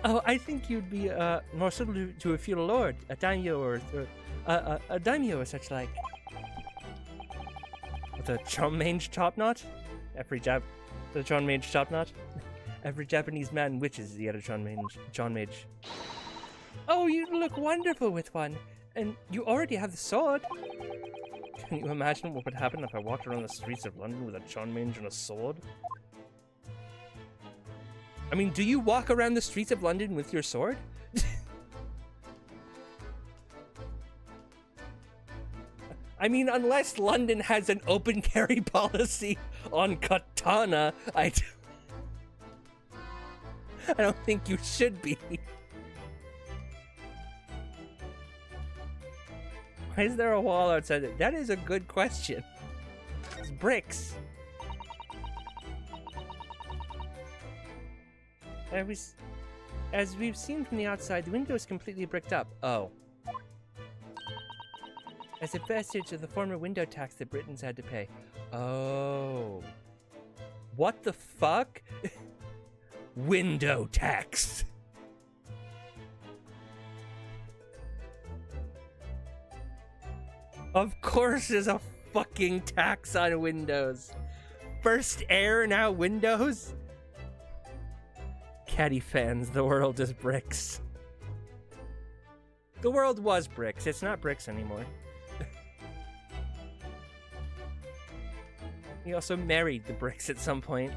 Oh, I think you'd be more suitable to a feudal lord, a daimyo, or a daimyo or such like. With a chonmage topknot? The chonmage topknot? Every Japanese man wishes he had a chonmage. Oh, you look wonderful with one, and you already have the sword. Can you imagine what would happen if I walked around the streets of London with a chonmage and a sword? I mean, do you walk around the streets of London with your sword? I mean, unless London has an open carry policy on katana, I don't think you should be. Why is there a wall outside it? That is a good question. It's bricks. As we've seen from the outside, the window is completely bricked up. Oh. As a vestige of the former window tax that Britons had to pay. Oh. What the fuck? Window tax. Of course there's a fucking tax on windows. First air, now windows? Caddy fans, the world is bricks. The world was bricks, it's not bricks anymore. He also married the bricks at some point.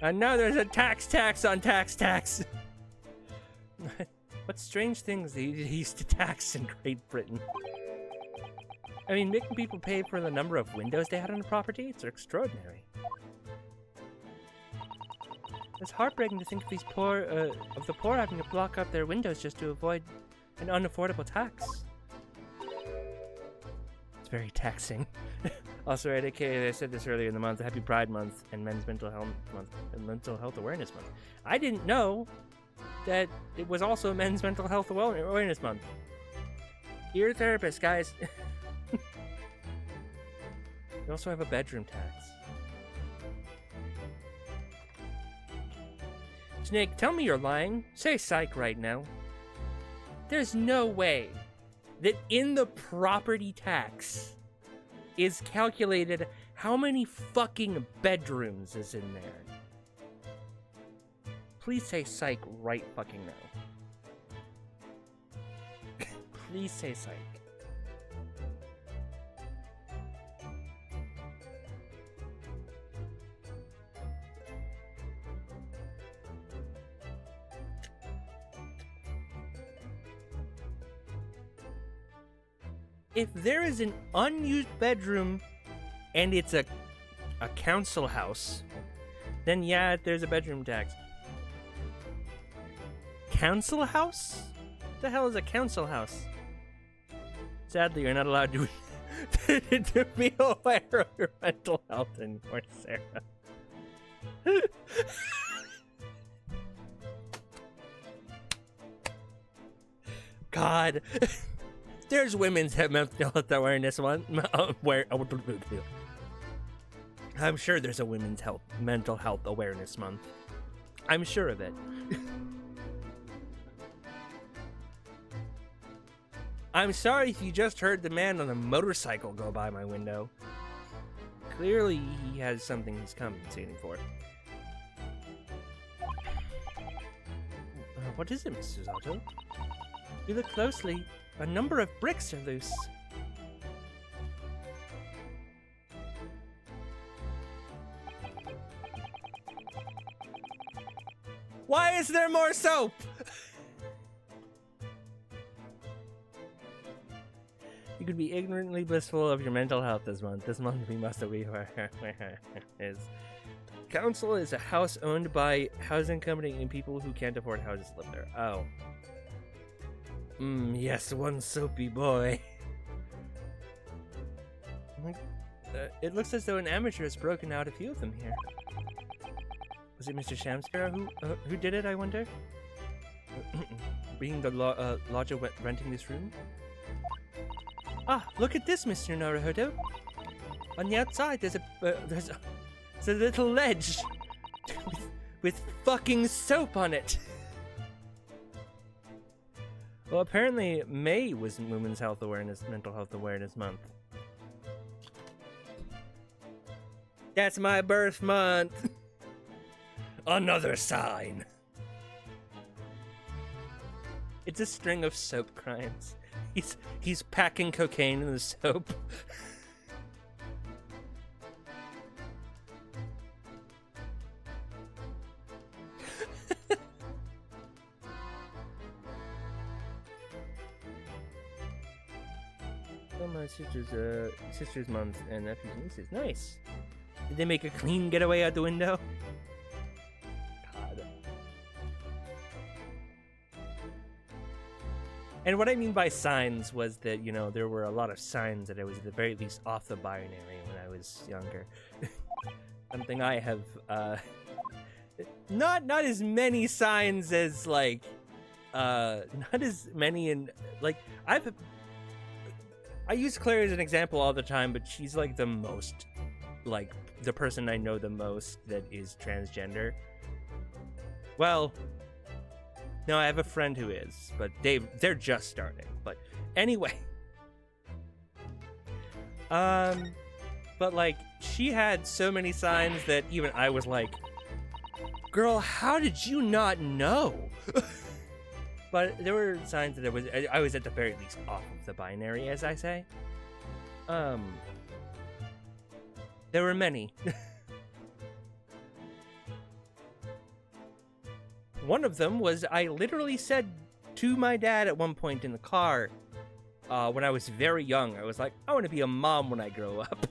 And now there's a tax on tax. What strange things they used to tax in Great Britain. I mean, making people pay for the number of windows they had on the property, it's extraordinary. It's heartbreaking to think of these of the poor having to block up their windows just to avoid an unaffordable tax. It's very taxing. Also, right, okay, I said this earlier in the month, Happy Pride Month and Men's Mental Health Month and Mental Health Awareness Month. I didn't know that it was also Men's Mental Health Awareness Month. You're a therapist, guys. You also have a bedroom tax. Snake, tell me you're lying. Say psych right now. There's no way that in the property tax is calculated how many fucking bedrooms is in there. Please say psych right fucking now. Please say psych. If there is an unused bedroom and it's a council house, then yeah, there's a bedroom tax. Council house? What the hell is a council house? Sadly, you're not allowed to be aware of your mental health anymore, Sarah. God. There's Women's Mental Health Awareness Month. I'm sure there's a Women's Mental Health Awareness Month. I'm sure of it. I'm sorry if you just heard the man on a motorcycle go by my window. Clearly, he has something he's compensating for. What is it, Mr. Zato? You look closely. A number of bricks are loose. Why is there more soap? You could be ignorantly blissful of your mental health this month. This month we must aware is. Council is a house owned by housing company and people who can't afford houses live there. Oh. Yes, one soapy boy. It looks as though an amateur has broken out a few of them here. Was it Mr. Shamsparrow who did it, I wonder? Being the lodger renting this room? Ah, look at this, Mr. Naruhodo. On the outside, there's a little ledge with fucking soap on it. Well, apparently May was Women's Mental Health Awareness Month. That's my birth month. Another sign. It's a string of soap crimes. He's packing cocaine in the soap. My sister's month and nephew's nieces. Nice. Did they make a clean getaway out the window? God. And what I mean by signs was that, you know, there were a lot of signs that I was at the very least off the binary when I was younger. Something I have, not as many signs as, like, not as many in, like, I use Claire as an example all the time, but she's like the most, like, the person I know the most that is transgender. Well, no, I have a friend who is, but they're just starting. But anyway, but like she had so many signs that even I was like, "Girl, how did you not know?" But there were signs that I was at the very least off of the binary, as I say. There were many. One of them was I literally said to my dad at one point in the car, when I was very young, I was like, I want to be a mom when I grow up.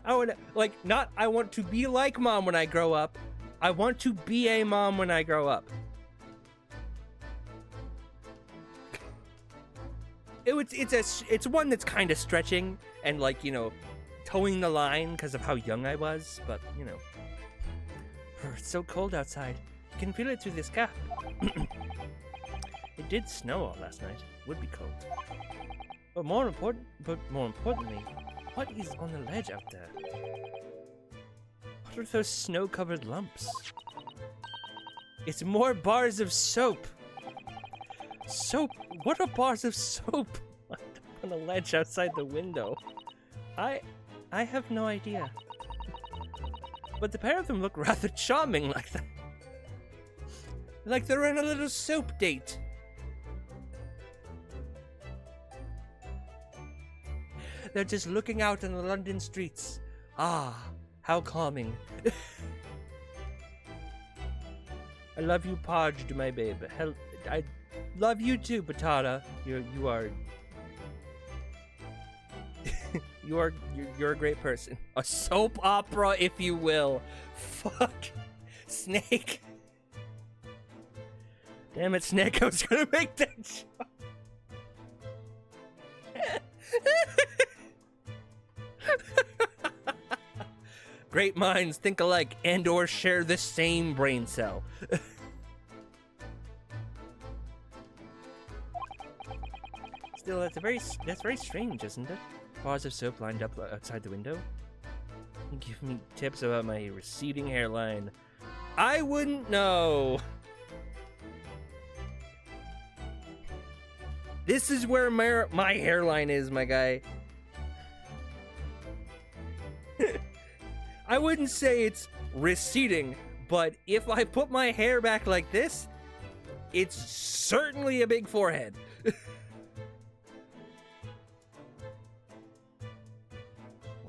I want to, like, not I want to be like mom when I grow up. I want to be a mom when I grow up. It's one that's kind of stretching and, like, you know, towing the line because of how young I was, but, you know. It's so cold outside. You can feel it through this cap. It did snow all last night. Would be cold. But more importantly, what is on the ledge out there? What are those snow-covered lumps? It's more bars of soap. Soap? What are bars of soap on the ledge outside the window? I have no idea. But the pair of them look rather charming like that. Like they're in a little soap date. They're just looking out on the London streets. Ah, how calming. I love you, Podge, my babe. I love you too, Batata. You are you're a great person. A soap opera, if you will. Fuck. Snake. Damn it, Snake, I was gonna make that joke. Great minds think alike and or share the same brain cell. Still, that's very strange, isn't it? Bars of soap lined up outside the window. You give me tips about my receding hairline. I wouldn't know. This is where my hairline is, my guy. I wouldn't say it's receding, but if I put my hair back like this, it's certainly a big forehead.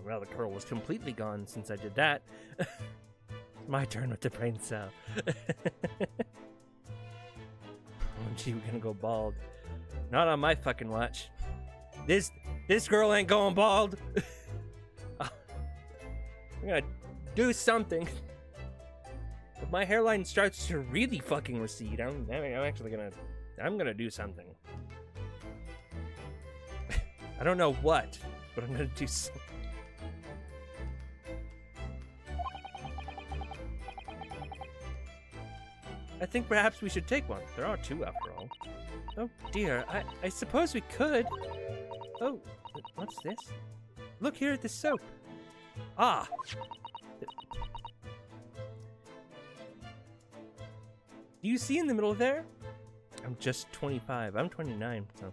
Well, the curl was completely gone since I did that. My turn with the brain cell. Oh, gee, we're gonna go bald. Not on my fucking watch. This girl ain't going bald. I'm gonna do something. If my hairline starts to really fucking recede, I'm gonna do something. I don't know what, but I'm gonna do something. I think perhaps we should take one. There are two after all. Oh dear, I suppose we could. Oh, what's this? Look here at the soap. Ah! Do you see in the middle there? I'm just 25. I'm 29, so...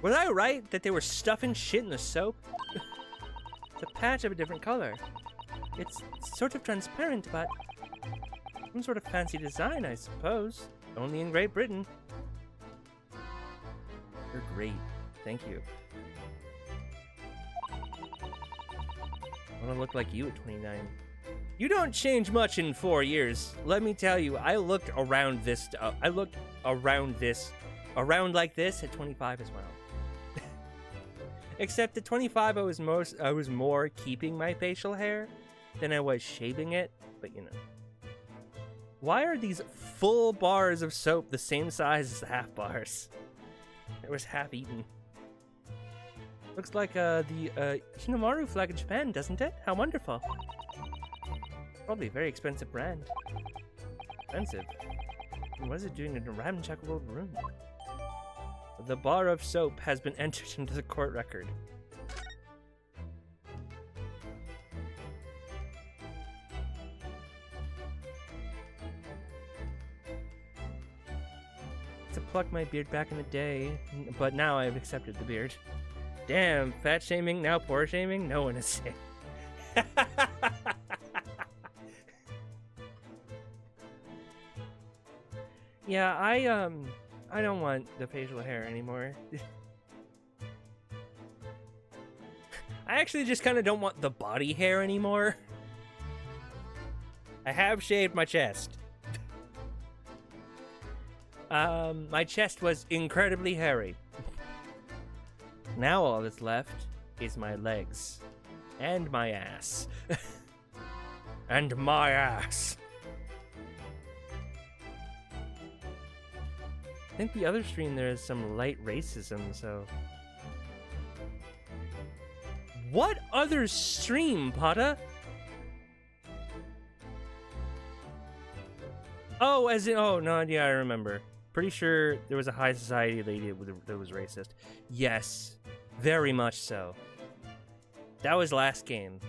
Was I right that they were stuffing shit in the soap? It's a patch of a different color. It's sort of transparent, but some sort of fancy design, I suppose. Only in Great Britain. You're great. Thank you. I want to look like you at 29. You don't change much in 4 years. Let me tell you, I looked around this. Around like this at 25 as well. Except at 25, I was more keeping my facial hair than I was shaving it, but you know. Why are these full bars of soap the same size as the half bars? It was half eaten. Looks like the Hinomaru flag in Japan, doesn't it? How wonderful. Probably a very expensive brand. Expensive? What is it doing in a ramshackle room? The bar of soap has been entered into the court record. To pluck my beard back in the day, but now I've accepted the beard. Damn, fat shaming, now poor shaming? No one is safe. Yeah, I don't want the facial hair anymore. I I actually just kind of don't want the body hair anymore. I have shaved my chest. My chest was incredibly hairy. Now all that's left is my legs. And my ass. And my ass. I think the other stream there is some light racism, so... What other stream, Potta? Oh, as in... Oh, no, yeah, I remember. Pretty sure there was a high society lady that was racist. Yes, very much so. That was last game.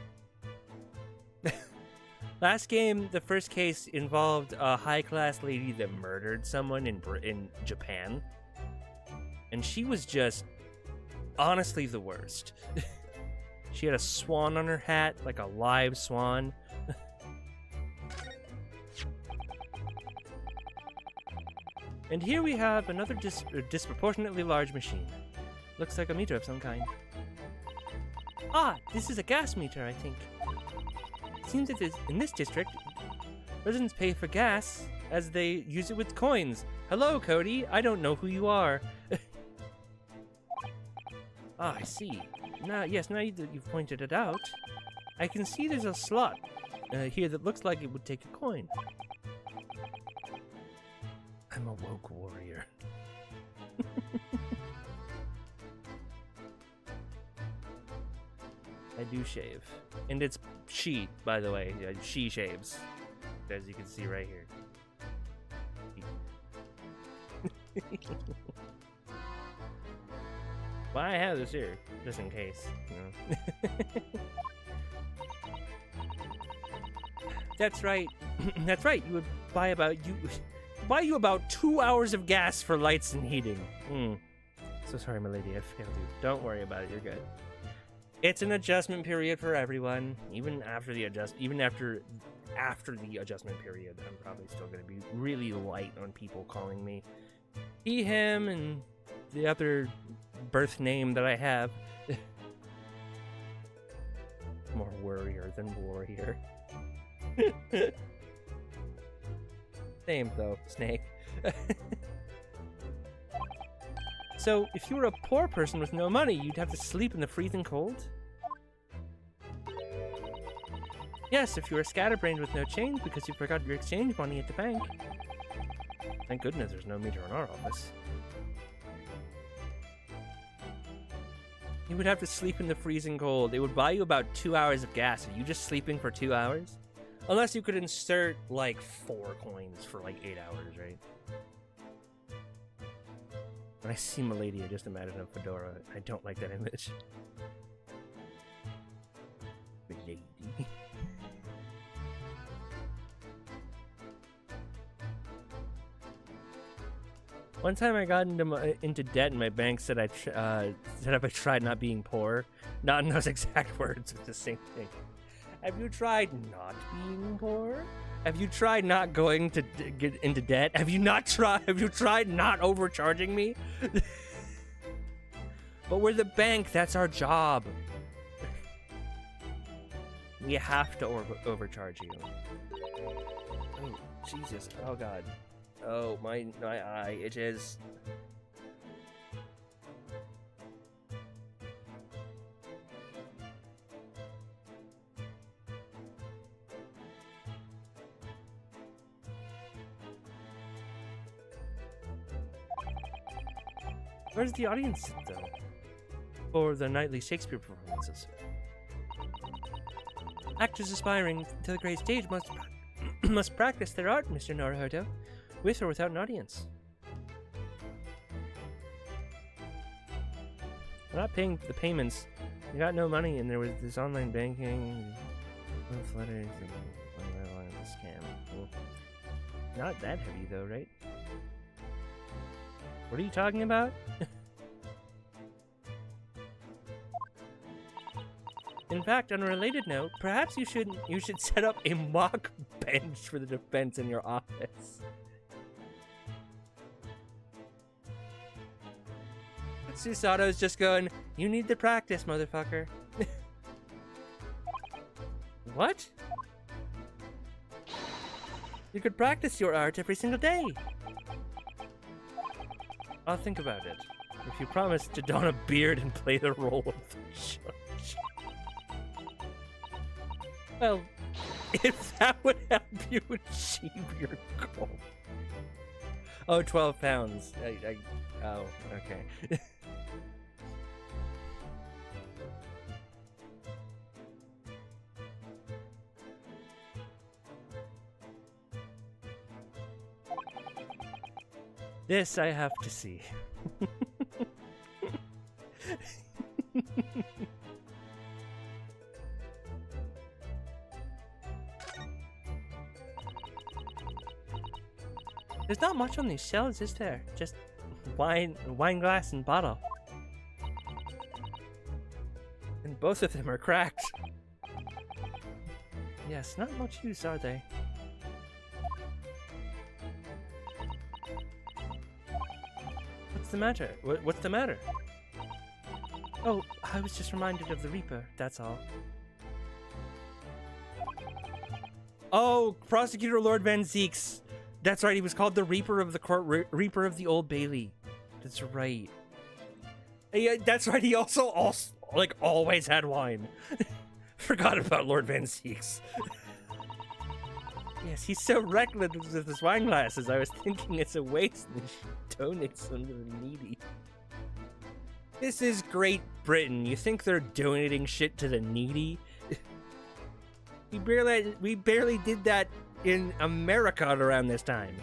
Last game, the first case involved a high-class lady that murdered someone in Japan. And she was just honestly the worst. She had a swan on her hat, like a live swan. And here we have another disproportionately large machine. Looks like a meter of some kind. Ah, this is a gas meter, I think. Seems that in this district, residents pay for gas as they use it with coins. Hello, Cody. I don't know who you are. Ah, I see. Now that you've pointed it out, I can see there's a slot here that looks like it would take a coin. I'm a woke warrior. I do shave. And it's she, by the way. She shaves. As you can see right here. Well, I have this here, just in case, you know. That's right. That's right. You would buy about 2 hours of gas for lights and heating. So sorry, my lady, I failed you. Don't worry about it. You're good. It's an adjustment period for everyone. Even after the adjustment period, I'm probably still going to be really light on people calling me he, him, and the other birth name that I have. More worrier than warrior. Same though, Snake. So, if you were a poor person with no money, you'd have to sleep in the freezing cold? Yes, if you were scatterbrained with no change because you forgot your exchange money at the bank. Thank goodness there's no meter in our office. You would have to sleep in the freezing cold. It would buy you about 2 hours of gas. Are you just sleeping for 2 hours? Unless you could insert, like, 4 coins for, like, 8 hours, right? When I see Milady, I just imagine a fedora. I don't like that image. Milady. One time I got into debt and my bank said if I tried not being poor. Not in those exact words, it's the same thing. Have you tried not being poor? Have you tried not going to get into debt? Have you tried not overcharging me? But we're the bank, that's our job. We have to overcharge you. Oh, Jesus. Oh, God. Oh, my eye itches. Where's the audience sit, though? For the nightly Shakespeare performances. Actors aspiring to the great stage must practice their art, Mr. Naruhodo, with or without an audience. We're not paying the payments. We got no money, and there was this online banking, flutters, and scam. Well, not that heavy, though, right? What are you talking about? In fact, on a related note, perhaps you should set up a mock bench for the defense in your office. Susato's just going, you need to practice, motherfucker. What? You could practice your art every single day. I'll think about it. If you promise to don a beard and play the role of the judge. Well, if that would help you achieve your goal. Oh, 12 pounds. Oh, okay. This I have to see. There's not much on these shelves, is there? Just wine glass, and bottle. And both of them are cracked. Yes, not much use, are they? What's the matter? What's the matter? Oh, I was just reminded of the Reaper, that's all. Oh, Prosecutor Lord Van Zeeks. That's right, he was called the Reaper of the Court, Reaper of the Old Bailey. That's right. Yeah, that's right, he also like, always had wine. Forgot about Lord Van Zeeks. Yes, he's so reckless with his wine glasses. I was thinking it's a waste and he should donate some to the needy. This is Great Britain. You think they're donating shit to the needy? we barely did that in America around this time.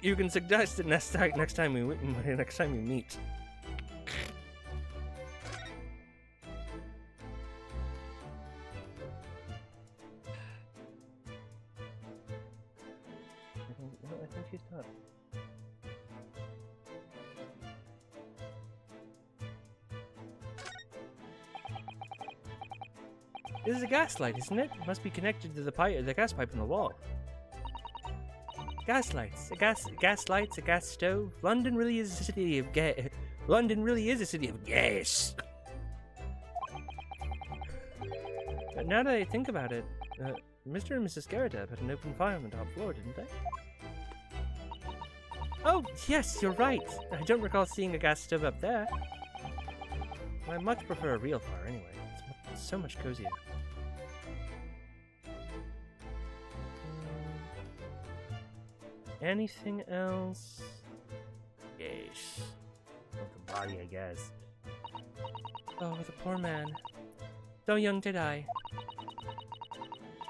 You can suggest it next time we meet. I think she's done. This is a gas light, isn't it? It must be connected to the gas pipe in the wall. Gas lights, a gas stove. London really is a city of gas. London really is a city of gas. But now that I think about it, Mr. and Mrs. Garrett had an open fire on the top floor, didn't they? Oh, yes, you're right. I don't recall seeing a gas stove up there. I much prefer a real fire anyway. It's so much cozier. Anything else? Yes. Of the body, I guess. Oh, the poor man. So young to die.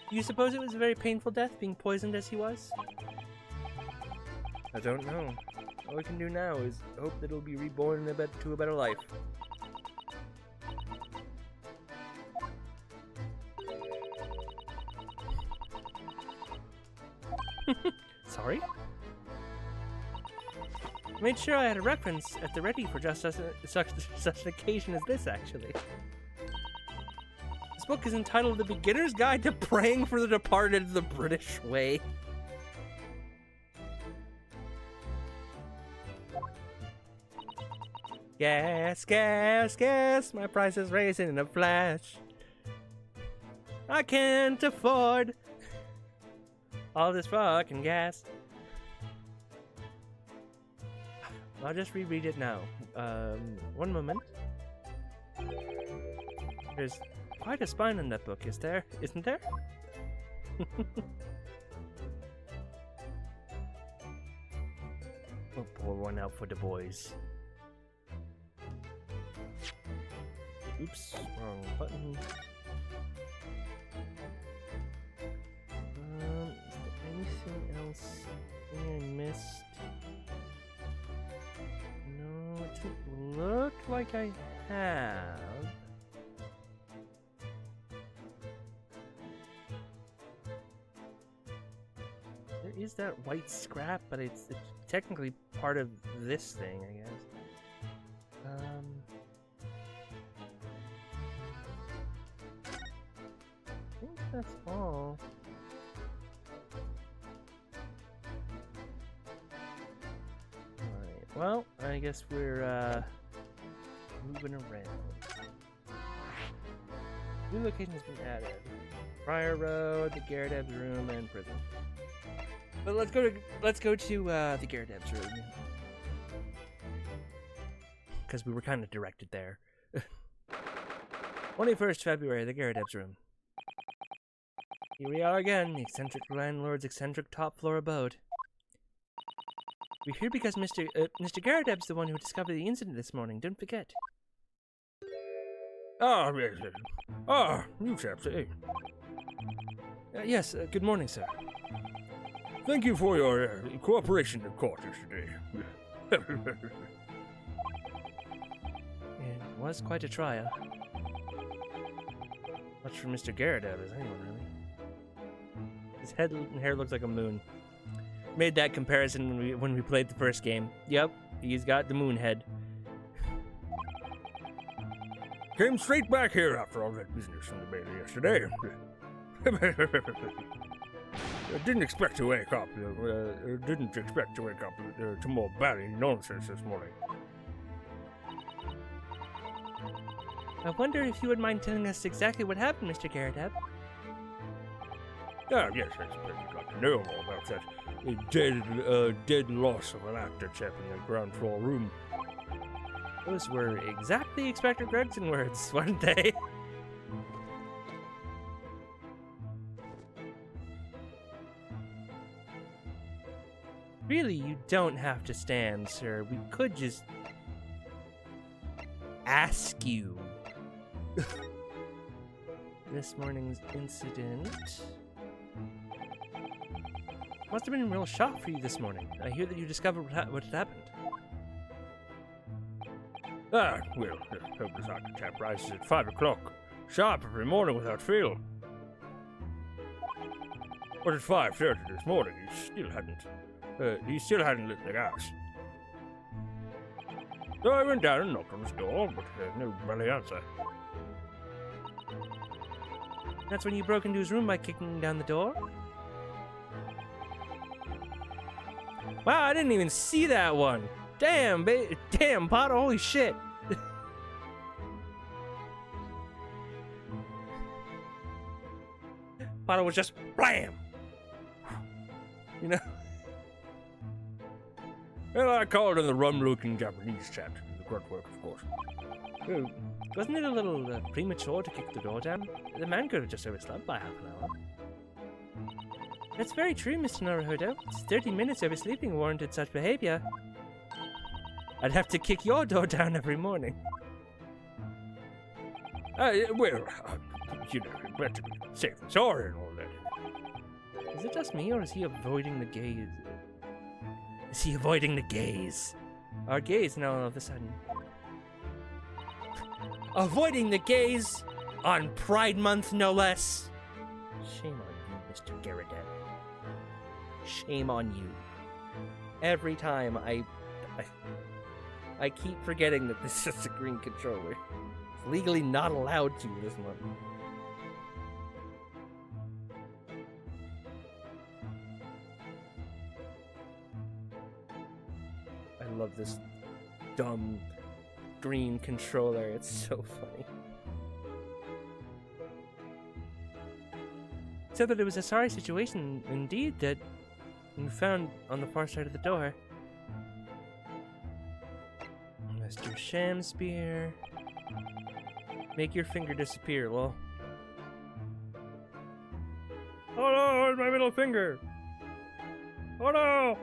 Do you suppose it was a very painful death, being poisoned as he was? I don't know. All we can do now is hope that he'll be reborn to a better life. Sorry? I made sure I had a reference at the ready for just such an occasion as this, actually. This book is entitled The Beginner's Guide to Praying for the Departed the British Way. Gas, gas, gas, my price is raising in a flash. I can't afford all this fucking gas. I'll just reread it now. One moment. There's quite a spine in that book, isn't there? We'll pour one out for the boys. Oops, wrong button. Is there anything else I missed? No, it doesn't look like I have. There is that white scrap, but it's technically part of this thing, I guess. I think that's all. Alright, well, I guess we're moving around. New locations been added. Friar Road, the Gyarados room, and prison. But let's go to the Gyarados room. Because we were kind of directed there. 21st February, the Gyarados room. Here we are again, the eccentric landlord's eccentric top floor abode. We're here because Mr. Gyarados the one who discovered the incident this morning, don't forget. Ah, yes, yes. Ah, you chaps, eh? Yes, good morning, sir. Thank you for your cooperation in court yesterday. It was quite a trial. Much for Mr. Gyarados, anyone really. His head and hair looks like a moon. Made that comparison when we played the first game. Yep, he's got the moon head. Came straight back here after all that business from the Bailey yesterday. I didn't expect to wake up to more Barry nonsense this morning. I wonder if you would mind telling us exactly what happened, Mr. Gyarados. Ah, yes, I suppose you'd like to know more about that dead loss of an actor chap in the ground floor room. Those were exactly Inspector Gregson words, weren't they? Really, you don't have to stand, sir. We could just ask you. This morning's incident must have been a real shock for you this morning. I hear that you discovered what had happened. Ah, well, hope this actor chap rises at 5 o'clock, sharp every morning without fail. But at 5:30 this morning, he still hadn't lit the gas. So I went down and knocked on his door, but nobody answered. That's when you broke into his room by kicking down the door? Wow, I didn't even see that one. Damn, damn, Potter, holy shit. Potter was just blam. You know? Well, I called in the rum-looking Japanese chap, the grunt work, of course. Oh, wasn't it a little premature to kick the door down? The man could have just overslept by half an hour. That's very true, Mr. Naruhodo. It's 30 minutes oversleeping warranted such behavior. I'd have to kick your door down every morning. Well, better be safe and sorry and all that. Is it just me, or is he avoiding the gaze? Is he avoiding the gaze? Our gaze now all of a sudden. Avoiding the gaze on Pride Month, no less. Shame on you, Mr. Gyarados. Shame on you. Every time I keep forgetting that this is a green controller. It's legally not allowed to this month. I love this dumb green controller. It's so funny. Said that it was a sorry situation indeed that you found on the far side of the door. Mr. Shamspear. Make your finger disappear, lol. Oh no, it's my middle finger! Oh no!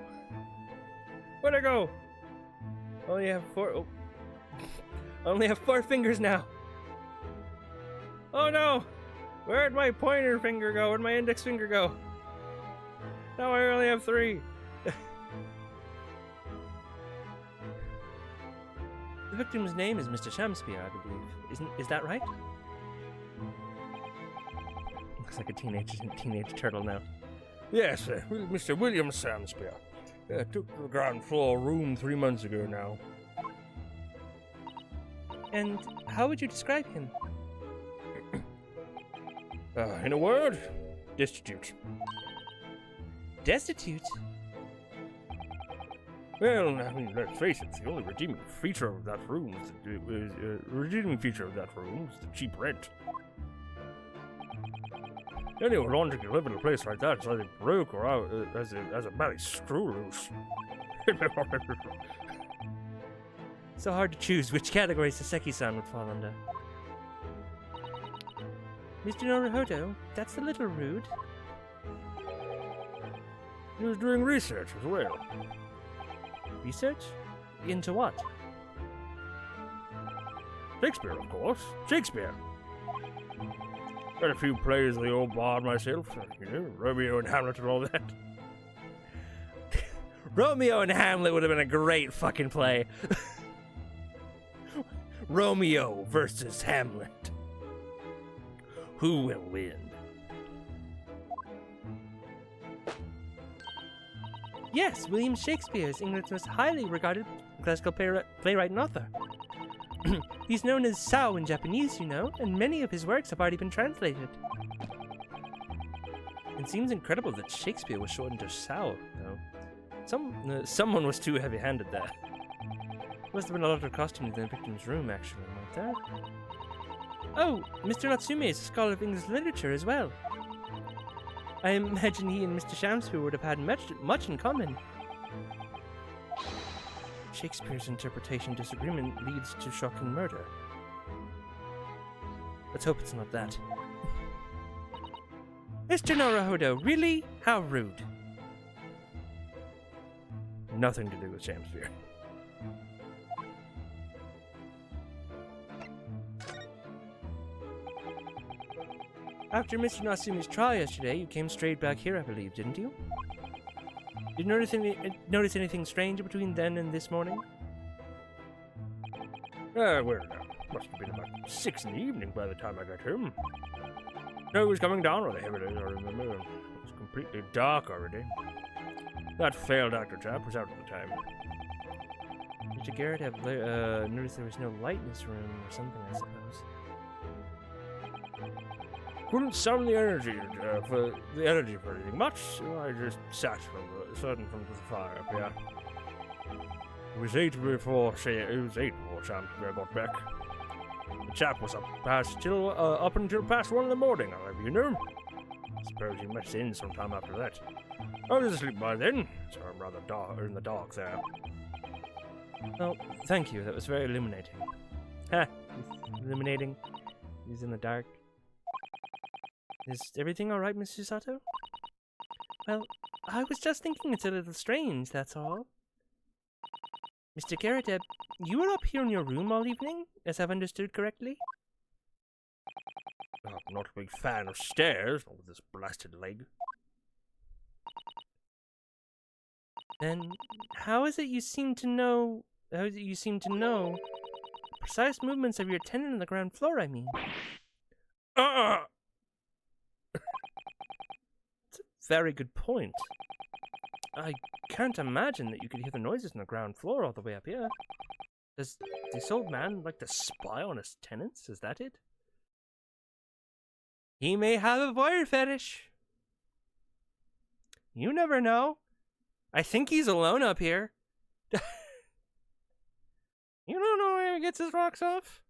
Where'd it go? Only have 4. Oh. I only have 4 fingers now. Oh no! Where'd my pointer finger go? Where'd my index finger go? Now I only have 3. The victim's name is Mr. Shamspear, I believe. Is that right? Looks like a teenage turtle now. Yes, Mr. William Shamspear. Took the ground floor room 3 months ago now. And how would you describe him? In a word, destitute. Destitute? Well, I mean, let's face it, the only redeeming feature of that room is the cheap rent. Anyone wanting to live in a place like that is either broke or out as a bally screw loose. So hard to choose which category Saseki-san would fall under. Mr. Naruhodo, that's a little rude. He was doing research as well. Research? Into what? Shakespeare, of course. Shakespeare. Read a few plays of the old bard myself. Romeo and Hamlet and all that. Romeo and Hamlet would have been a great fucking play. Romeo versus Hamlet. Who will win? Yes, William Shakespeare is England's most highly regarded classical playwright and author. He's known as Sao in Japanese, you know, and many of his works have already been translated. It seems incredible that Shakespeare was shortened to Sao, though. Someone was too heavy-handed there. Must have been a lot of costumes in the victim's room, actually, weren't there? Oh, Mr. Natsume is a scholar of English literature as well. I imagine he and Mr. Shamspeare would have had much in common. Shakespeare's interpretation disagreement leads to shocking murder. Let's hope it's not that. Mr. Naruhodo, really? How rude. Nothing to do with Shamspeare. After Mr. Natsume's trial yesterday, you came straight back here, I believe, didn't you? Did you notice anything strange between then and this morning? Well, must have been about 6 in the evening by the time I got home. Snow was coming down rather heavily, I remember. It was completely dark already. That failed actor chap was out at the time. Mr. Garrett had noticed there was no light in this room or something, I suppose. Couldn't summon the energy for anything much, so I just sat certain from the fire up here. It was 8 before Shamspeare got back. The chap was up until past 1 in the morning, however, you know. Suppose he must in sometime after that. I was asleep by then, so I'm rather in the dark there. Oh, thank you. That was very illuminating. Ha! Illuminating. He's in the dark. Is everything alright, Mr. Sato? Well, I was just thinking it's a little strange, that's all. Mr. Garrett, you were up here in your room all evening, as I've understood correctly? I'm not a big fan of stairs, not with this blasted leg. Then, how is it you seem to know precise movements of your tenant on the ground floor, I mean? It's a very good point. I can't imagine that you could hear the noises on the ground floor all the way up here. Does this old man like to spy on his tenants? Is that it? He may have a voyeur fetish. You never know. I think he's alone up here. You don't know where he gets his rocks off?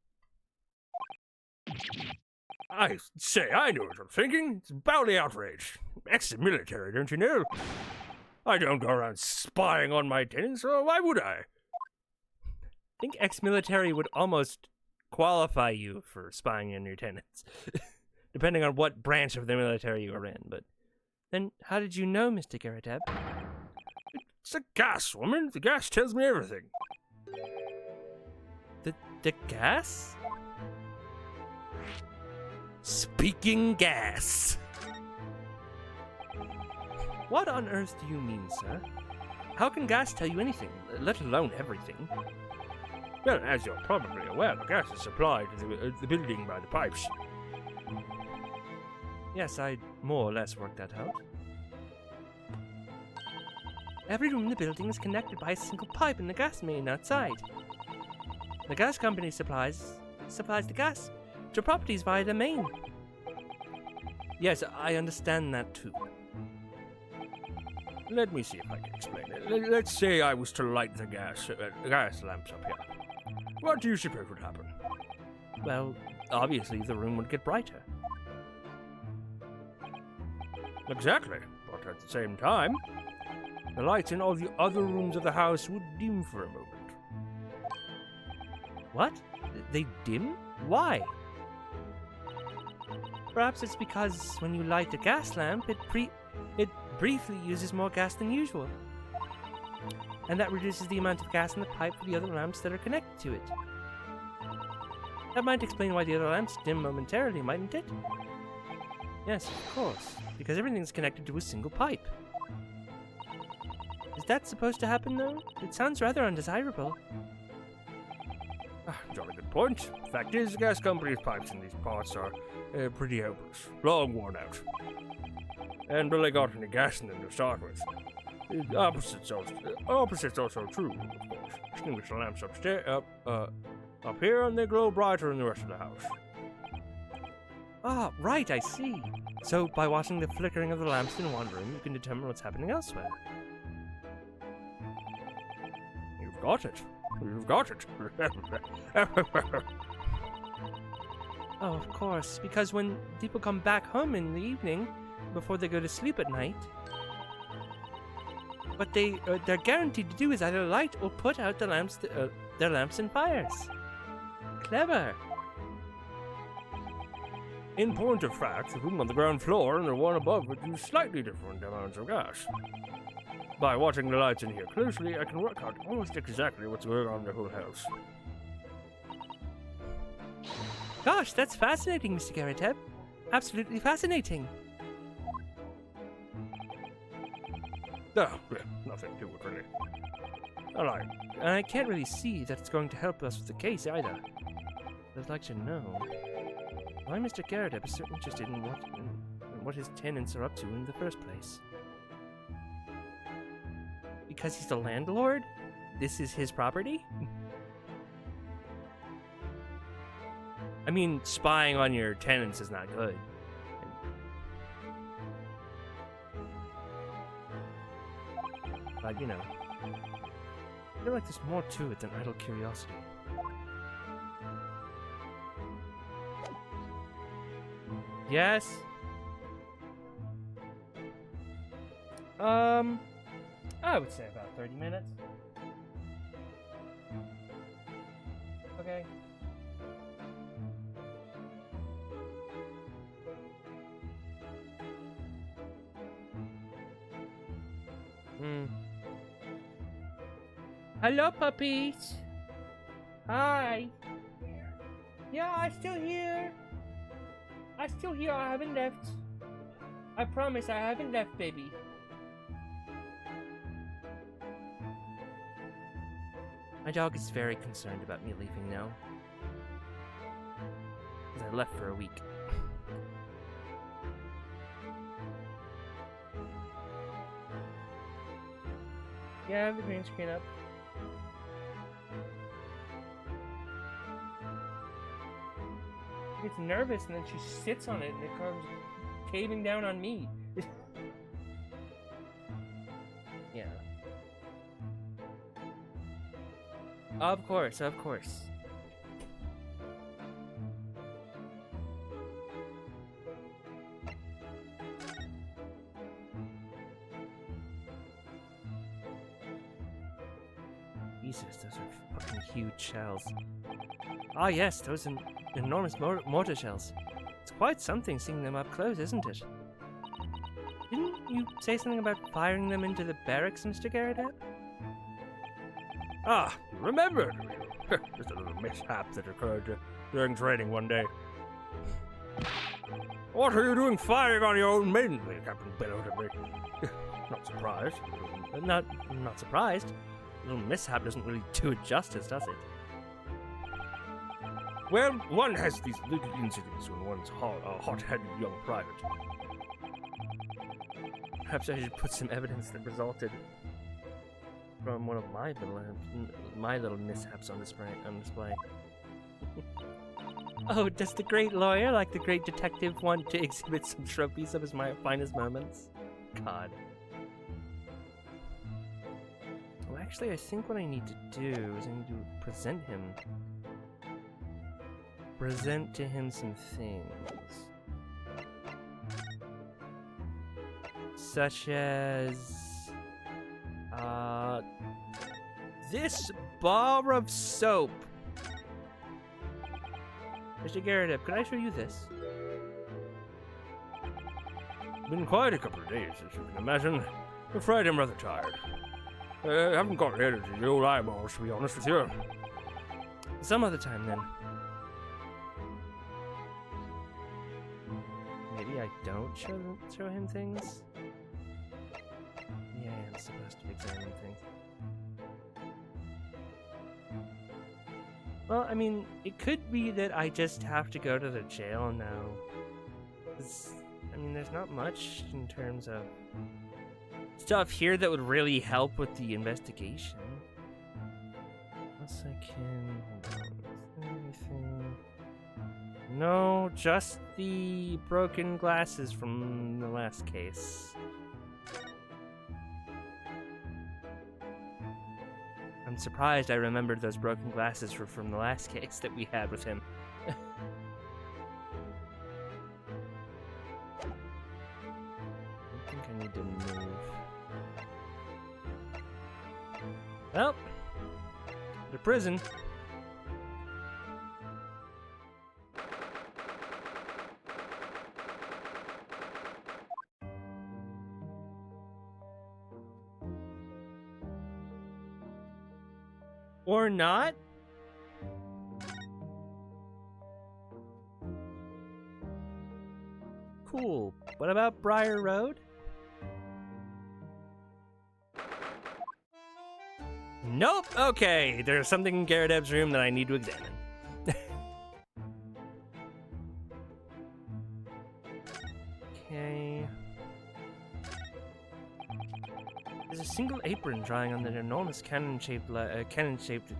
I say, I know what I'm thinking. It's bowly outrage. Ex-military, don't you know? I don't go around spying on my tenants, so why would I? I think ex-military would almost qualify you for spying on your tenants, depending on what branch of the military you are in. But then, how did you know, Mr. Garreteb? It's a gas, woman. The gas tells me everything. The gas? Speaking gas. What on earth do you mean, sir? How can gas tell you anything, let alone everything? Well, as you're probably aware, the gas is supplied to the building by the pipes. Yes, I more or less worked that out. Every room in the building is connected by a single pipe in the gas main outside. The gas company supplies the gas to properties via the main. Yes, I understand that too. let me see if I can explain it. Let's say I was to light the gas lamps up here. What do you suppose would happen? Well, obviously the room would get brighter. Exactly, but at the same time, the lights in all the other rooms of the house would dim for a moment. What? They dim? Why? Perhaps it's because when you light a gas lamp, it briefly uses more gas than usual. And that reduces the amount of gas in the pipe for the other lamps that are connected to it. That might explain why the other lamps dim momentarily, mightn't it? Yes, of course, because everything's connected to a single pipe. Is that supposed to happen, though? It sounds rather undesirable. Jolly good point. Fact is, the gas company's pipes in these parts are pretty hopeless, long worn out. And barely got any gas in them to start with. The opposite's also true, of course. Extinguish the lamps upstairs, up here, and they glow brighter in the rest of the house. Ah, right, I see. So, by watching the flickering of the lamps in one room, you can determine what's happening elsewhere. You've got it. You've got it. Oh, of course, because when people come back home in the evening, before they go to sleep at night, what they're guaranteed to do is either light or put out the lamps, their lamps and fires. Clever. In point of fact, the room on the ground floor and the one above would use slightly different amounts of gas. By watching the lights in here closely, I can work out almost exactly what's going on in the whole house. Gosh, that's fascinating, Mr. Garrett. Absolutely fascinating. Yeah, nothing to it, really. Alright. And I can't really see that it's going to help us with the case either. I'd like to know why Mr. Garrett is so interested in what his tenants are up to in the first place. Because he's the landlord? This is his property? I mean, spying on your tenants is not good. But, you know, I feel like there's more to it than idle curiosity. Yes? I would say about 30 minutes. Okay. Hello, puppies. Hi. Yeah, I'm still here. I haven't left. I promise I haven't left, baby. My dog is very concerned about me leaving now. Because I left for a week. Yeah, I have the green screen up. She gets nervous and then she sits on it and it comes caving down on me. Yeah. Of course. Jesus, those are fucking huge shells. Ah yes, those enormous mortar shells. It's quite something seeing them up close, isn't it? Didn't you say something about firing them into the barracks, Mr. Garrett? Ah, you remembered! Just a little mishap that occurred during training one day. What are you doing firing on your own men? The captain bellowed at me. Not surprised. Not surprised. A little mishap doesn't really do it justice, does it? Well, one has these little incidents when one's a hot-headed young private. Perhaps I should put some evidence that resulted from one of my little mishaps on display. Oh, does the great lawyer, like the great detective, want to exhibit some trophies of his finest moments? God. Actually, I think what I need to do is I need to present him. Present to him some things. Such as... this bar of soap. Mr. Garrett, could I show you this? Been quite a couple of days, as you can imagine. I'm afraid I'm rather tired. I haven't got the energy, the old eyeballs, to be honest with you. Some other time, then. Maybe I don't show him things? Yeah, I'm supposed to examine things. Well, I mean, it could be that I just have to go to the jail now. 'Cause, I mean, there's not much in terms of stuff here that would really help with the investigation. Unless I can... Hold on. Is there anything? No, just the broken glasses from the last case. I'm surprised I remembered those broken glasses were from the last case that we had with him. I think I need to move. Well, the prison. Or not? Cool. What about Briar Road? Nope. Okay, there's something in Garrett Ebb's room that I need to examine. Okay. There's a single apron drying on an enormous cannon-shaped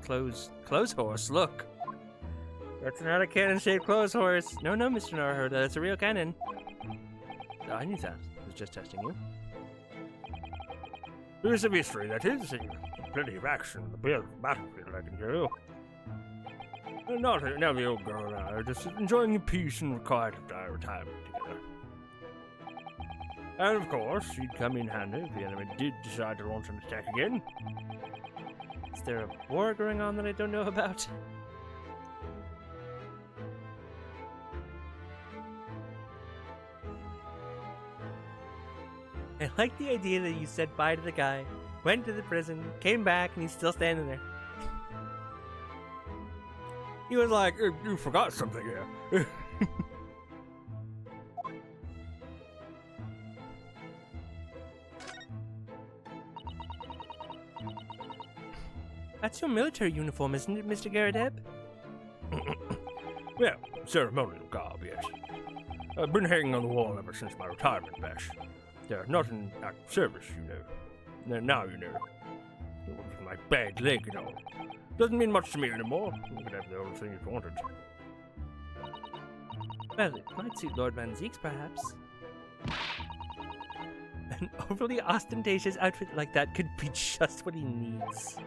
clothes horse. Look. That's not a cannon-shaped clothes horse. No, Mr. Narhurda, that's a real cannon. Oh, I knew that. I was just testing you. There's a mystery, that is. Plenty of action on the battlefield, I can tell you. Not the old girl and I are just enjoying the peace and quiet of our retirement together. And of course, she'd come in handy if the enemy did decide to launch an attack again. Is there a war going on that I don't know about? I like the idea that you said bye to the guy, went to the prison, came back, and he's still standing there. He was like, you forgot something here. That's your military uniform, isn't it, Mr. Garrett Ebb? Yeah, ceremonial garb, yes. I've been hanging on the wall ever since my retirement bash. They're not in active service, you know. Now you know. With my bad leg and all. Doesn't mean much to me anymore. You could have the old thing if you wanted. Well, it might suit Lord Van Zeeks, perhaps. An overly ostentatious outfit like that could be just what he needs.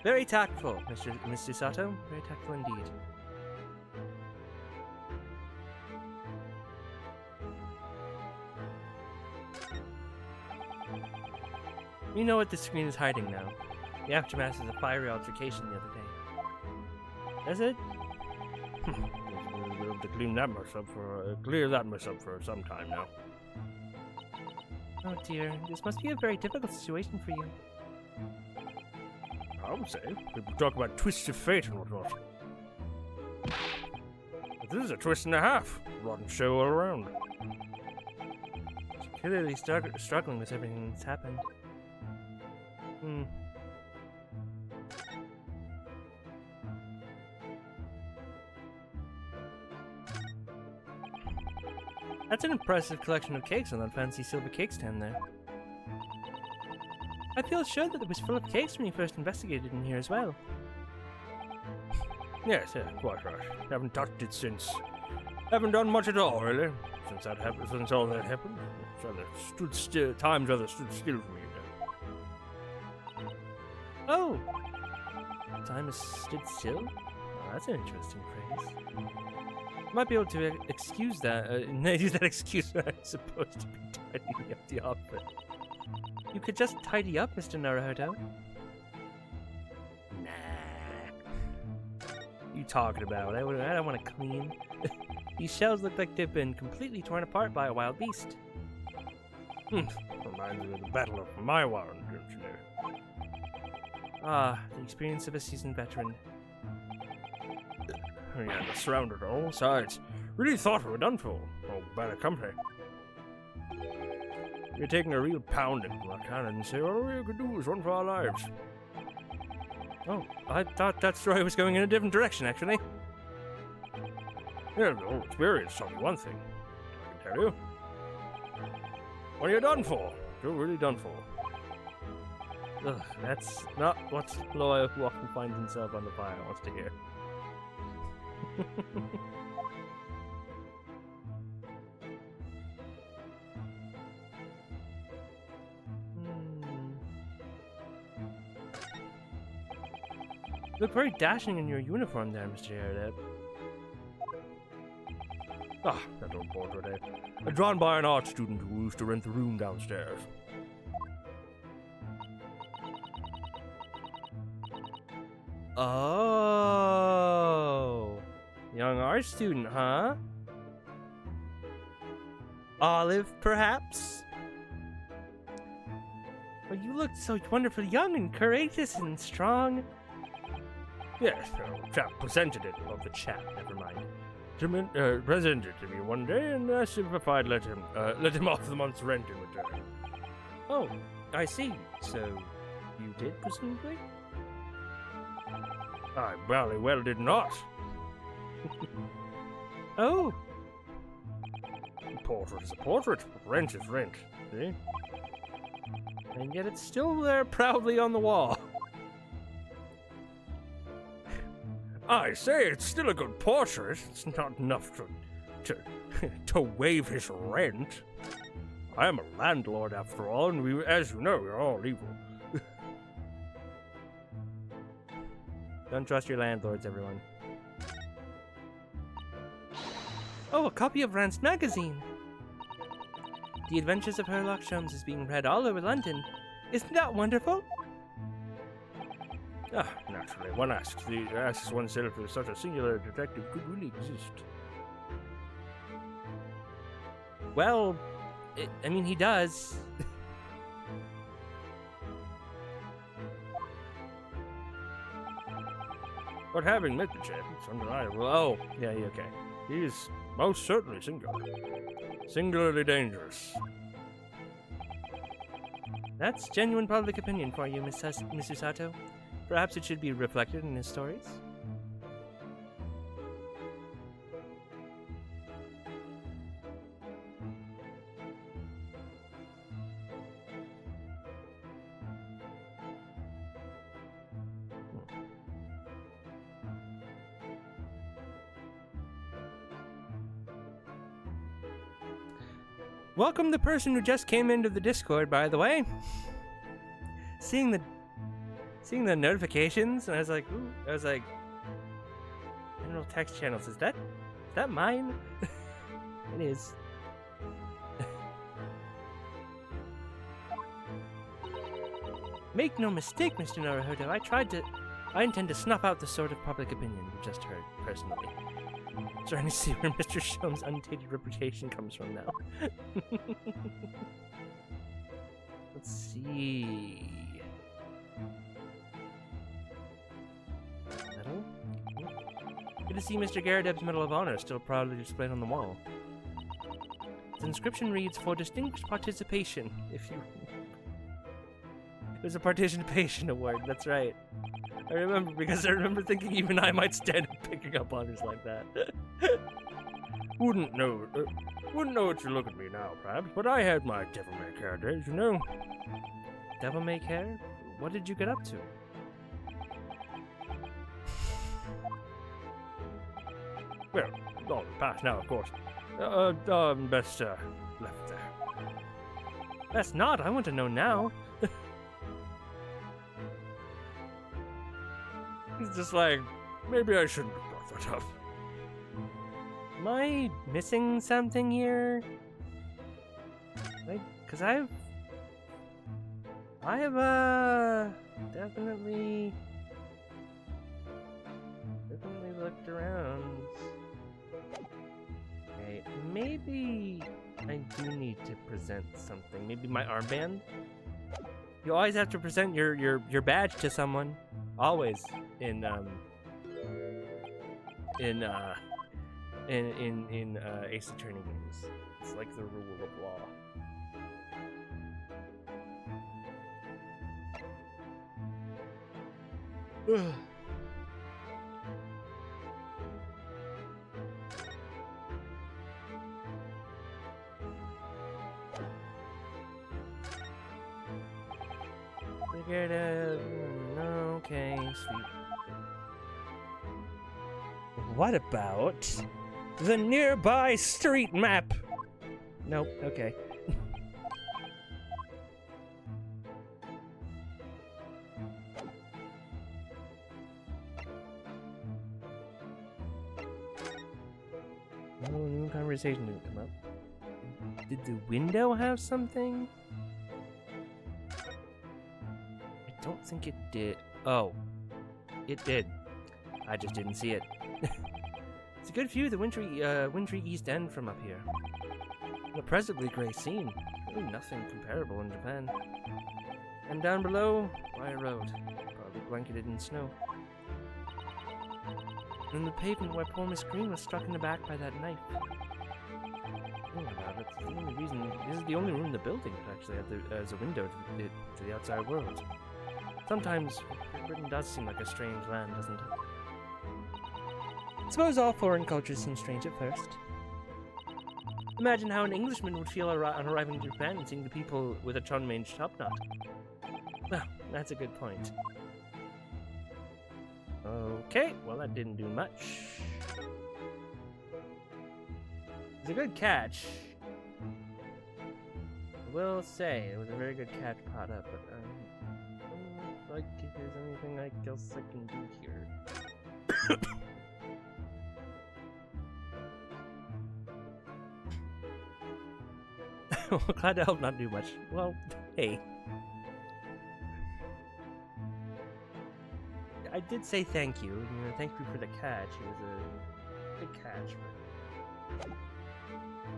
Very tactful, Mr. Sato. Very tactful indeed. You know what the screen is hiding now. The aftermath of a fiery altercation the other day. Does it? We'll have to clear that mess up for some time now. Oh dear, this must be a very difficult situation for you. I would say. People talk about twists of fate and whatnot. But this is a twist and a half. Rotten show all around. She's clearly struggling with everything that's happened. That's an impressive collection of cakes on that fancy silver cake stand there. I feel sure that it was full of cakes when you first investigated in here as well. Yes, quite right. Haven't touched it since. Haven't done much at all, really. Since that happened, since all that happened. Times rather stood still for me. Oh! Time has stood still? Oh, that's an interesting phrase. Might be able to excuse that. Use that excuse when I'm supposed to be tidying up the office. You could just tidy up, Mr. Naruhodo. Nah. You talking about? I don't want to clean. These shells look like they've been completely torn apart by a wild beast. Reminds me of the Battle of Maiwar, don't you know? Ah, the experience of a seasoned veteran. Yeah, they're surrounded on all sides. Really thought we were done for. Oh, better company. We're taking a real pounding from our cannon and say all we could do is run for our lives. Oh, I thought that story was going in a different direction, actually. Yeah, the whole experience told me one thing. I can tell you. What are you done for? You're really done for. Ugh, that's not what Loya, who often finds himself on the fire, wants to hear. You look very dashing in your uniform there, Mr. Airdev. Ah, that old portrait, eh? Drawn by an art student who used to rent the room downstairs. Oh, young art student, huh? Olive, perhaps? Well, you look so wonderfully young and courageous and strong. Yes, the chap presented it. Oh, the chap, never mind. Presented to me one day and asked if I'd let him off the month's rent in return. Oh, I see. So, you did, presumably? I well did not. Oh. A portrait is a portrait, but rent is rent, see? And yet it's still there proudly on the wall. I say, it's still a good portrait. It's not enough to waive his rent. I am a landlord after all, and we, as you know, we're all evil. Don't trust your landlords, everyone. Oh, a copy of Rance magazine! The Adventures of Herlock Sholmes is being read all over London. Isn't that wonderful? Ah, naturally, one asks oneself if such a singular detective could really exist. Well, I mean, he does. But having met the chap, it's undeniable. Oh, yeah, okay. He is most certainly singular. Singularly dangerous. That's genuine public opinion for you, Miss Usato. Perhaps it should be reflected in his stories. Welcome the person who just came into the Discord, by the way. Seeing the notifications, and I was like, general text channels, is that mine? It is. Make no mistake, Mr. Naruhodo, I intend to snuff out the sort of public opinion you just heard, personally. Trying to see where Mr. Sholmes' untainted reputation comes from now. Let's see. Medal? Good to see Mr. Garradeb's Medal of Honor still proudly displayed on the wall. The inscription reads, "For distinguished participation," if you... It was a participation award, that's right. I remember, because I remember thinking even I might stand up picking up honors like that. Wouldn't know what you look at me now, perhaps, but I had my devil-may-care days, you know. Devil-may-care? What did you get up to? Well, all in the past now, of course. Best left there. Best not, I want to know now. He's just like, maybe I shouldn't have brought that up. Am I missing something here? Like, cause I have definitely looked around. Okay, maybe I do need to present something. Maybe my armband? You always have to present your badge to someone. Always in Ace Attorney games. It's like the rule of law. Ugh. Figured okay, sweet. What about the nearby street map? Nope, okay. No new conversation didn't come up. Did the window have something? I don't think it did. Oh, it did. I just didn't see it. It's a good view of the wintry East End from up here. An oppressively grey scene. Really nothing comparable in Japan. And down below, by a road, probably blanketed in snow. And the pavement where poor Miss Green was struck in the back by that knife. Thinking about it, this is the only room in the building that actually had as a window to the outside world. Sometimes Britain does seem like a strange land, doesn't it? Suppose all foreign cultures seem strange at first. Imagine how an Englishman would feel on arriving in Japan and seeing the people with a Chonmain's topknot. Well, that's a good point. Okay, well that didn't do much. It's a good catch. I will say, it was a very good catch, Potta, but like if there's anything else I can do here. Well, glad to help not do much. Well, hey. I did say thank you. Thank you for the catch. It was a good catch, but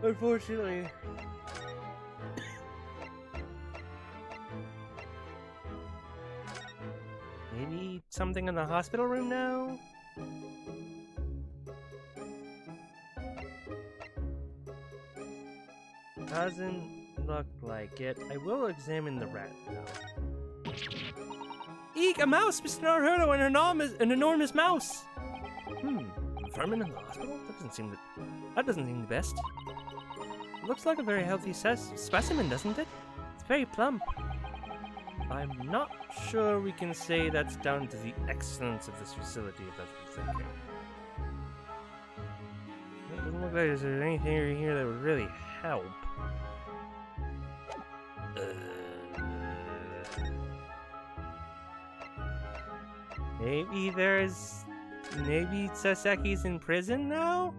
unfortunately, maybe something in the hospital room now? Doesn't look like it. I will examine the rat, though. Eek! A mouse! Mr. Naruto, an enormous mouse! Vermin in the hospital? That doesn't seem the best. It looks like a very healthy specimen, doesn't it? It's very plump. I'm not sure we can say that's down to the excellence of this facility, if that's what you're thinking. It doesn't look like there's anything here that would really help. Maybe Sasaki's in prison now?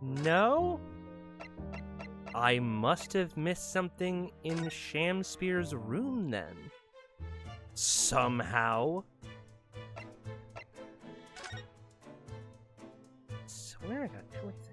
No? I must have missed something in Shamspear's room then. Somehow. I swear I got everything.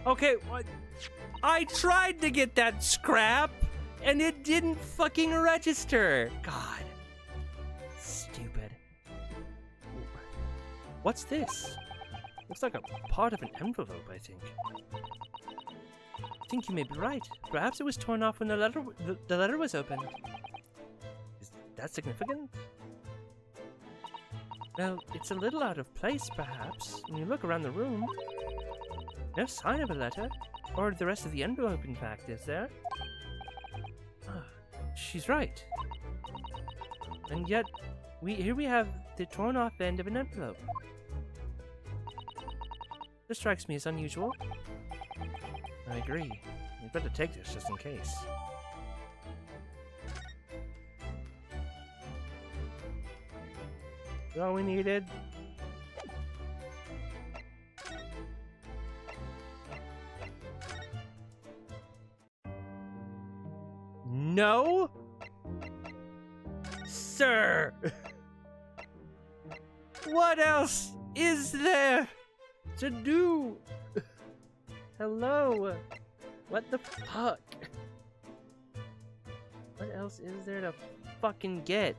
Okay, what? I tried to get that scrap, and it didn't fucking register. God. Stupid. What's this? Looks like a part of an envelope, I think. I think you may be right. Perhaps it was torn off when the letter was opened. Is that significant? Well, it's a little out of place, perhaps. When you look around the room, no sign of a letter. Or the rest of the envelope, in fact, is there? Ah, she's right. And yet, here we have the torn off end of an envelope. This strikes me as unusual. I agree. You'd better take this just in case. Is all we needed? No? Sir! What else is there to do? Hello? What the fuck? What else is there to fucking get?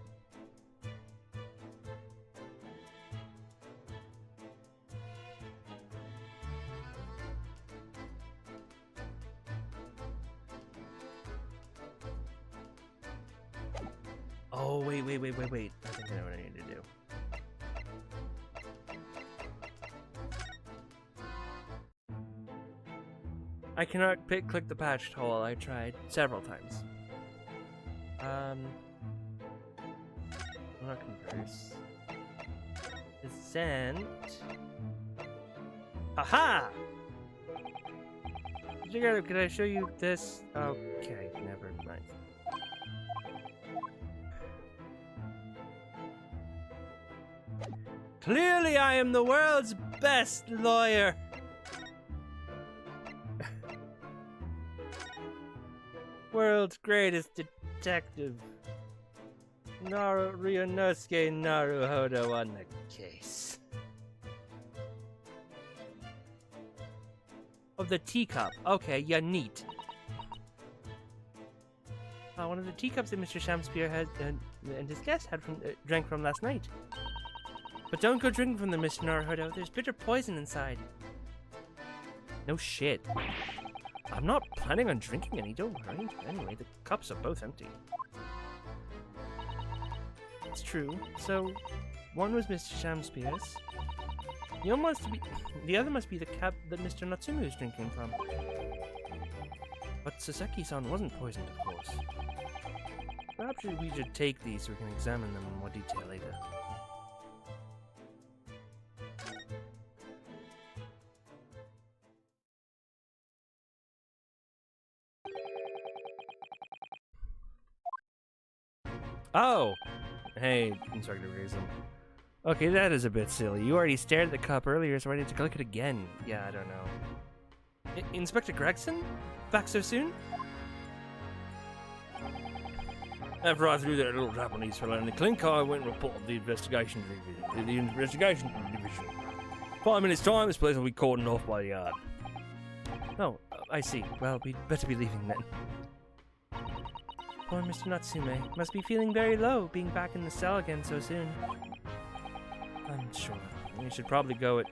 Oh, wait. I think I know what I need to do. I cannot click the patched hole. I tried several times. Not converse. Descent. Aha! Can I show you this? Okay, never mind. Clearly, I am the world's best lawyer. World's greatest detective. Ryunosuke Naruhodo on the case. Of the teacup. Okay, yeah, neat. One of the teacups that Mr. Shamspeare had and his guest had drank from last night. But don't go drinking from them, Mr. Naruhodo. There's bitter poison inside. No shit. I'm not planning on drinking any, don't worry. Anyway, the cups are both empty. It's true. So, one was Mr. Shamspeare's. The other must be the cup that Mr. Natsumu is drinking from. But Saseki-san wasn't poisoned, of course. Perhaps we should take these so we can examine them in more detail later. Oh! Hey, Instructor Grissom. Okay, that is a bit silly. You already stared at the cup earlier, so I need to click it again. Yeah, I don't know. Inspector Gregson? Back so soon? After I threw that little Japanese fella in the clink, I went and reported the investigation division. 5 minutes time, this place will be cordoned off by the yard. Oh, I see. Well, we'd better be leaving then. Poor Mr. Natsume must be feeling very low, being back in the cell again so soon. I'm sure. We should probably go at...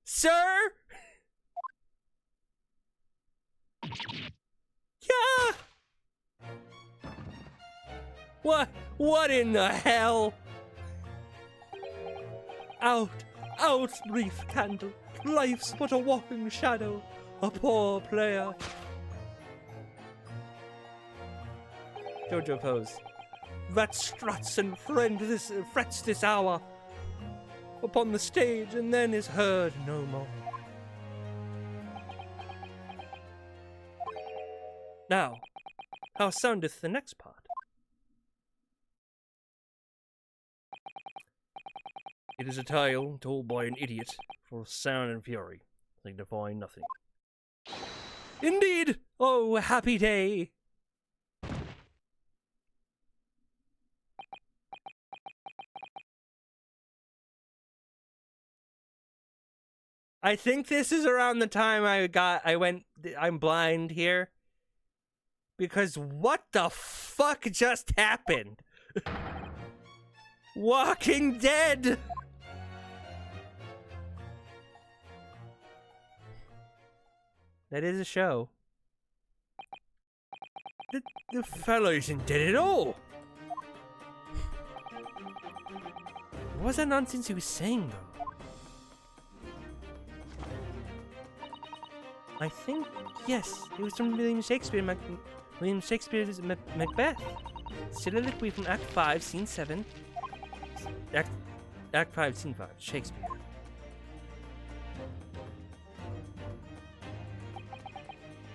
Sir? Yeah! What in the hell? Out, brief candle. Life's but a walking shadow, a poor player. Jojo pose. That struts and frets this hour upon the stage and then is heard no more. Now, how soundeth the next part? It is a tale told by an idiot, full of sound and fury, signifying nothing. Indeed! Oh, happy day! I think this is around the time I'm blind here. Because what the fuck just happened? Walking Dead! That is a show. The fellow isn't dead at all. What was that nonsense he was saying, though? I think, yes, it was from William Shakespeare, William Shakespeare's Macbeth. Soliloquy from Act 5, Scene 7. Act 5, Scene 5, Shakespeare.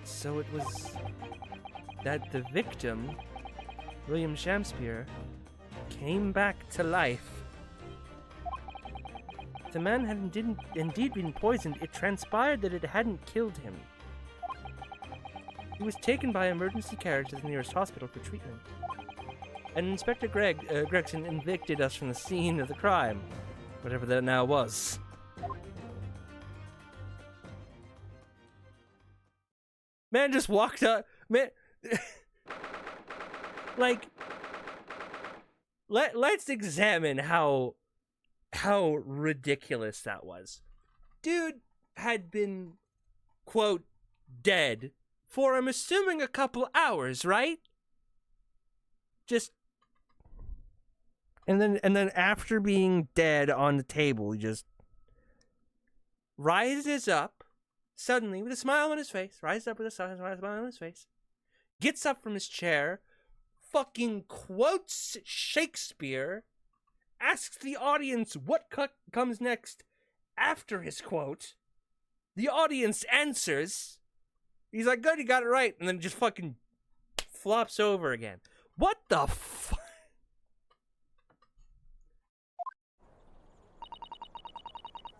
So it was that the victim, William Shakespeare, came back to life. If the man had indeed been poisoned, it transpired that it hadn't killed him. He was taken by emergency carriage to the nearest hospital for treatment. And Inspector Gregson evicted us from the scene of the crime, whatever that now was. Man just walked up. Man, like, let's examine how ridiculous that was. Dude had been, quote, dead for, I'm assuming, a couple hours, right? Just, and then after being dead on the table, he just rises up suddenly with a smile on his face. Rises up with a smile on his face. Gets up from his chair, fucking quotes Shakespeare, asks the audience what comes next after his quote. The audience answers. He's like, good, you got it right. And then just fucking flops over again. What the fuck?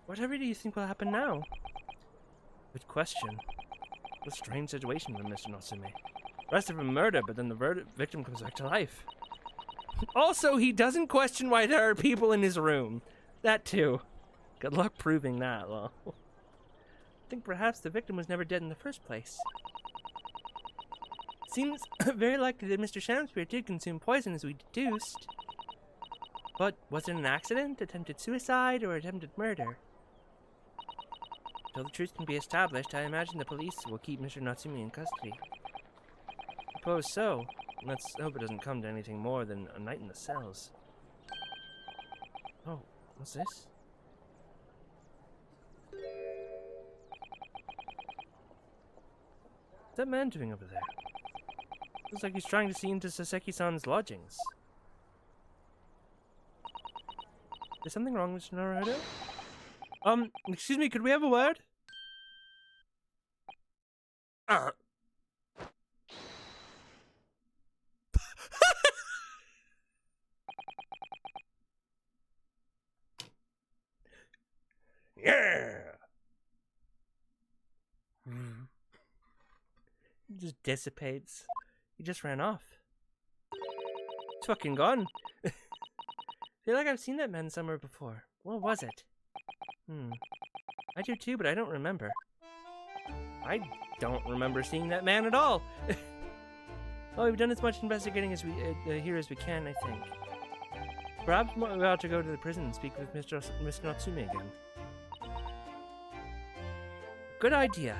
Whatever do you think will happen now? Good question. What a strange situation for Mr. Natsume. Arrested for murder, but then the victim comes back to life. Also, he doesn't question why there are people in his room. That too. Good luck proving that, though. I think perhaps the victim was never dead in the first place. Seems very likely that Mr. Shakespeare did consume poison, as we deduced. But was it an accident, attempted suicide, or attempted murder? Until the truth can be established, I imagine the police will keep Mr. Natsume in custody. Suppose so. Let's hope it doesn't come to anything more than a night in the cells. Oh, what's this? What's that man doing over there? Looks like he's trying to see into Saseki-san's lodgings. Is something wrong, Mr. Naruhodo? Excuse me, could we have a word? Yeah. He just dissipates. He just ran off. He's fucking gone. I feel like I've seen that man somewhere before. What was it? I do too, but I don't remember. I don't remember seeing that man at all. Well, we've done as much investigating as we here as we can, I think. Perhaps we ought to go to the prison and speak with Mr. Natsume again. Good idea.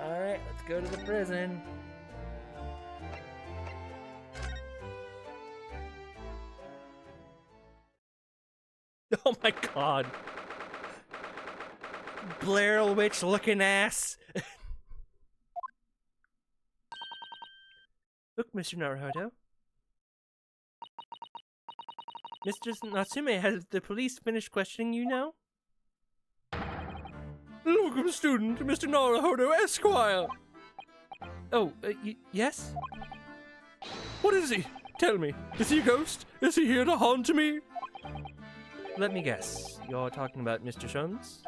Alright, let's go to the prison. Oh my god. Blair Witch looking ass. Look, Mr. Naruhodo. Mr. Natsume, has the police finished questioning you now? Welcome, student, Mr. Naruhodo, Esquire. Oh, yes? What is he? Tell me. Is he a ghost? Is he here to haunt me? Let me guess. You're talking about Mr. Sholmes?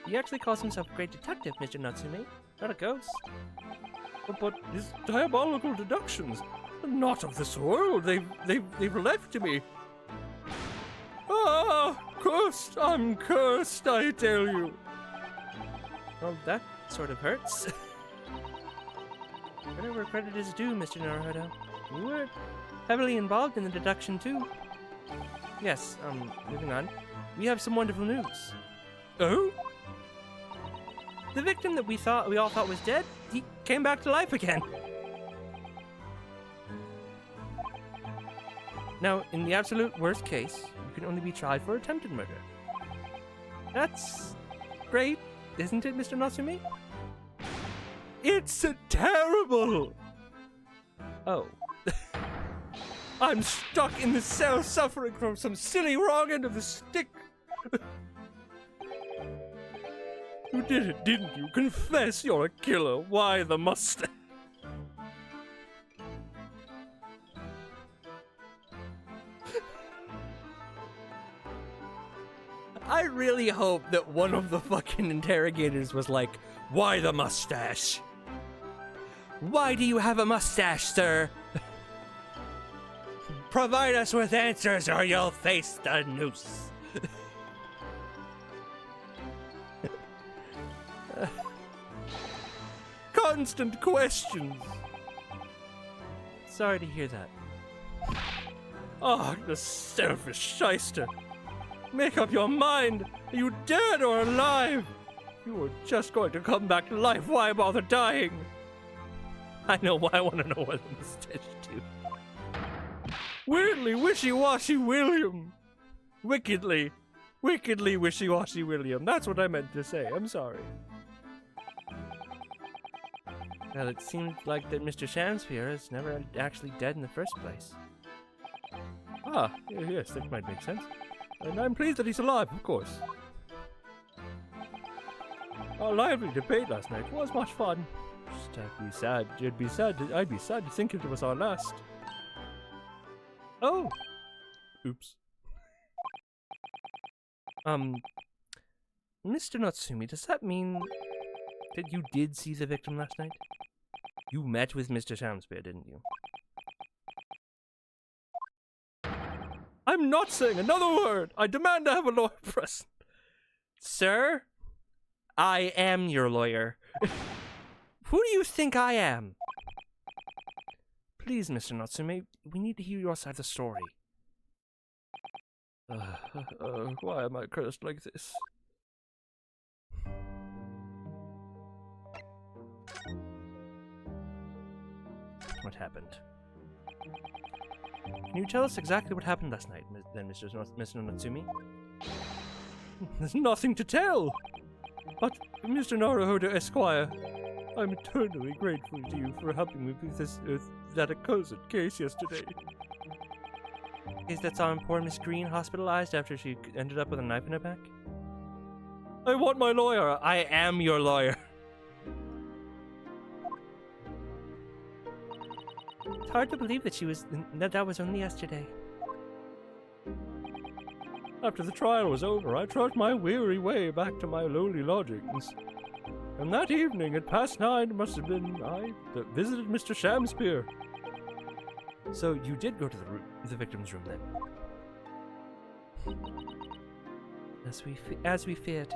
He actually calls himself a great detective, Mr. Natsume, not a ghost. But his diabolical deductions are not of this world. They've left me. Ah, cursed! I'm cursed, I tell you. Well, that sort of hurts. Whatever credit is due, Mr. Naruhodo. You were heavily involved in the deduction too. Yes, moving on. We have some wonderful news. Oh? The victim that we all thought was dead, he came back to life again. Now, in the absolute worst case, you can only be tried for attempted murder. That's great, isn't it, Mr. Natsumi? It's terrible! Oh. I'm stuck in the cell suffering from some silly wrong end of the stick. You did it, didn't you? Confess you're a killer. Why the mustache? I really hope that one of the fucking interrogators was like, why the mustache? Why do you have a mustache, sir? Provide us with answers or you'll face the noose. Constant questions. Sorry to hear that. Ah, the selfish shyster. Make up your mind. Are you dead or alive? You were just going to come back to life. Why bother dying? I know why I want to know what the mustache do. Weirdly wishy-washy William. Wickedly wishy-washy William. That's what I meant to say. I'm sorry. Well, it seemed like that Mr. Shamsphere is never actually dead in the first place. Ah, yes, that might make sense. And I'm pleased that he's alive, of course. Our lively debate last night was much fun. Just I'd be sad to think it was our last. Oh! Oops. Mr. Natsumi, does that mean that you did see the victim last night? You met with Mr. Shamsphere, didn't you? I'm not saying another word! I demand to have a lawyer present! Sir, I am your lawyer. Who do you think I am? Please, Mr. Natsume, we need to hear your side of the story. Why am I cursed like this? What happened? Can you tell us exactly what happened last night, then, Mr. Natsumi? There's nothing to tell! But, Mr. Naruhodo Esquire, I'm eternally grateful to you for helping me with that accursed case yesterday. Is that saw poor Miss Green hospitalized after she ended up with a knife in her back? I want my lawyer! I am your lawyer! It's hard to believe that was only yesterday. After the trial was over, I trudged my weary way back to my lowly lodgings. And that evening, at past 9, it must have been I that visited Mr. Shamsphere. So you did go to the victim's room then? As we feared.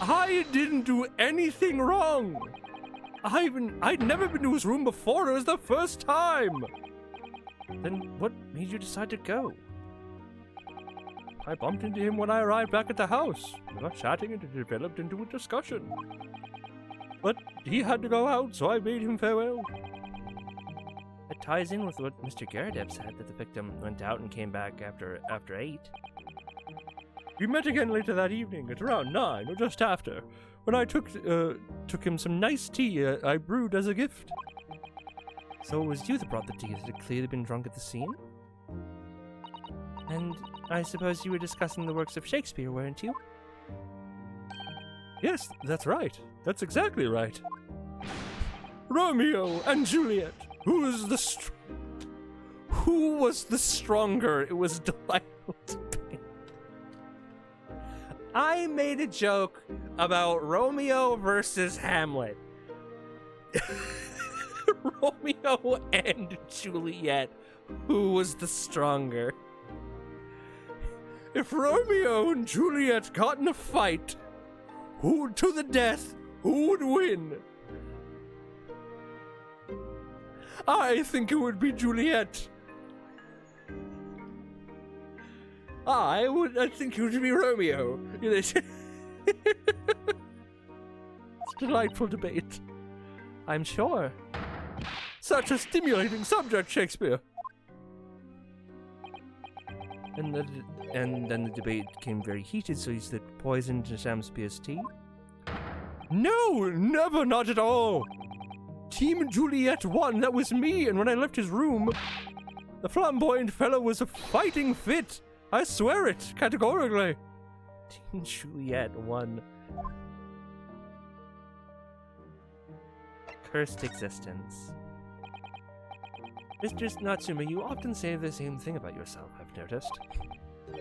I didn't do anything wrong! I'd never been to his room before. It was the first time. Then what made you decide to go? I bumped into him when I arrived back at the house. We got chatting and it developed into a discussion. But he had to go out, so I bade him farewell. It ties in with what Mr. Garadeb said, that the victim went out and came back after 8. We met again later that evening at around 9 or just after, when I took him some nice tea I brewed as a gift. So it was you that brought the tea that had clearly been drunk at the scene? And I suppose you were discussing the works of Shakespeare, weren't you? Yes, that's right. That's exactly right. Romeo and Juliet. Who was the stronger? It was delightful to be. I made a joke about Romeo versus Hamlet. Romeo and Juliet. Who was the stronger? If Romeo and Juliet got in a fight, who to the death, who would win? I think it would be Juliet. I think it would be Romeo. You know, it's a delightful debate. I'm sure. Such a stimulating subject, Shakespeare. And then the debate became very heated, so he said poison to Shakespeare's tea. No, never, not at all. Team Juliet won, that was me, and when I left his room, the flamboyant fellow was a fighting fit. I swear it, categorically. Team Juliet won. Cursed existence. Mr. Natsume, you often say the same thing about yourself, I've noticed.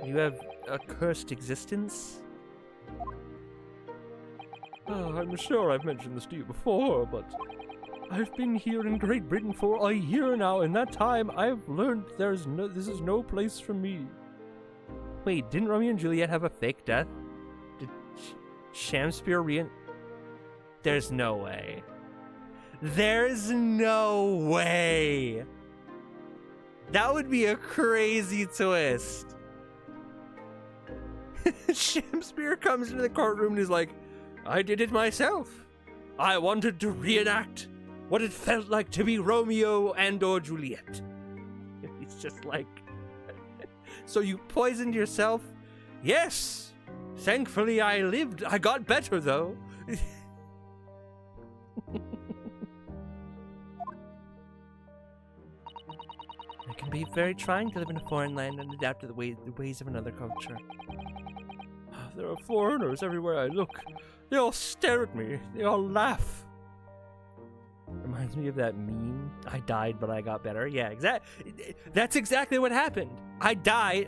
You have a cursed existence? I'm sure I've mentioned this to you before, but I've been here in Great Britain for a year now. In that time, I've learned this is no place for me. Wait, didn't Romeo and Juliet have a fake death? Did Shakespeare There's no way. There's no way. That would be a crazy twist. Shakespeare comes into the courtroom and he's like, I did it myself. I wanted to reenact what it felt like to be Romeo and or Juliet. He's just like, so you poisoned yourself? Yes. Thankfully I lived. I got better though. It can be very trying to live in a foreign land and adapt to the ways of another culture. There are foreigners everywhere I look. They all stare at me. They all laugh. Reminds me of that meme. I died, but I got better. Yeah, that's exactly what happened. I died,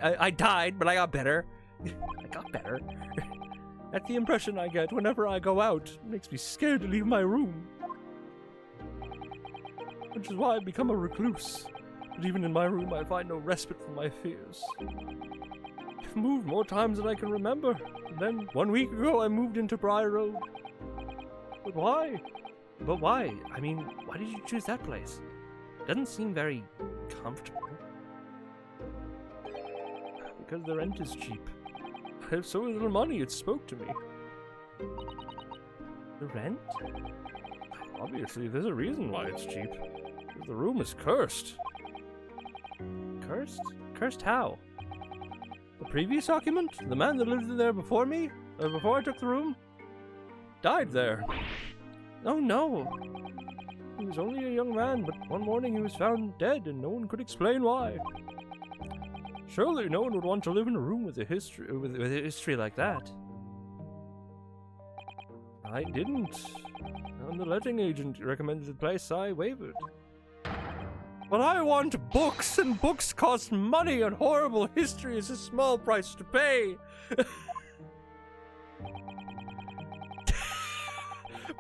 but I got better. I got better. That's the impression I get whenever I go out. It makes me scared to leave my room. Which is why I've become a recluse. But even in my room, I find no respite from my fears. I've moved more times than I can remember. And then, 1 week ago, I moved into Briar Road. But why? But why? I mean, why did you choose that place? It doesn't seem very comfortable. Because the rent is cheap. I have so little money, it spoke to me. The rent? Obviously, there's a reason why it's cheap. The room is cursed. Cursed? Cursed how? The previous occupant? The man that lived there before me? Before I took the room? Died there. Oh no! He was only a young man, but one morning he was found dead and no one could explain why. Surely no one would want to live in a room with a history like that. I didn't. And the letting agent recommended the place. I wavered. But I want books, and books cost money, and horrible history is a small price to pay.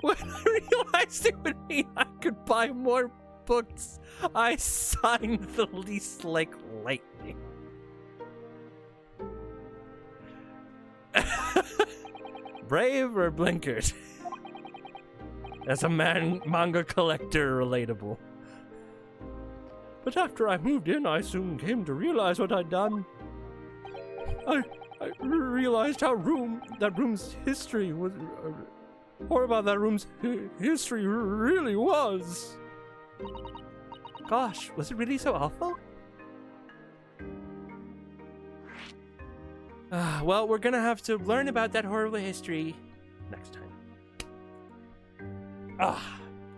When I realized it would mean I could buy more books, I signed the lease like lightning. Brave or blinkered? As a manga collector, relatable. But after I moved in, I soon came to realize what I'd done. I realized how that room's history was, or about that room's history really was. Gosh, was it really so awful? Well, we're gonna have to learn about that horrible history next time.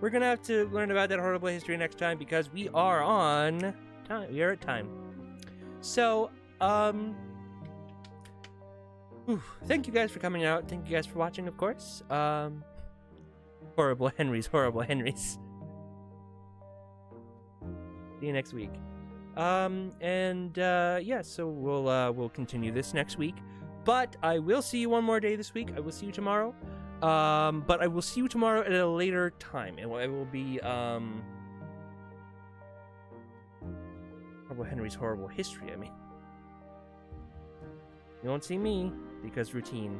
We're gonna have to learn about that horrible history next time because we are on time. We are at time. So, thank you guys for coming out. Thank you guys for watching, of course. Horrible Henrys. See you next week. Yeah, so we'll continue this next week. But I will see you one more day this week. I will see you tomorrow. But I will see you tomorrow at a later time. It will be, Horrible Henry's Horrible History, I mean. You won't see me, because routine.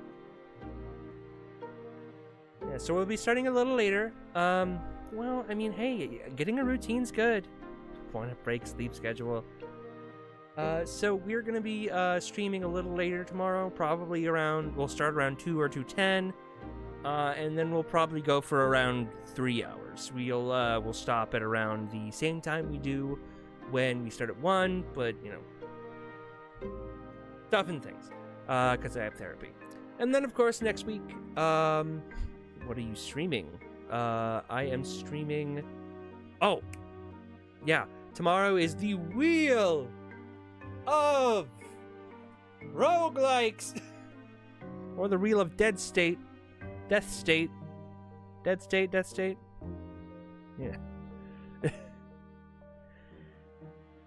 Yeah, so we'll be starting a little later. well, I mean, hey, getting a routine's good. Want to break sleep schedule. So we're gonna be streaming a little later tomorrow, probably around. We'll start around 2 or 2:10, and then we'll probably go for around 3 hours. We'll stop at around the same time we do when we start at 1, but you know, stuff and things, because I have therapy. And then of course next week, what are you streaming? I am streaming. Oh, yeah. Tomorrow is the Wheel of Roguelikes! Or the Wheel of Dead State. Death State. Dead State, Death State. Yeah.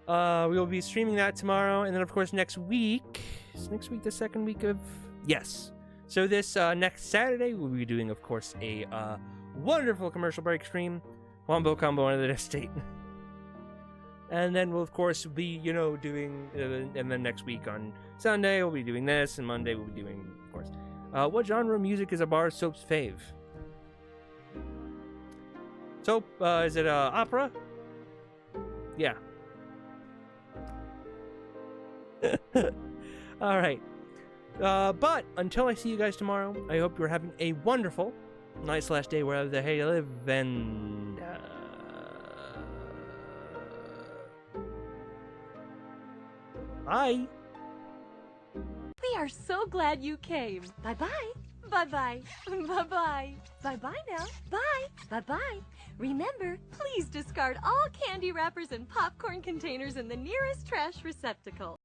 We will be streaming that tomorrow, and then of course next week. Is next week the second week of... Yes. So this next Saturday, we'll be doing, of course, a wonderful commercial break stream. Wombo Combo under the Death State. And then we'll, of course, be, you know, doing... and then next week on Sunday, we'll be doing this, and Monday we'll be doing, of course. What genre of music is a bar soap's fave? Soap, is it opera? Yeah. Alright. But, until I see you guys tomorrow, I hope you're having a wonderful night/day wherever the hell you live, and... Bye. We are so glad you came. Bye-bye. Bye-bye. Bye-bye. Bye-bye now. Bye. Bye-bye. Remember, please discard all candy wrappers and popcorn containers in the nearest trash receptacle.